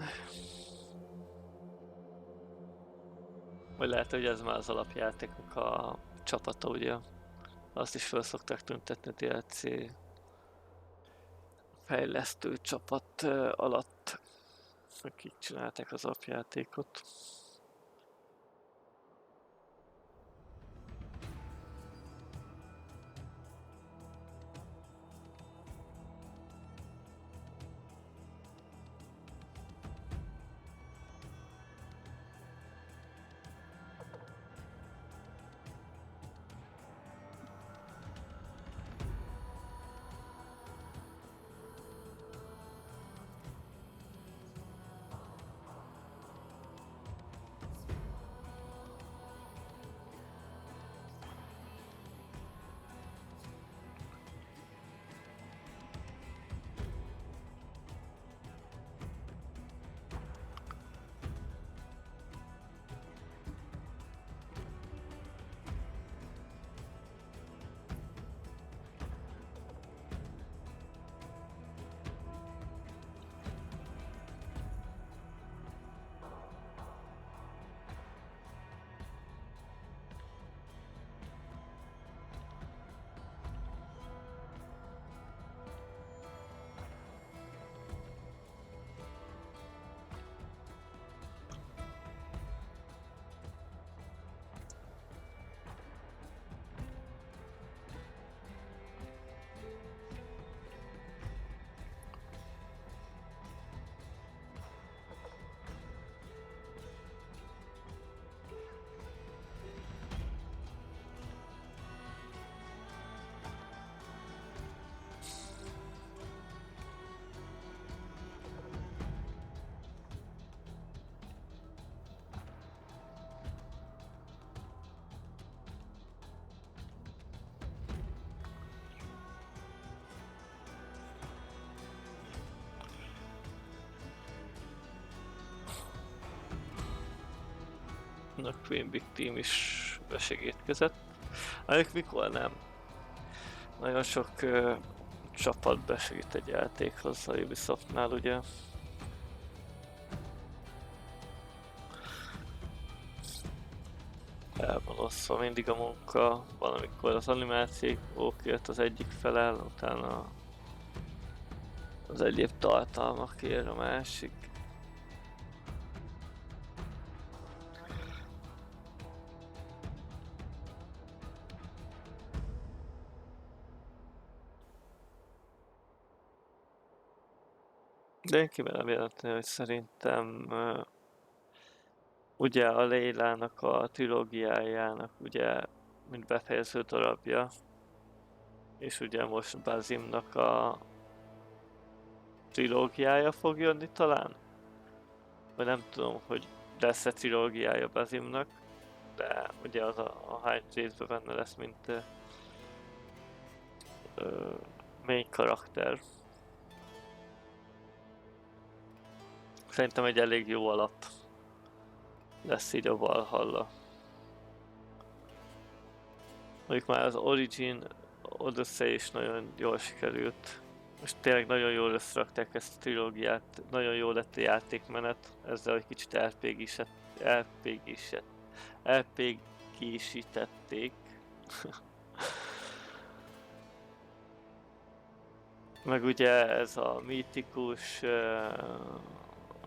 Vagy lehet, hogy ez már az alapjátéknak a csapata, ugye? Azt is fel szokták tüntetni a DLC fejlesztő csapat alatt, akik csinálták az alapjátékot. a Queen Big Team is besegítkezett. Ők mikor nem? Nagyon sok csapat besegít egy játékhoz a Ubisoftnál, ugye? El van osztva mindig a munka, valamikor az animációkért az egyik felel, utána az egyéb tartalmakért a másik. De én kimerem jelenteni, hogy szerintem ugye a Leilának a trilógiájának ugye mint befejező darabja, és ugye most Basimnak a trilógiája fog jönni talán? Vagy nem tudom, hogy lesz-e trilógiája Basimnak, de ugye az a hány részben benne lesz, mint main karakter. Szerintem egy elég jó alap lesz így a Valhalla. Mondjuk már az Origin Odyssey is nagyon jól sikerült. Most tényleg nagyon jól összerakták ezt a trilógiát, nagyon jó lett a játékmenet, ezzel egy kicsit RPG-sítették. Meg ugye ez a mítikus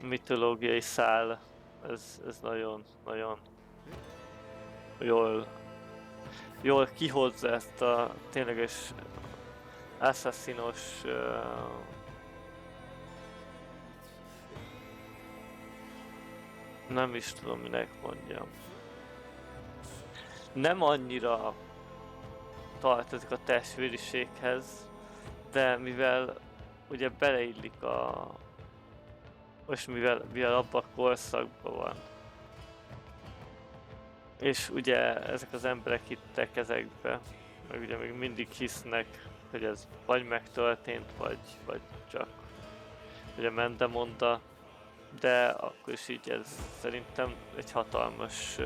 mitológiai szál, ez nagyon jól kihozza ezt a tényleges assassinos nem is tudom minek mondjam. Nem annyira tartozik a testvériséghez, de mivel ugye beleillik a... most mivel abban a korszakban van. És ugye ezek az emberek hittek ezekbe, meg ugye még mindig hisznek, hogy ez vagy megtörtént, vagy csak ugye mendemonda, de akkor is így ez szerintem egy hatalmas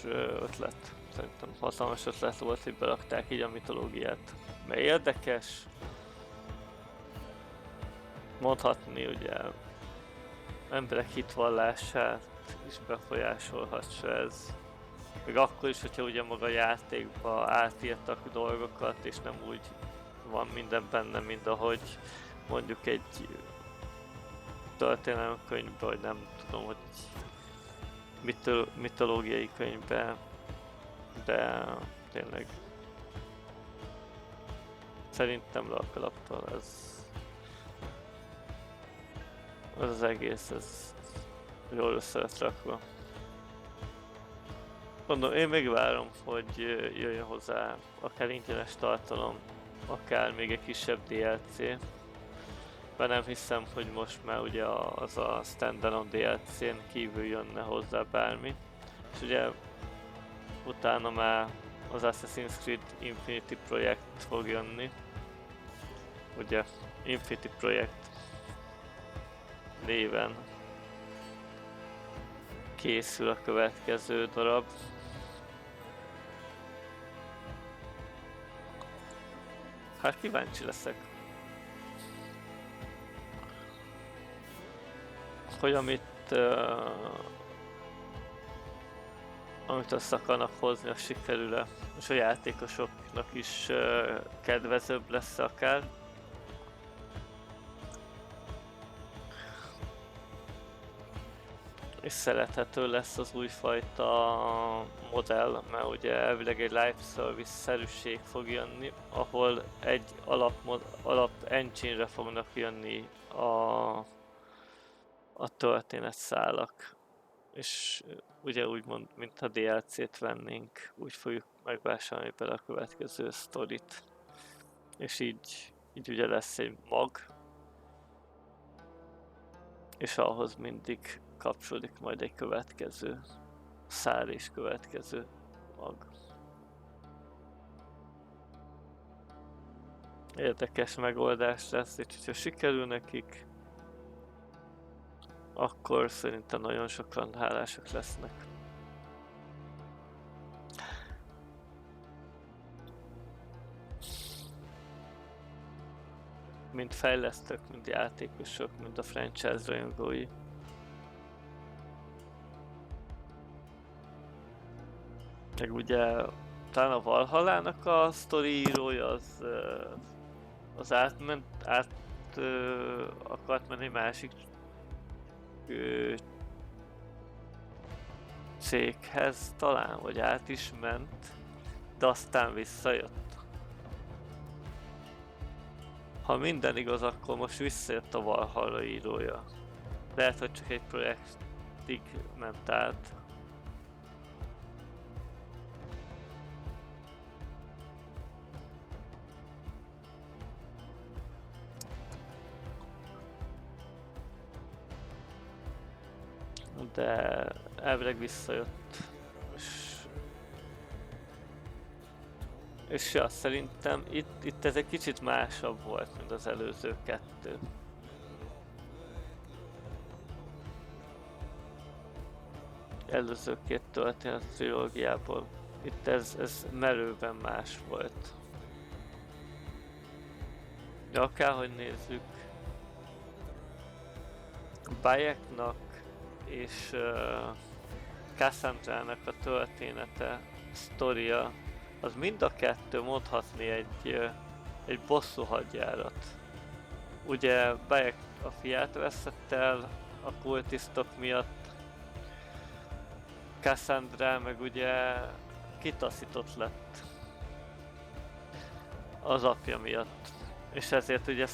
ötlet. Szerintem hatalmas ötlet volt, hogy berakták így a mitológiát. Mert érdekes mondhatni, ugye emberek hitvallását is befolyásolhatja ez. Még akkor is, hogyha ugye maga a játékba átírtak dolgokat, és nem úgy van minden benne, mint ahogy mondjuk egy történelmi könyvben, vagy nem tudom, hogy mitológiai könyvben, de tényleg szerintem le a kalappal ez az egész, ez jól össze lett rakva. Mondom, én még várom, hogy jöjjön hozzá akár ingyenes tartalom, akár még egy kisebb DLC. Mert nem hiszem, hogy most már ugye az a standalone DLC-n kívül jönne hozzá bármi. És ugye utána már az Assassin's Creed Infinity projekt fog jönni. Ugye Infinity projekt néven készül a következő darab. Hát kíváncsi leszek, hogy amit össze akarnak hozni, az sikerül-e, és a játékosoknak is kedvezőbb lesz akár. És szerethető lesz az újfajta modell, mert ugye elvileg egy live service-szerűség fog jönni, ahol egy alap engine-re fognak jönni a történetszálak. És ugye úgymond, mintha DLC-t vennénk, úgy fogjuk megvásárolni bele a következő sztorit. És így ugye lesz egy mag, és ahhoz mindig kapcsolódik majd egy következő szál és következő mag. érdekes megoldás lesz, és ha sikerül nekik, akkor szerintem nagyon sokan hálásak lesznek. Mint fejlesztők, mint játékosok, mint a franchise rajongói. Meg ugye talán a Valhallának a sztoriírója az akart menni másik céghez talán, vagy át is ment, de aztán visszajött. Ha minden igaz, akkor most visszajött a Valhalla írója. Lehet, hogy csak egy projektig ment át. De elvileg visszajött. És ja, szerintem itt ez egy kicsit másabb volt, mint az előző kettő. Előző két történet trilógiából. Itt ez merőben más volt. De akárhogy nézzük, Bayeknak és Cassandrának a története, sztoria, az mind a kettő mondhatni egy bosszú hadjárat. Ugye Bayek a fiát veszett el a kultisztok miatt, Cassandra meg ugye kitaszított lett az apja miatt, és ezért ugye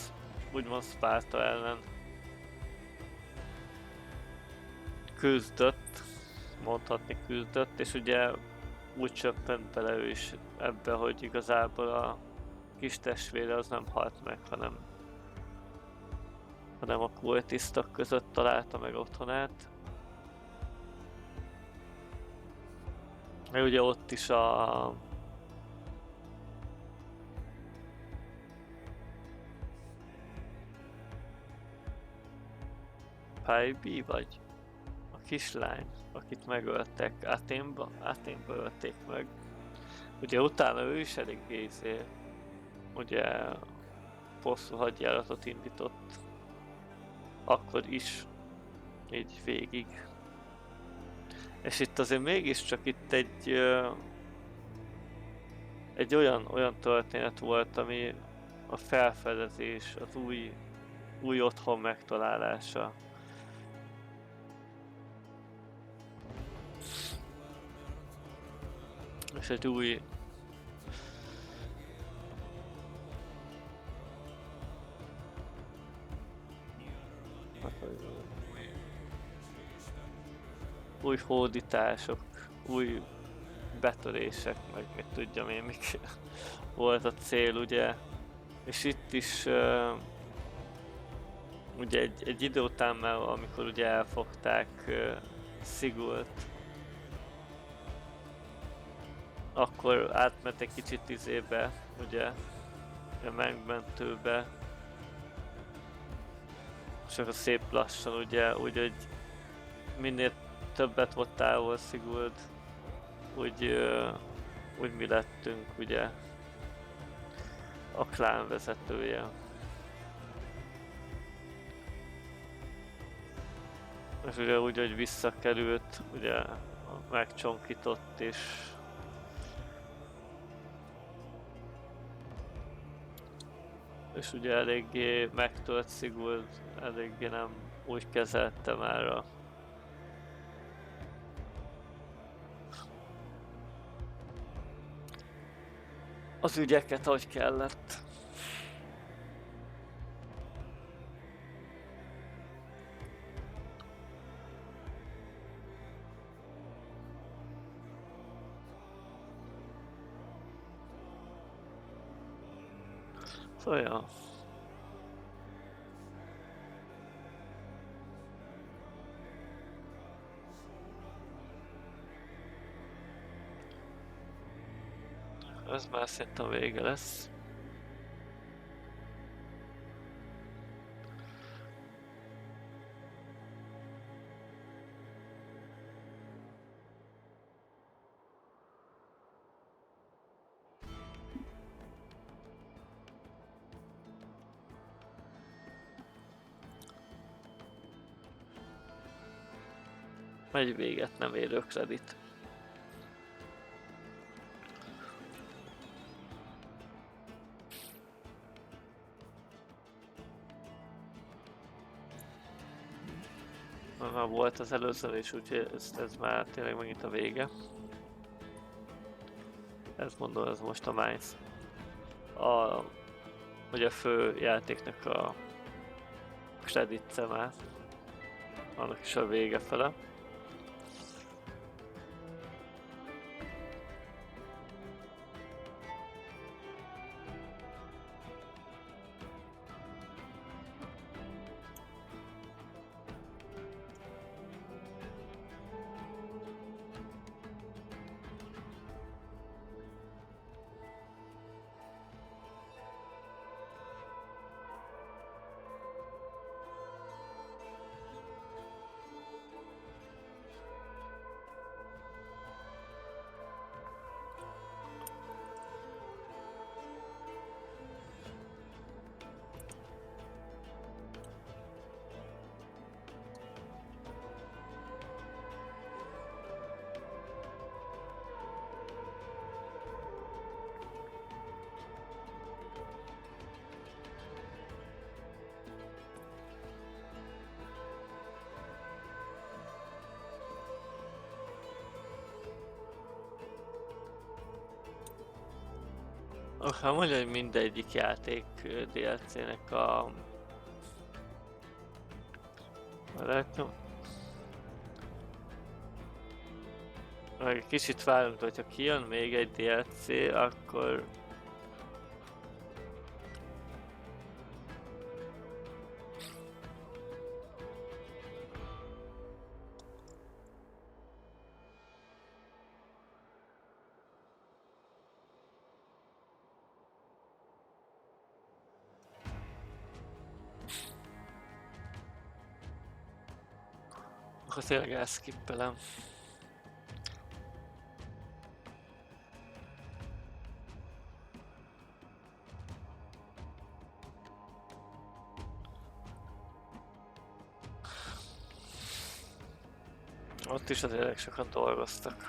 úgymond Spárta ellen küzdött, mondhatni küzdött, és ugye úgy csöppent bele ő is ebbe, hogy igazából a kis testvére az nem halt meg, hanem a kultisztok között találta meg otthonát. Meg ugye ott is a Havi vagy a kislány, akit megöltek Athénba ölték meg. Ugye utána ő is elég ugye bosszú hadjáratot indított. Akkor is, így végig. És itt azért mégiscsak itt egy olyan történet volt, ami a felfedezés, az új otthon megtalálása. És egy új hódítások, új betörések, meg mit tudjam én, mik volt a cél, ugye. És itt is ugye egy idő után már, amikor ugye elfogták Sigult, akkor átment egy kicsit izébe, ugye, a megmentőbe. Csak a szép lassan, ugye, úgy, hogy minél többet volt távol Siguld, úgy mi lettünk, ugye, a klán vezetője. És ugye úgy, hogy visszakerült, ugye, megcsonkított és ugye eléggé megtölt Siguld, eléggé nem úgy kezelte már az ügyeket, ahogy kellett. Szóval ja. Ez már szerintem vége lesz. Egy véget nem érő kredit. Na, volt az előző is, úgyhogy ez már tényleg megint a vége. Ezt mondom, ez most a Mines. Hogy a fő játéknak a kreditce már. Annak is a vége fele. Ha mondja, hogy mindegyik játék DLC-nek a meg kicsit várunk, hogyha kijön még egy DLC, akkor tényleg elszkippelem. Ott is azért elég sokat dolgoztak.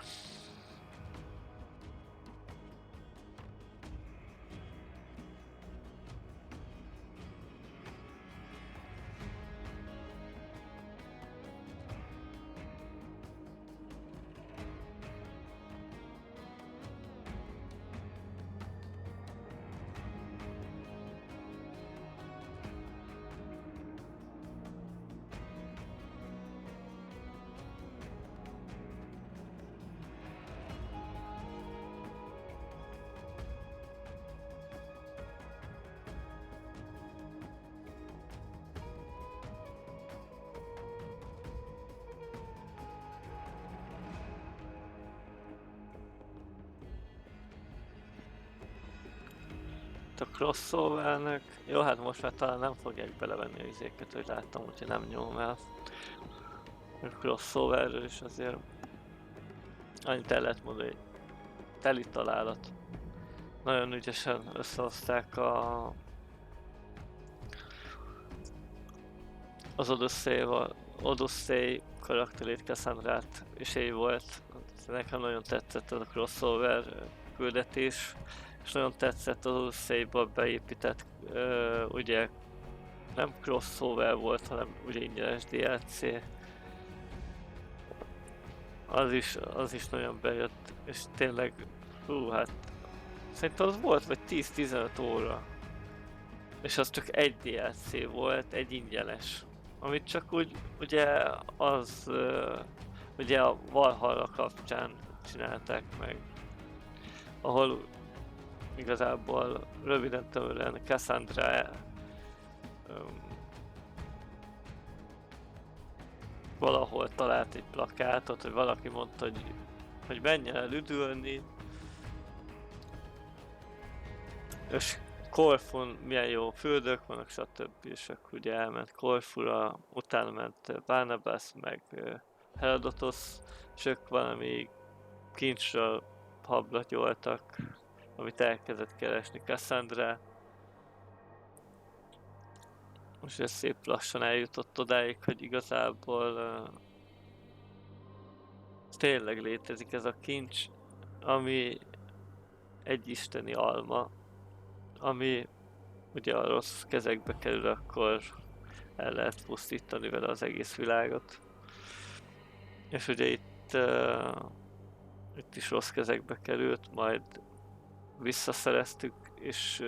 A crossovernek, jó, hát most már talán nem fogják belevenni a izéket, hogy láttam, úgyhogy nem nyomom el. A crossoverről is azért annyit el lehet mondani, hogy teli találat. Nagyon ügyesen összehozták az Odyssey karakterét, Cassandrát, és így volt. Nekem nagyon tetszett a crossover küldetés. És nagyon tetszett az Odyssey-ba beépített, ugye nem crossover volt, hanem ugye ingyenes DLC. Az is nagyon bejött, és tényleg, hát szerintem az volt vagy 10-15 óra. És az csak egy DLC volt, egy ingyenes. Amit csak úgy, ugye ugye a Valhalla kapcsán csinálták meg. Ahol igazából röviden tömören Cassandra valahol talált egy plakátot, hogy valaki mondta, hogy menjen el üdülni, és Korfun milyen jó földök vannak, stb. És akkor ugye elment Korfura, utána ment Barnabas, meg Herodotos, és ők valami kincsről hablatyoltak, amit elkezdett keresni Cassandra. Most ez szép lassan eljutott odáig, hogy igazából tényleg létezik ez a kincs, ami egy isteni alma, ami ugye a rossz kezekbe kerül, akkor el lehet pusztítani vele az egész világot. És ugye itt is rossz kezekbe került, majd visszaszereztük, és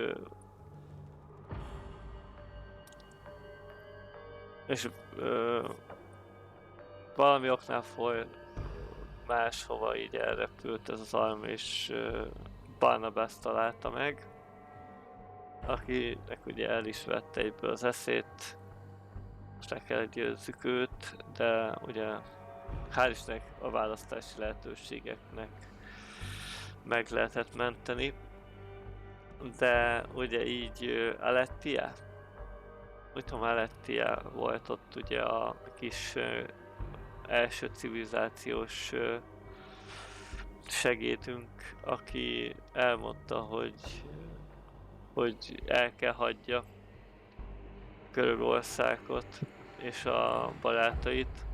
valami oknál máshova így elrepült ez az alma, és Barnabas találta meg, akinek ugye el is vette egyből az eszét. Most le kell győzzük őt, de ugye hál' Istennek a választási lehetőségeknek meg lehetett menteni. De ugye így Alettia? Úgy tudom, Alettia volt ott ugye a kis első civilizációs segédünk, aki elmondta, hogy el kell hagyja Görögországot és a barátait,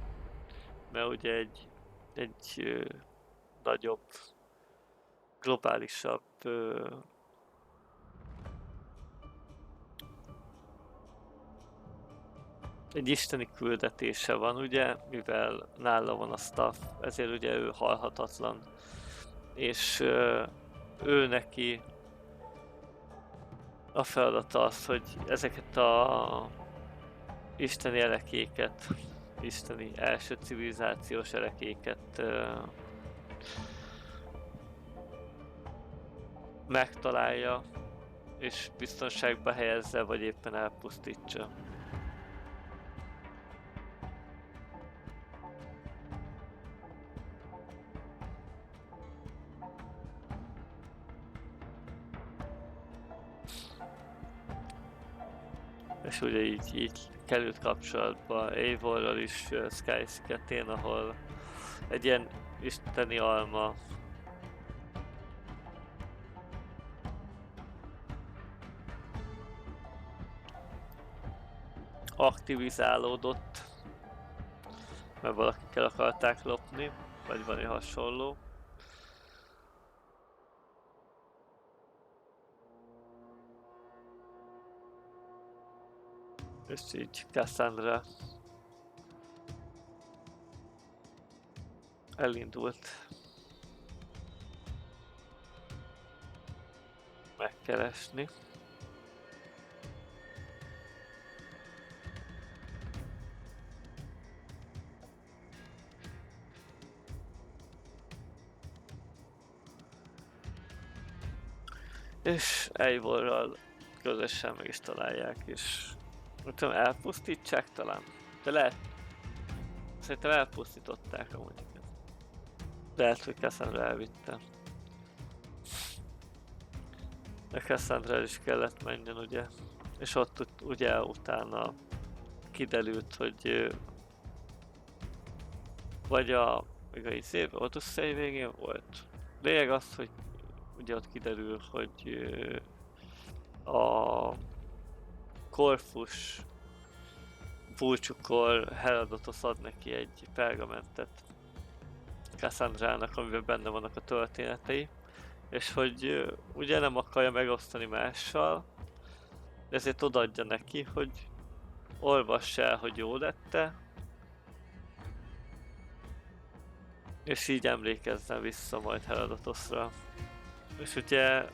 mert ugye egy nagyobb, globálisabb egy isteni küldetése van, ugye, mivel nála van a staff, ezért ugye ő halhatatlan, és ő neki a feladata az, hogy ezeket a isteni elekéket, isteni első civilizációs elekéket megtalálja, és biztonságba helyezze, vagy éppen elpusztítsa. És ugye így került kapcsolatba EVO-ral is Sky szigetén, ahol egy ilyen isteni alma aktivizálódott, mert valakikkel akarták lopni, vagy valami hasonló. És így Cassandra elindult megkeresni. És Eivorral közösen meg is találják, és nem tudom, elpusztítsák talán? De lehet... Szerintem elpusztították amúgy. Lehet, hogy Cassandra elvitte. De Cassandra el is kellett menjen, ugye? És ott ugye utána kiderült, hogy... Vagy még a izébe, Odyssey végén volt. Lényeg az, hogy ugye ott kiderül, hogy a Korfus búcsukor Herodotos ad neki egy pergamentet Cassandrának, amiben benne vannak a történetei, és hogy ugye nem akarja megosztani mással, ezért odaadja neki, hogy olvass el, hogy jó lett-e, és így emlékezzen vissza majd Herodotosra. És ugye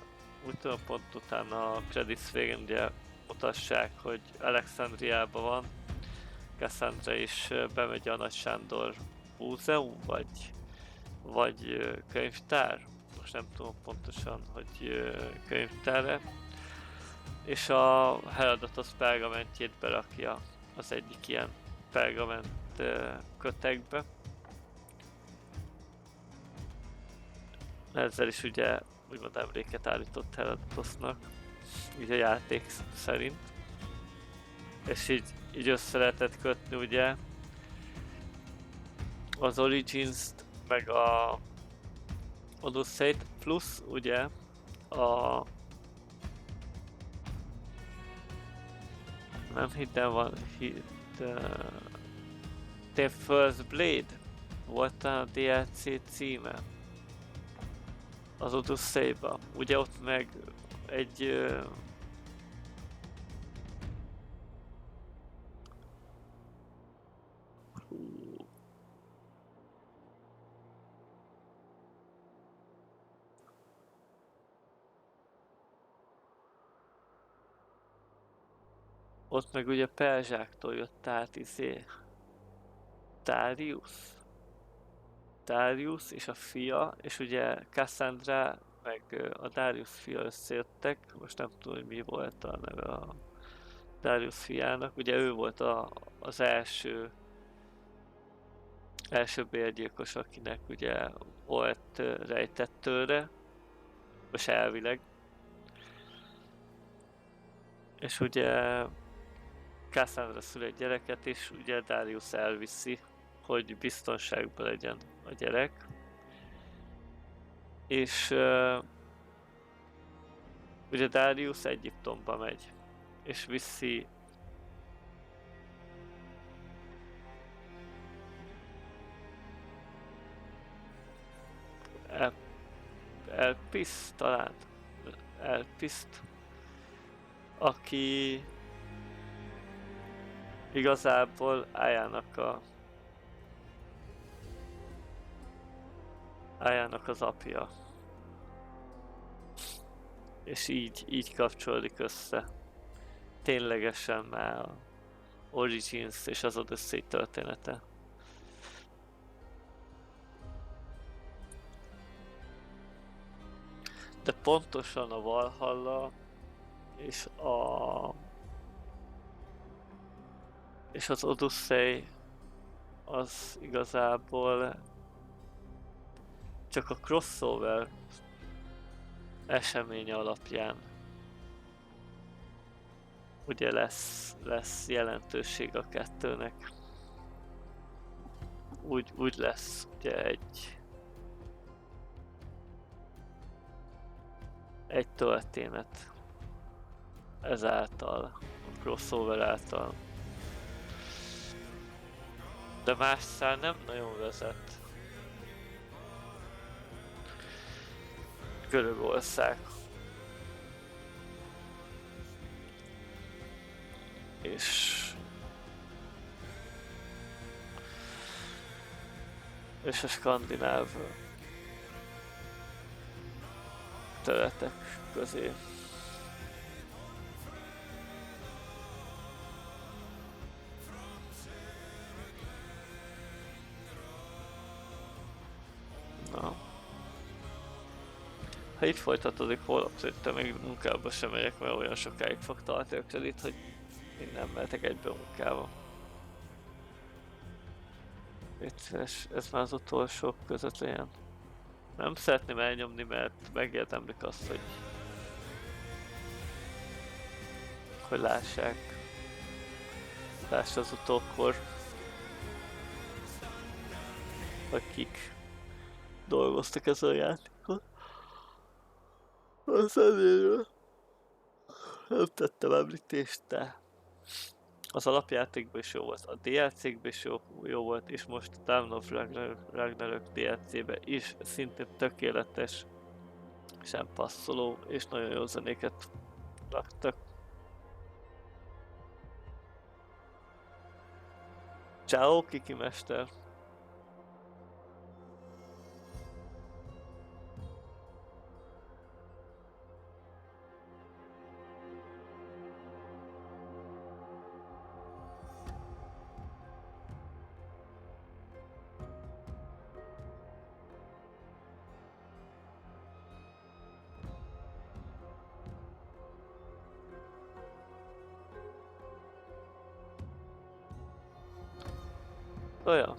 úgy tudom, pont utána a credits végén ugye mutassák, hogy Alexandriában van, Cassandra is bemegy a Nagy Sándor múzeum, vagy könyvtár, most nem tudom pontosan, hogy könyvtárra, és a Herodotos pergamentjét berakja az egyik ilyen pergament kötekbe. Ezzel is ugye úgymond emléket állított Herodotosnak, így a játék szerint. És így össze lehetett kötni ugye az Origins-t, meg a Odyssey-t, plusz ugye a... nem Hidden van, The First Blade, volt talán a DLC címe az Odyssey-ba. Ugye ott meg egy ott meg ugye perzsáktól jött át Darius és a fia, és ugye Cassandra meg a Darius fia összejöttek, most nem tudom, hogy mi volt a neve a Darius fiának, ugye ő volt az első bérgyilkos, akinek ugye volt rejtett tőre, most elvileg. És ugye Cassandra szül egy gyereket, és ugye Darius elviszi, hogy biztonságban legyen a gyerek. És ugye Darius Egyiptomba megy, és viszi Elpiszt talán. Elpiszt, aki igazából Ájának az apja. És így kapcsolódik össze. Ténylegesen már a Origins és az Odyssey története. De pontosan a Valhalla és az Odyssey az igazából csak a crossover eseménye alapján ugye lesz jelentőség a kettőnek. Úgy lesz ugye egy történet ezáltal, a crossover által. De más szál nem nagyon vezet. Görögország. És a skandináv területek közé. Na. Ha itt folytatódik holnap, szerintem még munkába sem megyek, mert olyan sokáig fog tartani a kredit, hogy én nem mehetek egybe munkába. Ez már az utolsók között legyen. Nem szeretném elnyomni, mert megérdemlik azt, hogy lássák az utókor, hogy kik dolgoztak ezen a játékon. Az elérő nem tettem említést, de az alapjátékban is jó volt, a DLC-kben is jó volt, és most a Dawn of Ragnarök DLC-ben is szintén tökéletes, sem passzoló, és nagyon jó zenéket raktak. Ciao, Kiki mester! Olyan.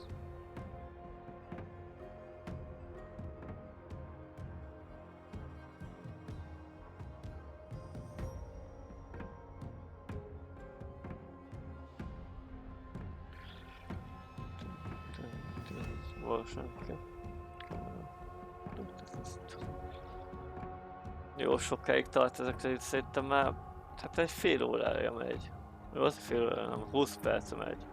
Jó sokáig tart ezek, szerintem már hát egy fél órája megy. Jó, az fél órája, nem, 20 perc megy.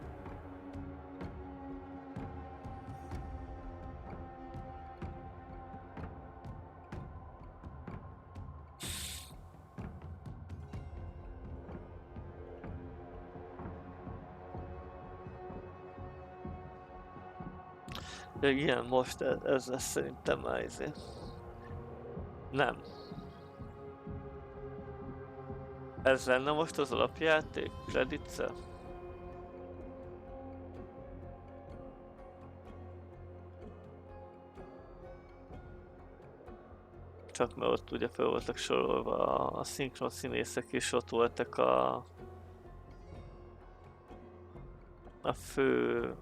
Ja, igen, most ez lesz szerintem már izé. Nem. Ez lenne most az alapjáték? Creditszel? Csak mert ott ugye fel voltak sorolva a szinkron színészek, és ott voltak a fő...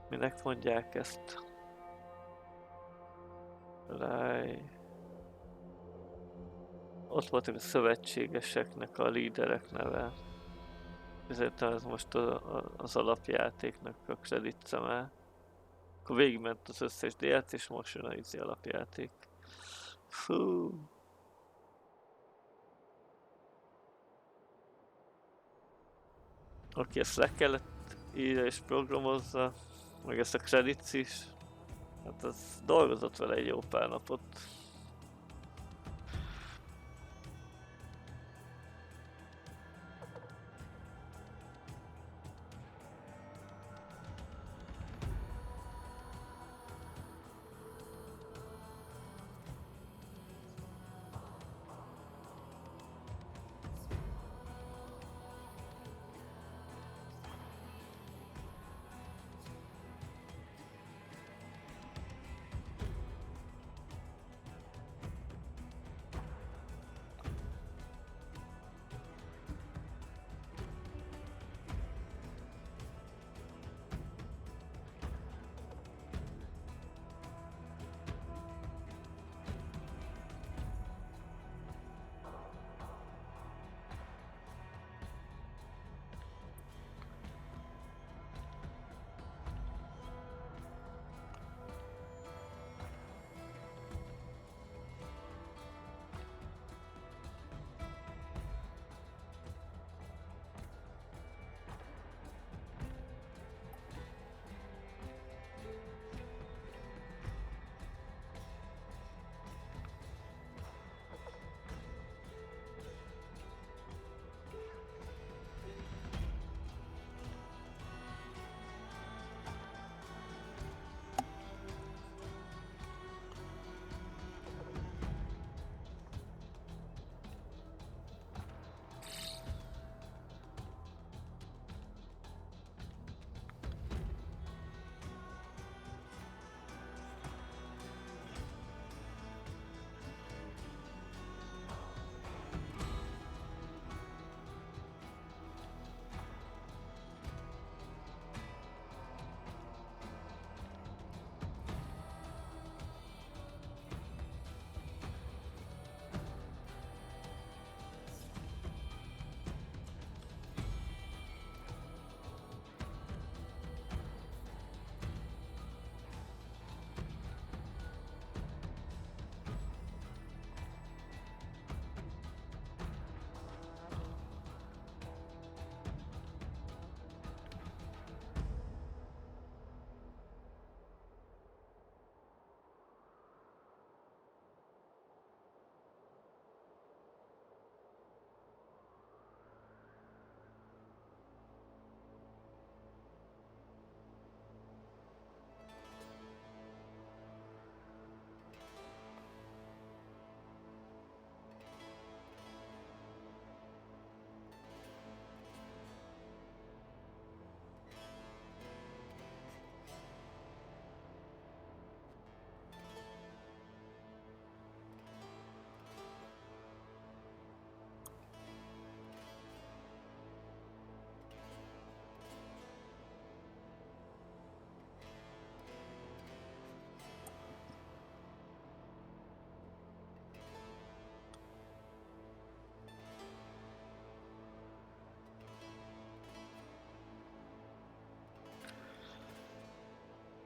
Minek mondják ezt? Ott voltak a szövetségeseknek a líderek neve. Szerintem ez most az alapjátéknak a kreditszeme. Akkor végigment az összes DLC, és most jön a izi alapjáték. Fú. Aki ezt le kellett írja és programozza, meg ezt a credits is. Hát az dolgozott vele egy jó pár napot.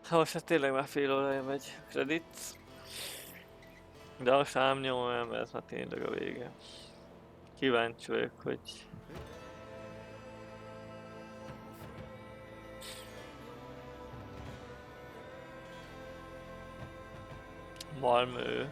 Ha most hát tényleg már fél órája megy credits. De most ám nyomom el, mert ez már tényleg a vége. Kíváncsi vagyok, hogy... Malmö.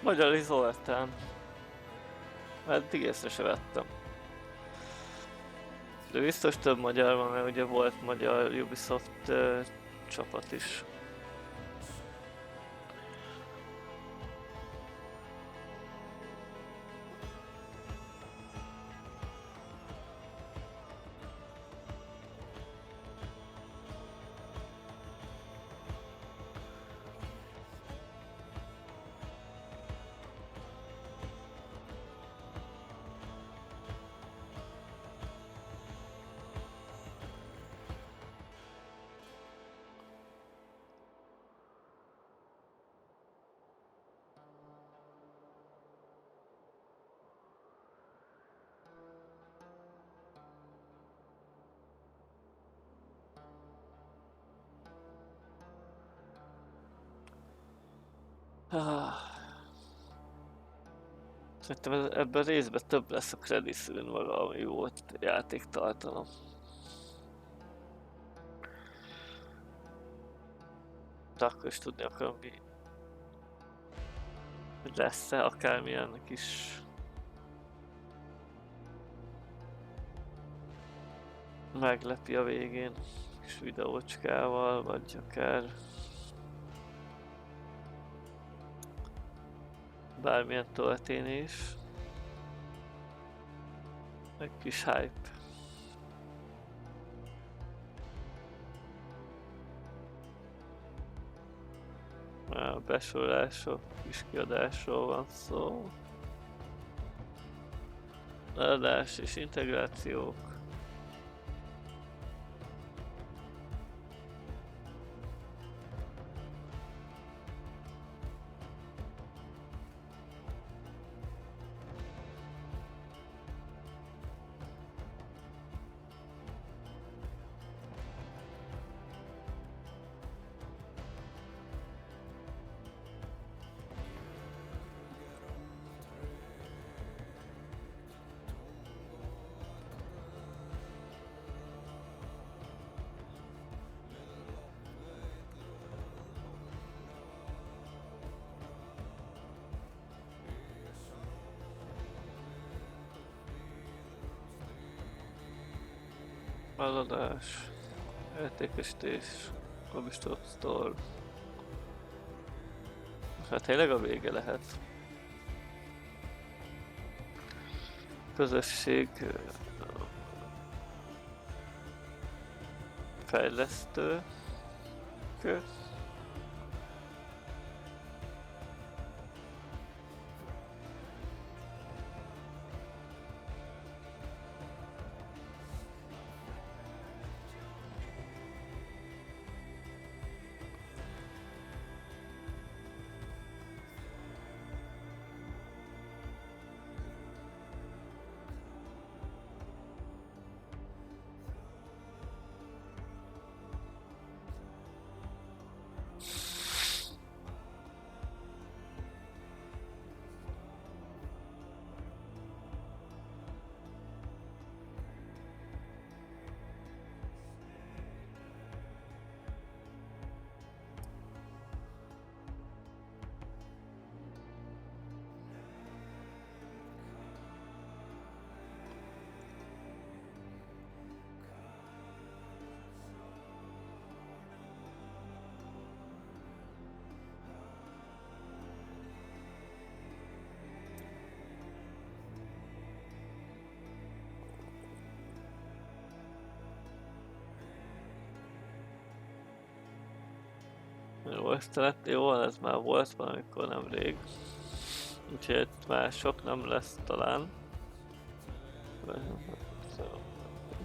Magyar Zoltán. Eddig észre se vettem. De biztos több magyar van, mert ugye volt magyar Ubisoft csapat is. Szerintem ebben a részben több lesz a krediszűn valami volt játéktartalom. De akkor is tudni akarom mi. Hogy lesz-e akármilyennek is. Meglepi a végén. Kis videócskával, vagy akár bármilyen történés. Egy kis hype. A besorolások, kis kiadásról van szó. Eladás és integrációk. Eladás, értékesítés, Ubisoft Store. Hát tényleg a vége lehet. Közösség, fejlesztő, jó, ez már volt valamikor nemrég. Úgyhogy már sok nem lesz talán.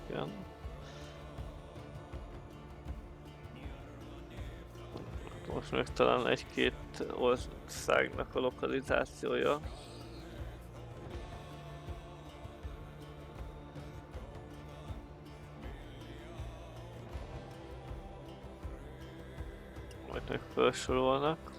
Igen. Most még talán egy-két országnak a lokalizációja. Majd meg felsorolnak.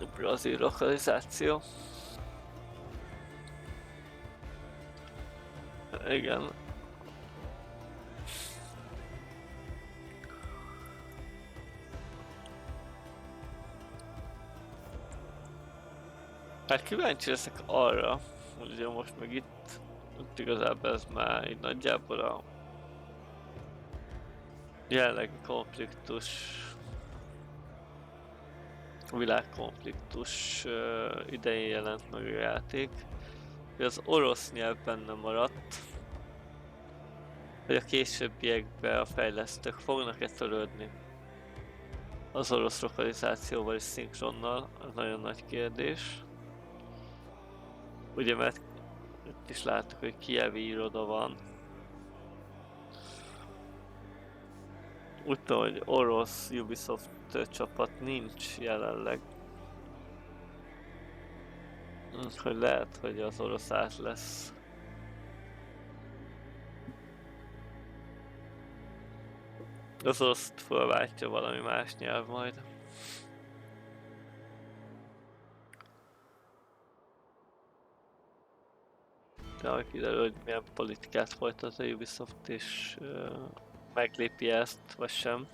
Brazil lokalizáció. Igen. Hát kíváncsi leszek arra, hogy ugye most meg itt igazából ez már így nagyjából a jelenlegi konfliktus, a világkonfliktus idején jelent meg a játék, hogy az orosz nyelv benne maradt, hogy a későbbiekben a fejlesztők fognak-e törődni az orosz lokalizációval és szinkronnal, ez nagyon nagy kérdés. Ugye mert itt is láttuk, hogy kijevi iroda van. Úgy tudom, hogy orosz Ubisoft csapat nincs jelenleg. Hogy lehet, hogy az orosz át lesz. Az oroszt felváltja valami más nyelv majd. De majd kiderül, hogy milyen politikát folytat a Ubisoft és meglépi ezt, vagy sem.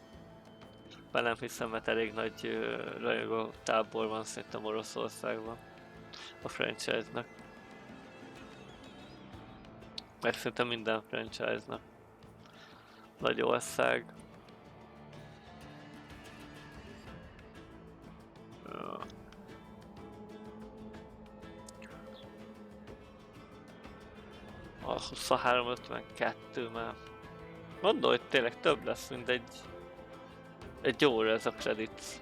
Már nem hiszem, mert elég nagy rajongó tábor van szerintem Oroszországban a franchise-nak. Meg szerintem minden franchise-nak. Nagy ország. A 23.52 már. Mondom, hogy tényleg több lesz, mint egy óra ez a credit.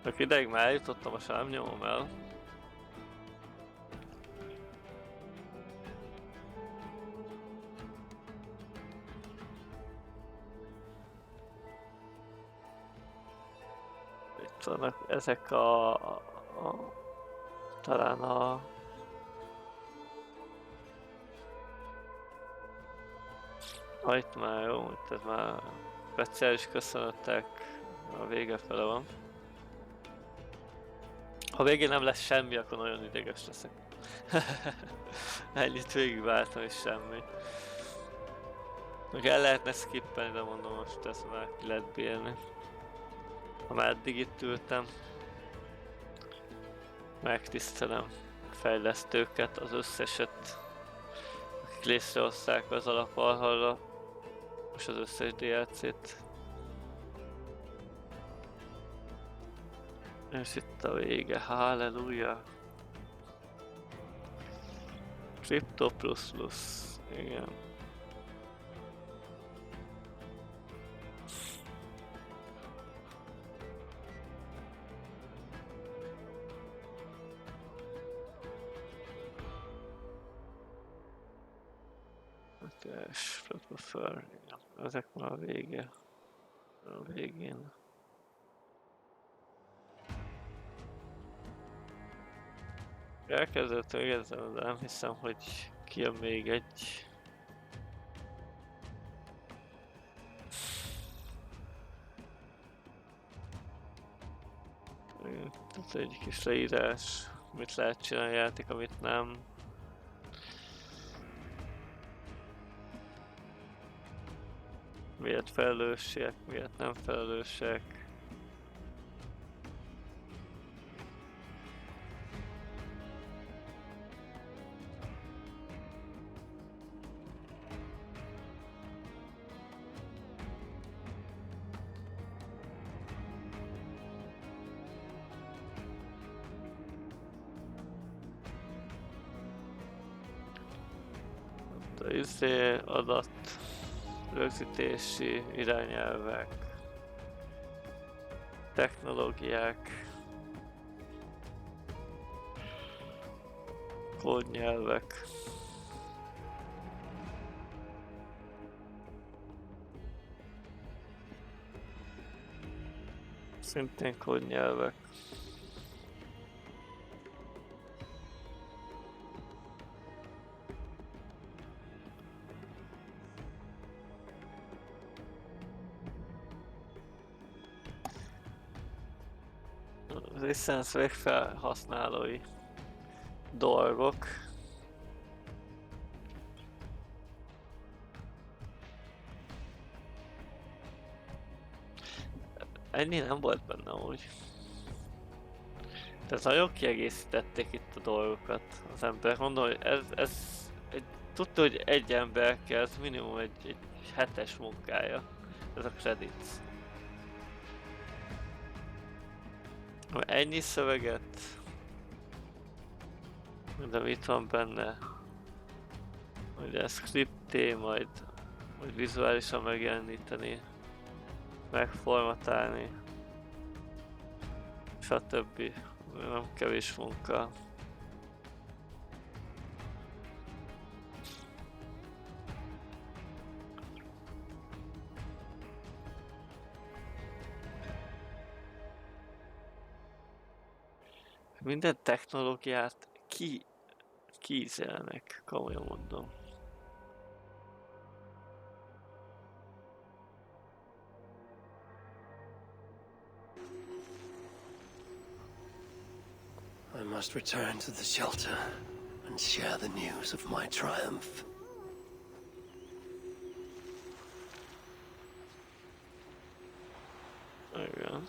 Csak ideig már eljutottam, most nem nyomom el. Itt vannak ezek talán itt már jó, itt ez már speciális köszönetek, a vége fele van. Ha végén nem lesz semmi, akkor nagyon ideges leszek. Ennyit végigváltam és semmi. Meg el lehetne skippelni, de mondom, most ezt már ki lehet bírni. Ha már eddig itt ültem, megtisztelem a fejlesztőket, az összeset, akik létrehozták az alap Valhalla, és az összes DLC-t. És itt a vége, halleluja! Crypto plus, igen. És prefer, igen. Ezek már a vége. A végén. Elkezdett még ezzel, de nem hiszem, hogy kijön még egy. Tehát egy kis leírás, mit lehet csinálni a játék, amit nem. Miért felelősek, miért nem felelősek. Adat, rögzítési irányelvek, technológiák, kódnyelvek. Szintén kódnyelvek. licensz végfelhasználói dolgok. Ennyi nem volt benne úgy. Tehát nagyon kiegészítették itt a dolgokat az emberek. Mondom, hogy tudta, hogy egy ember kell, ez minimum egy hetes munkája. Ez a credits. Ennyi szöveget, de mit van benne, hogy ez scripté, majd vizuálisan megjeleníteni, megformatálni, stb. Nem kevés munka. Minden technológiát kísélnek, komolyan mondom. I must return to the shelter and share the news of my triumph. Igen.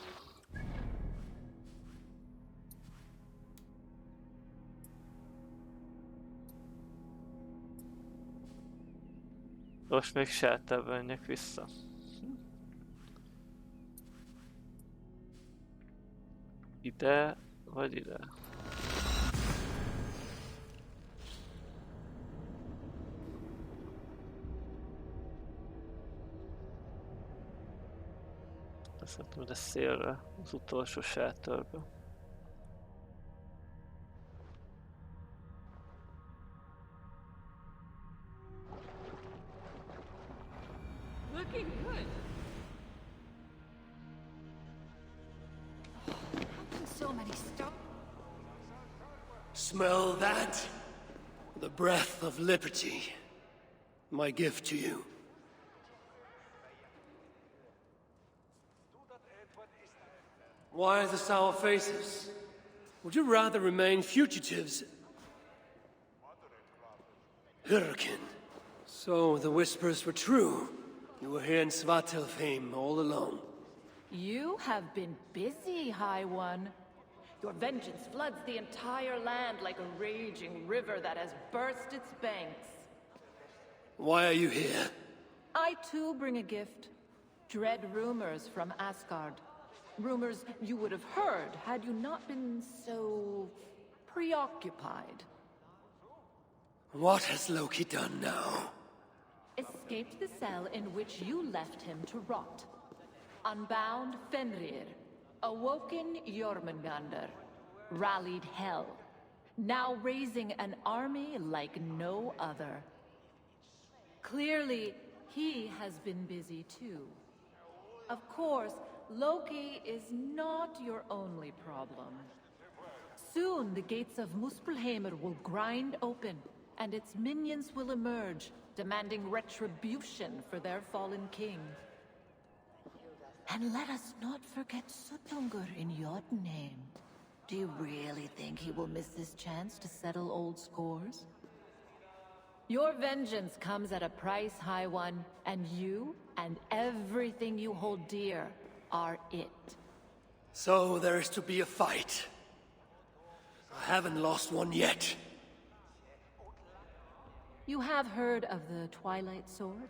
Most még shelterbe menjek vissza. Ide vagy ide? Azt mondtam, hogy a szélre, az utolsó shelterbe. Looking good. How can so many stop? Smell that? The breath of liberty. My gift to you. Why the sour faces? Would you rather remain fugitives? Hurricane. So the whispers were true. You were here in Svartalfheim all alone. You have been busy, High One. Your vengeance floods the entire land like a raging river that has burst its banks. Why are you here? I too bring a gift. Dread rumors from Asgard. Rumors you would have heard had you not been so preoccupied. What has Loki done now? Escaped the cell in which you left him to rot. Unbound Fenrir. Awoken Jormungandr. Rallied Hel. Now raising an army like no other. Clearly, he has been busy too. Of course, Loki is not your only problem. Soon the gates of Muspel-ek will grind open, and its minions will emerge, demanding retribution for their fallen king. And let us not forget Sutungur in Jotunheim. Do you really think he will miss this chance to settle old scores? Your vengeance comes at a price, High One, and you and everything you hold dear are it. So there is to be a fight. I haven't lost one yet. You have heard of the Twilight Sword?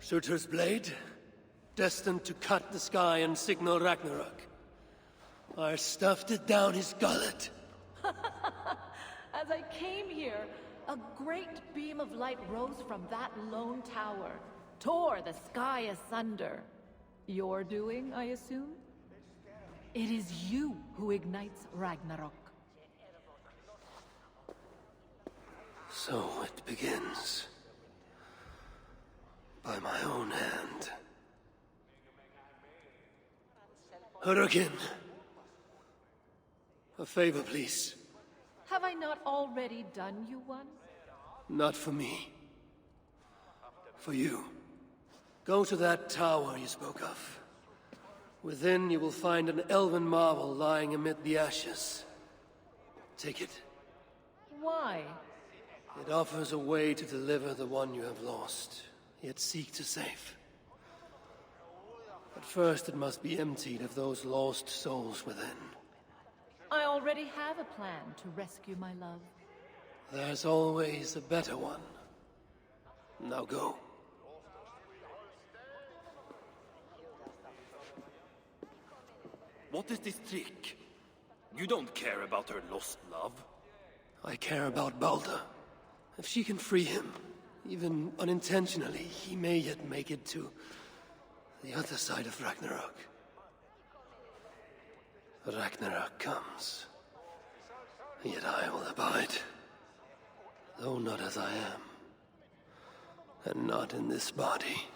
Surtur's blade, destined to cut the sky and signal Ragnarök. I stuffed it down his gullet. As I came here, a great beam of light rose from that lone tower, tore the sky asunder. Your doing, I assume? It is you who ignites Ragnarök. So it begins. By my own hand. Hurricane. A favor, please. Have I not already done you one? Not for me. For you. Go to that tower you spoke of. Within you will find an elven marvel lying amid the ashes. Take it. Why? It offers a way to deliver the one you have lost, yet seek to save. But first it must be emptied of those lost souls within. I already have a plan to rescue my love. There's always a better one. Now go. What is this trick? You don't care about her lost love? I care about Baldur. If she can free him, even unintentionally, he may yet make it to the other side of Ragnarök. Ragnarök comes, yet I will abide, though not as I am, and not in this body.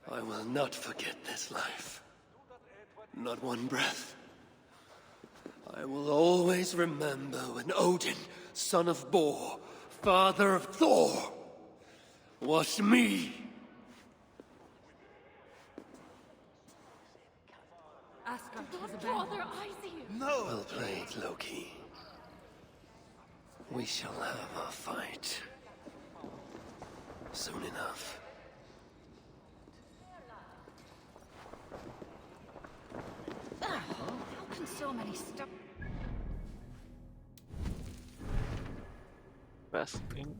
I will not forget this life, not one breath. I will always remember when Odin, son of Bor, father of Thor, was me. Brother, I see you. No! Well played, Loki. We shall have our fight. Soon enough. How can so many stop? Wrestling.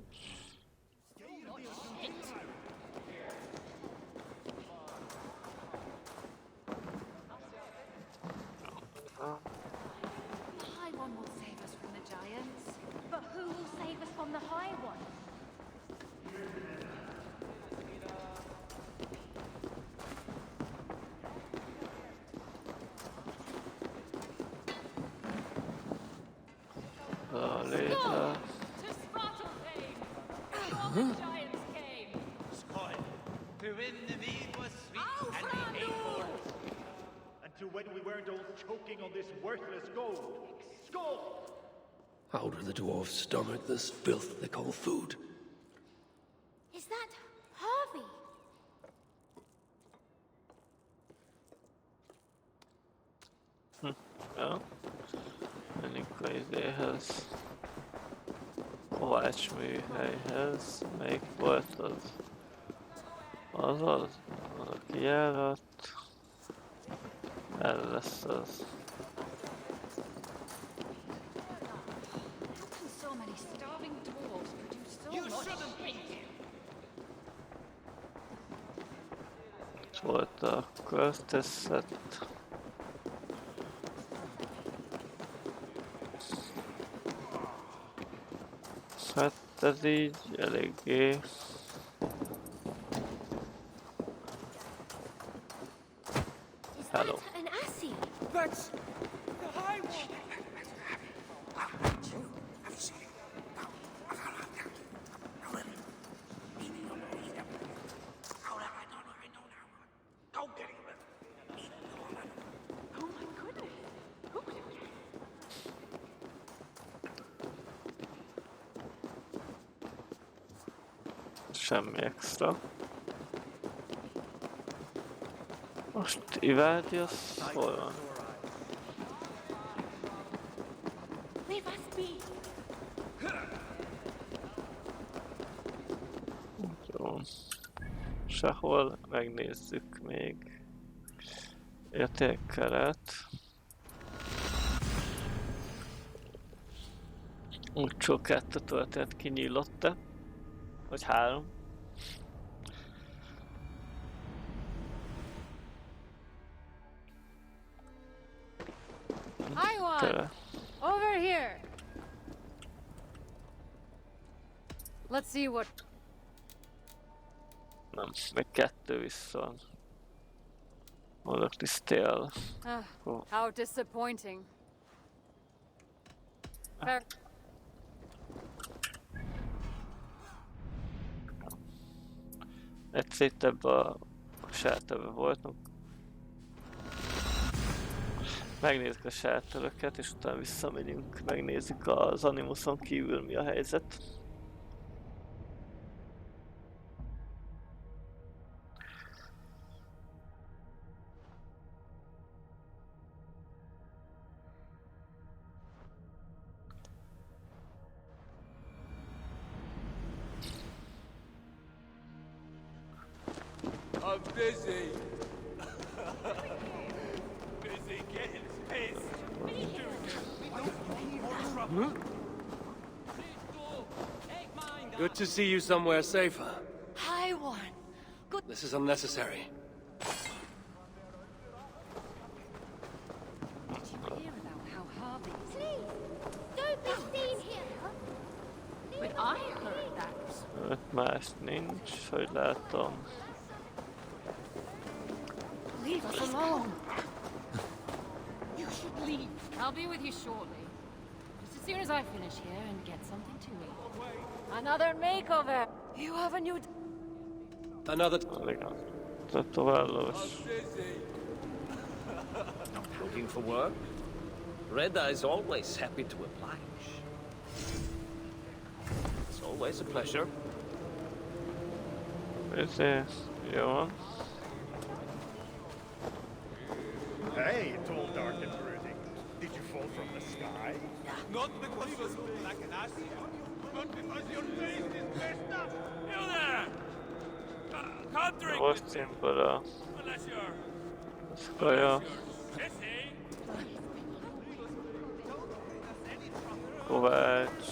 The High One will save us from the giants. But who will save us from the High One? Later. To Svartalfheim! All the giants came! To win the mead was sweet and we paid for it. Until when we weren't all choking on this worthless gold. Skull! How do the dwarves stomach this filth they call food? Is that Havi? Ja. Menjünk izéhez. Kovácsműhelyhez. Melyik volt az? Az a kijárat. El lesz az. How can so many starving dwarves produce so much bacon? Itt volt a költözet. Hát ez így eléggé... Hello. An ACER? That's the High One! Oh my goodness! Who could have... Semmi extra. Most Ivaldi az hol van? We must be. Jó. Sehol, megnézzük még. Értékkeret. Úgy csak 2 történet kinyílott-e? Vagy 3? High One! Over here! Let's see what... Nem, még 2 vissza. Mondok tisztél. How disappointing. Fair. Egyszer itt ebben a shelterben voltunk. Megnézzük a shelteröket, és utána visszamegyünk, megnézzük az Animuson kívül mi a helyzet. I'm busy. Busy getting pissed. Good to see you somewhere safer. Hi, one. Good. This is unnecessary. Did you hear about how Harvey... Please, don't be seen here. But I heard that. Öt más nincs, hogy látom. Leave us alone. You should leave. I'll be with you shortly. Just as soon as I finish here and get something to eat. Another makeover! You have a new... Another... Tetoválós. Looking for work? Red Eye's always happy to oblige. It's always a pleasure. Jó. Hey, tall, dark, and brooding. Did you fall from the sky? Not because you look like an ACER, but because your face is messed up. You there! Can't drink Most with me. szimpla. Unless you're... Ez kaja. Sissy! Kovács.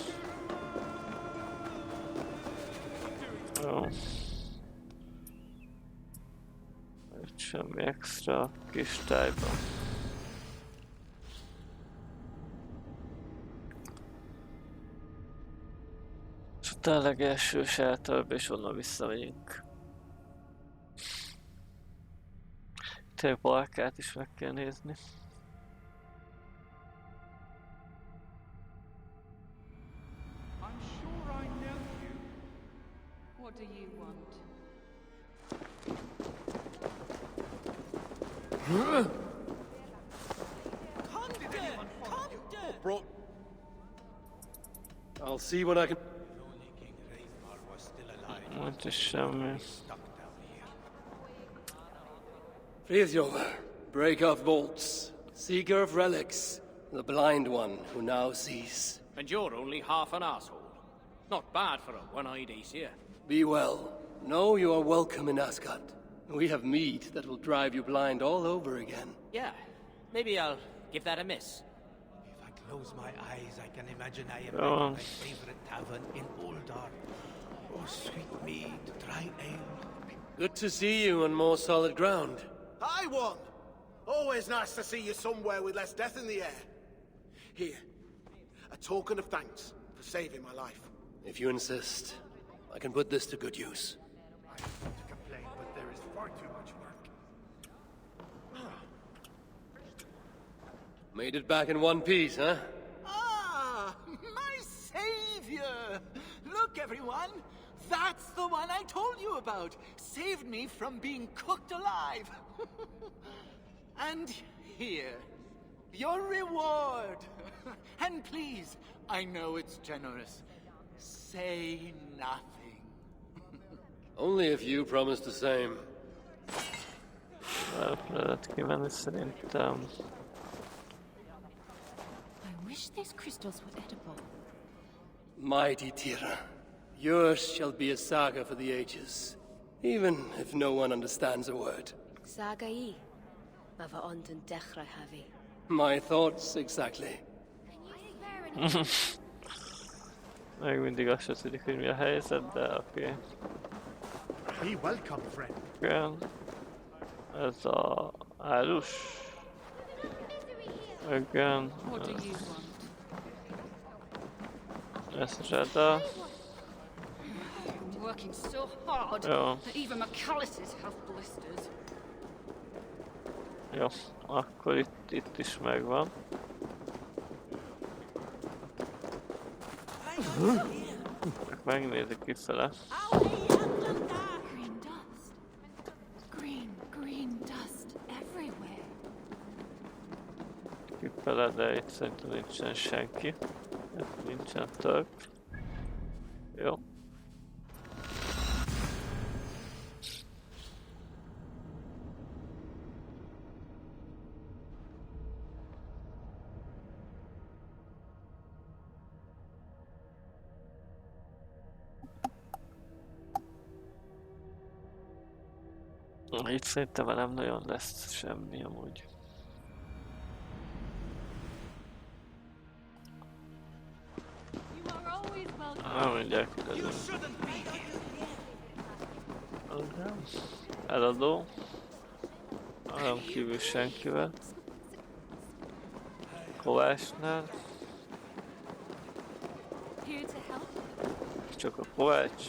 Jó. Itt semmi extra kis tájban. És utána a legelső sátorba, és onnan visszamegyünk. Tényleg balkát is meg kell nézni. I'm sure I know you. What do you want? Bro. I'll see what I can... Nincs is semmi. Frithjof, break of bolts, seeker of relics, the blind one who now sees. And you're only half an asshole. Not bad for a one-eyed Aesir. Be well. Know you are welcome in Asgard. We have meat that will drive you blind all over again. Yeah, maybe I'll give that a miss. If I close my eyes, I can imagine I am Oh. at my favorite tavern in Uldar. Oh, sweet mead, dry ale. Good to see you on more solid ground. Hi, one! Always nice to see you somewhere with less death in the air. Here, a token of thanks for saving my life. If you insist, I can put this to good use. I don't want to complain, but there is far too much work. Made it back in one piece, huh? Ah, my savior! Look, everyone! That's the one I told you about! Saved me from being cooked alive! And here, your reward! And please, I know it's generous. Say nothing. Only if you promise the same. Lehet kimenni szerintem. I wish these crystals were edible. Mighty Tira, yours shall be a saga for the ages, even if no one understands a word. Sagai. Mava ondun dechrau Havi. My thoughts exactly. Még mindig azt se tudik, hogy mi a helyzet, de oké. Be welcome, friend. Igen. Ez a AORUS. Igen. What do you want? Ez Reda. I'm working so hard Ja. that even my calluses have blisters. Jó, akkor itt is megvan. Megnézzük kifele. Green dust. Green dust everywhere. Kifele, de itt szerintem nincsen senki. Itt nincsen törp. Jó. Itt szerintem már nem nagyon lesz semmi amúgy. Nem mindjárt kiderül. Eladó. Nem kívül senkivel. Kovácsnál. Csak a Kovács.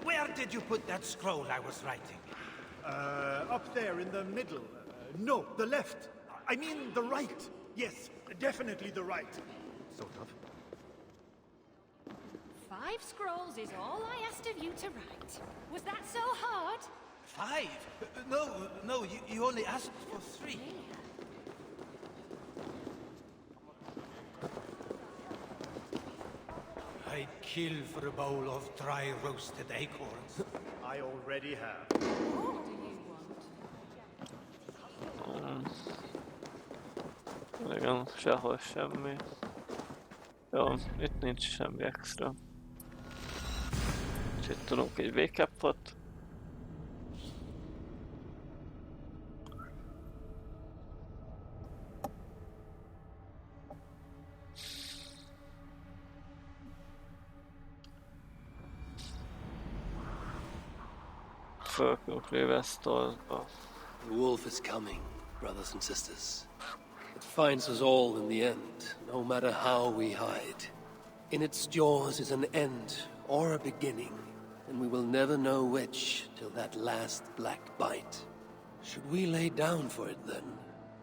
Where did you put that scroll I was writing? Up there in the middle. No, the left. I mean the right. Yes, definitely the right. Sort of. 5 scrolls is all I asked of you to write. Was that so hard? 5? No, you only asked for 3. I'd kill for a bowl of dry roasted acorns. I already have. Igen, sehol semmi. Jó, itt nincs semmi extra. Úgyhogy tudunk egy wake-upot. Fölkünk Riverstore-ba. The wolf is coming, brothers and sisters. It finds us all in the end, no matter how we hide. In its jaws is an end or a beginning, and we will never know which till that last black bite. Should we lay down for it then?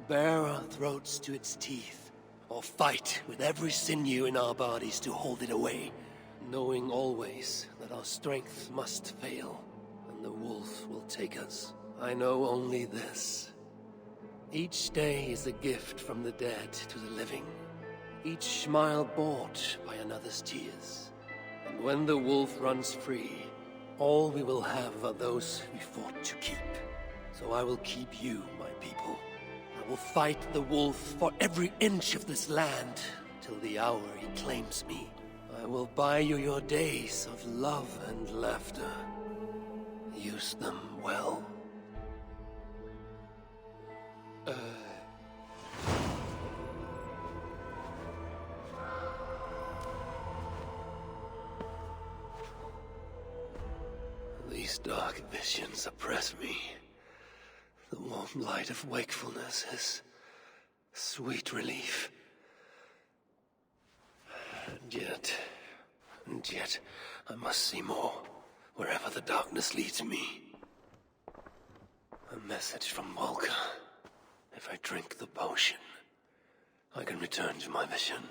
Bare our throats to its teeth, or fight with every sinew in our bodies to hold it away, knowing always that our strength must fail, and the wolf will take us? I know only this. Each day is a gift from the dead to the living. Each smile bought by another's tears. And when the wolf runs free, all we will have are those we fought to keep. So I will keep you, my people. I will fight the wolf for every inch of this land, till the hour he claims me. I will buy you your days of love and laughter. Use them well. These dark visions oppress me. The warm light of wakefulness is sweet relief. And yet, I must see more, wherever the darkness leads me. A message from Volker. If I drink the potion, I can return to my vision.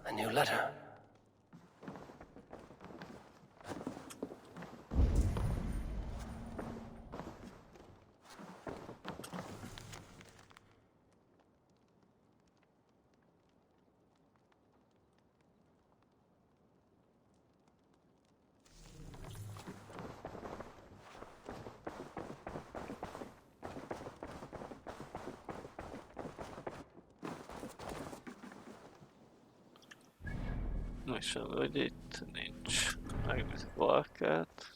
A new letter. És hogy itt nincs. Megnézzük Valkát.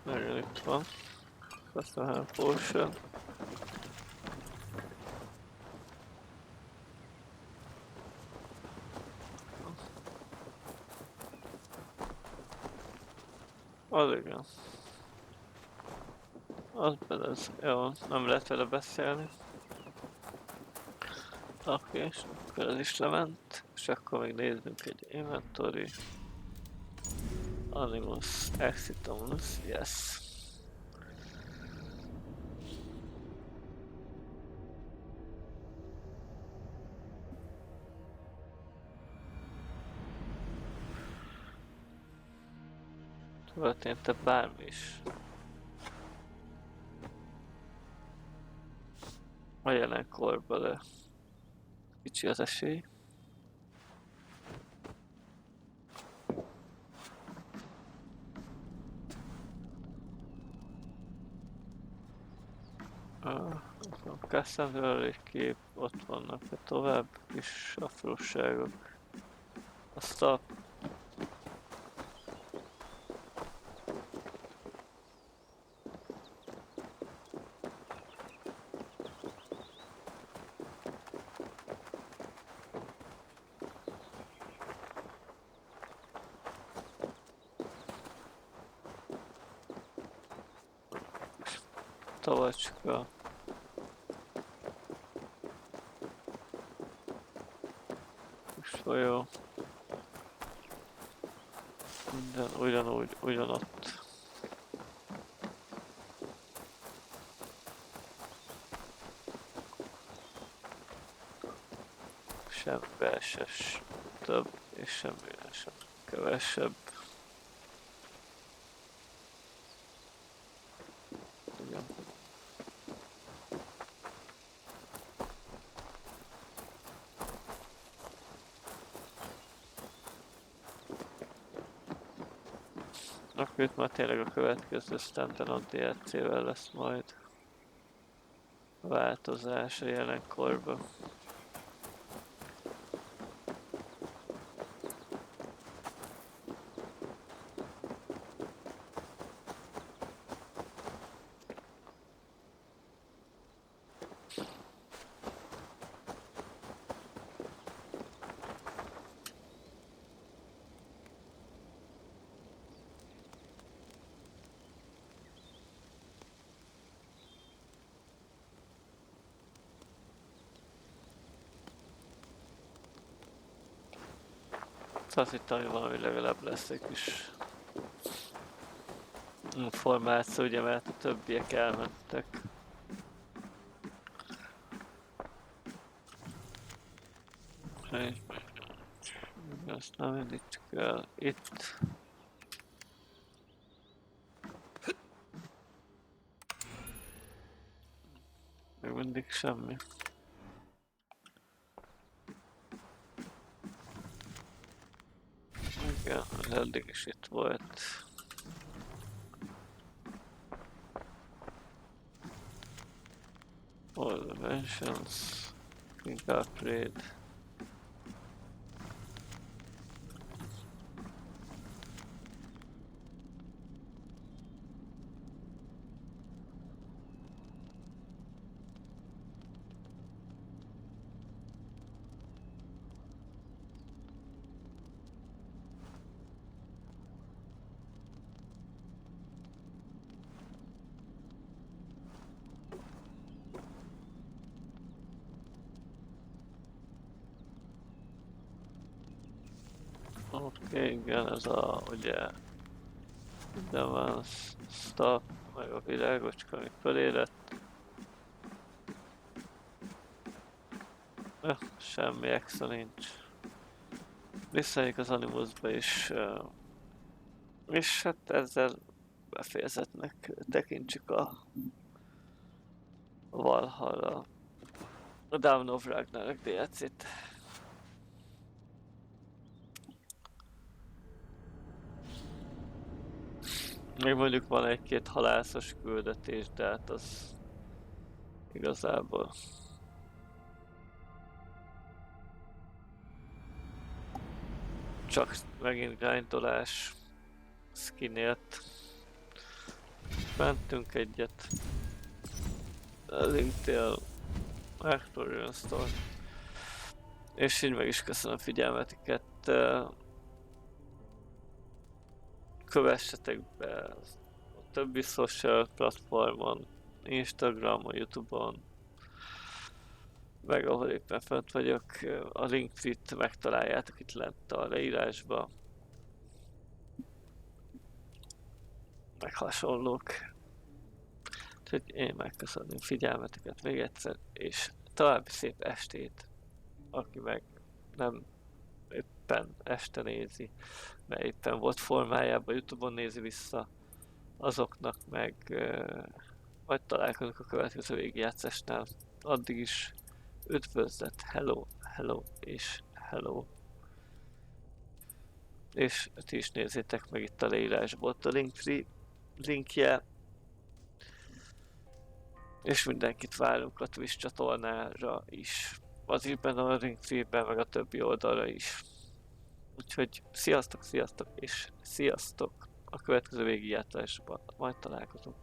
Nagyon itt van. Aztán Porsche. Az igen. Az jó, nem lehet vele beszélni. Oké, és akkor ez is lement. És akkor még nézzünk egy inventory. Animus, exit onus, yes. Történt-e bármi is? A jelenkorban, de kicsi az esély. A Cassandraról egy kép, ott vannak a tovább kis apróságok. Aztán tavacska. Folyó. Minden ugyanúgy, ugyanott. Semmivel se több, és semmivel sem kevesebb. Igen. Akkor itt már tényleg a következő standalone DLC-vel lesz majd változás a jelenkorban. Azt hittem, hogy valami legalább lesz egy kis információ, ugye, mert a többiek elmentek. Ezt nem indítjuk el itt. Még mindig semmi. Igen, eddig is itt volt. All the mentions. King upgrade. Oké, igen, ez a, ugye, minden van, stop, meg a világocska, ami fölérett. Semmi extra nincs. Visszajük az Animusba is, és hát ezzel befejezetnek tekintsük a Valhalla, a Dawn of Ragnarök DLC-t. Még mondjuk van egy-két halászos küldetés, de hát az igazából csak megint grindolás skinért. Mentünk egyet a linktél Experience-tól, és így meg is köszönöm a figyelmeteket. Kövessetek be ott többi social platformon, Instagramon, Youtube-on, meg ahol éppen fent vagyok, a linkre-t megtaláljátok itt lent a leírásba, meg hasonlók. Úgyhogy én megköszönöm figyelmeteket még egyszer, és további szép estét, aki meg nem éppen este nézi, mert éppen volt formájában, Youtube-on nézi vissza, azoknak meg majd találkozunk a következő végigjátszásnál. Addig is üdvözlet, hello, hello és hello. És ti is nézzétek meg itt a leírásból a linkje. És mindenkit várunk a Twitch csatornára is. Az is benne a linktree-ben, meg a többi oldalra is. Úgyhogy sziasztok, sziasztok és sziasztok! A következő végigjátszásban majd találkozunk.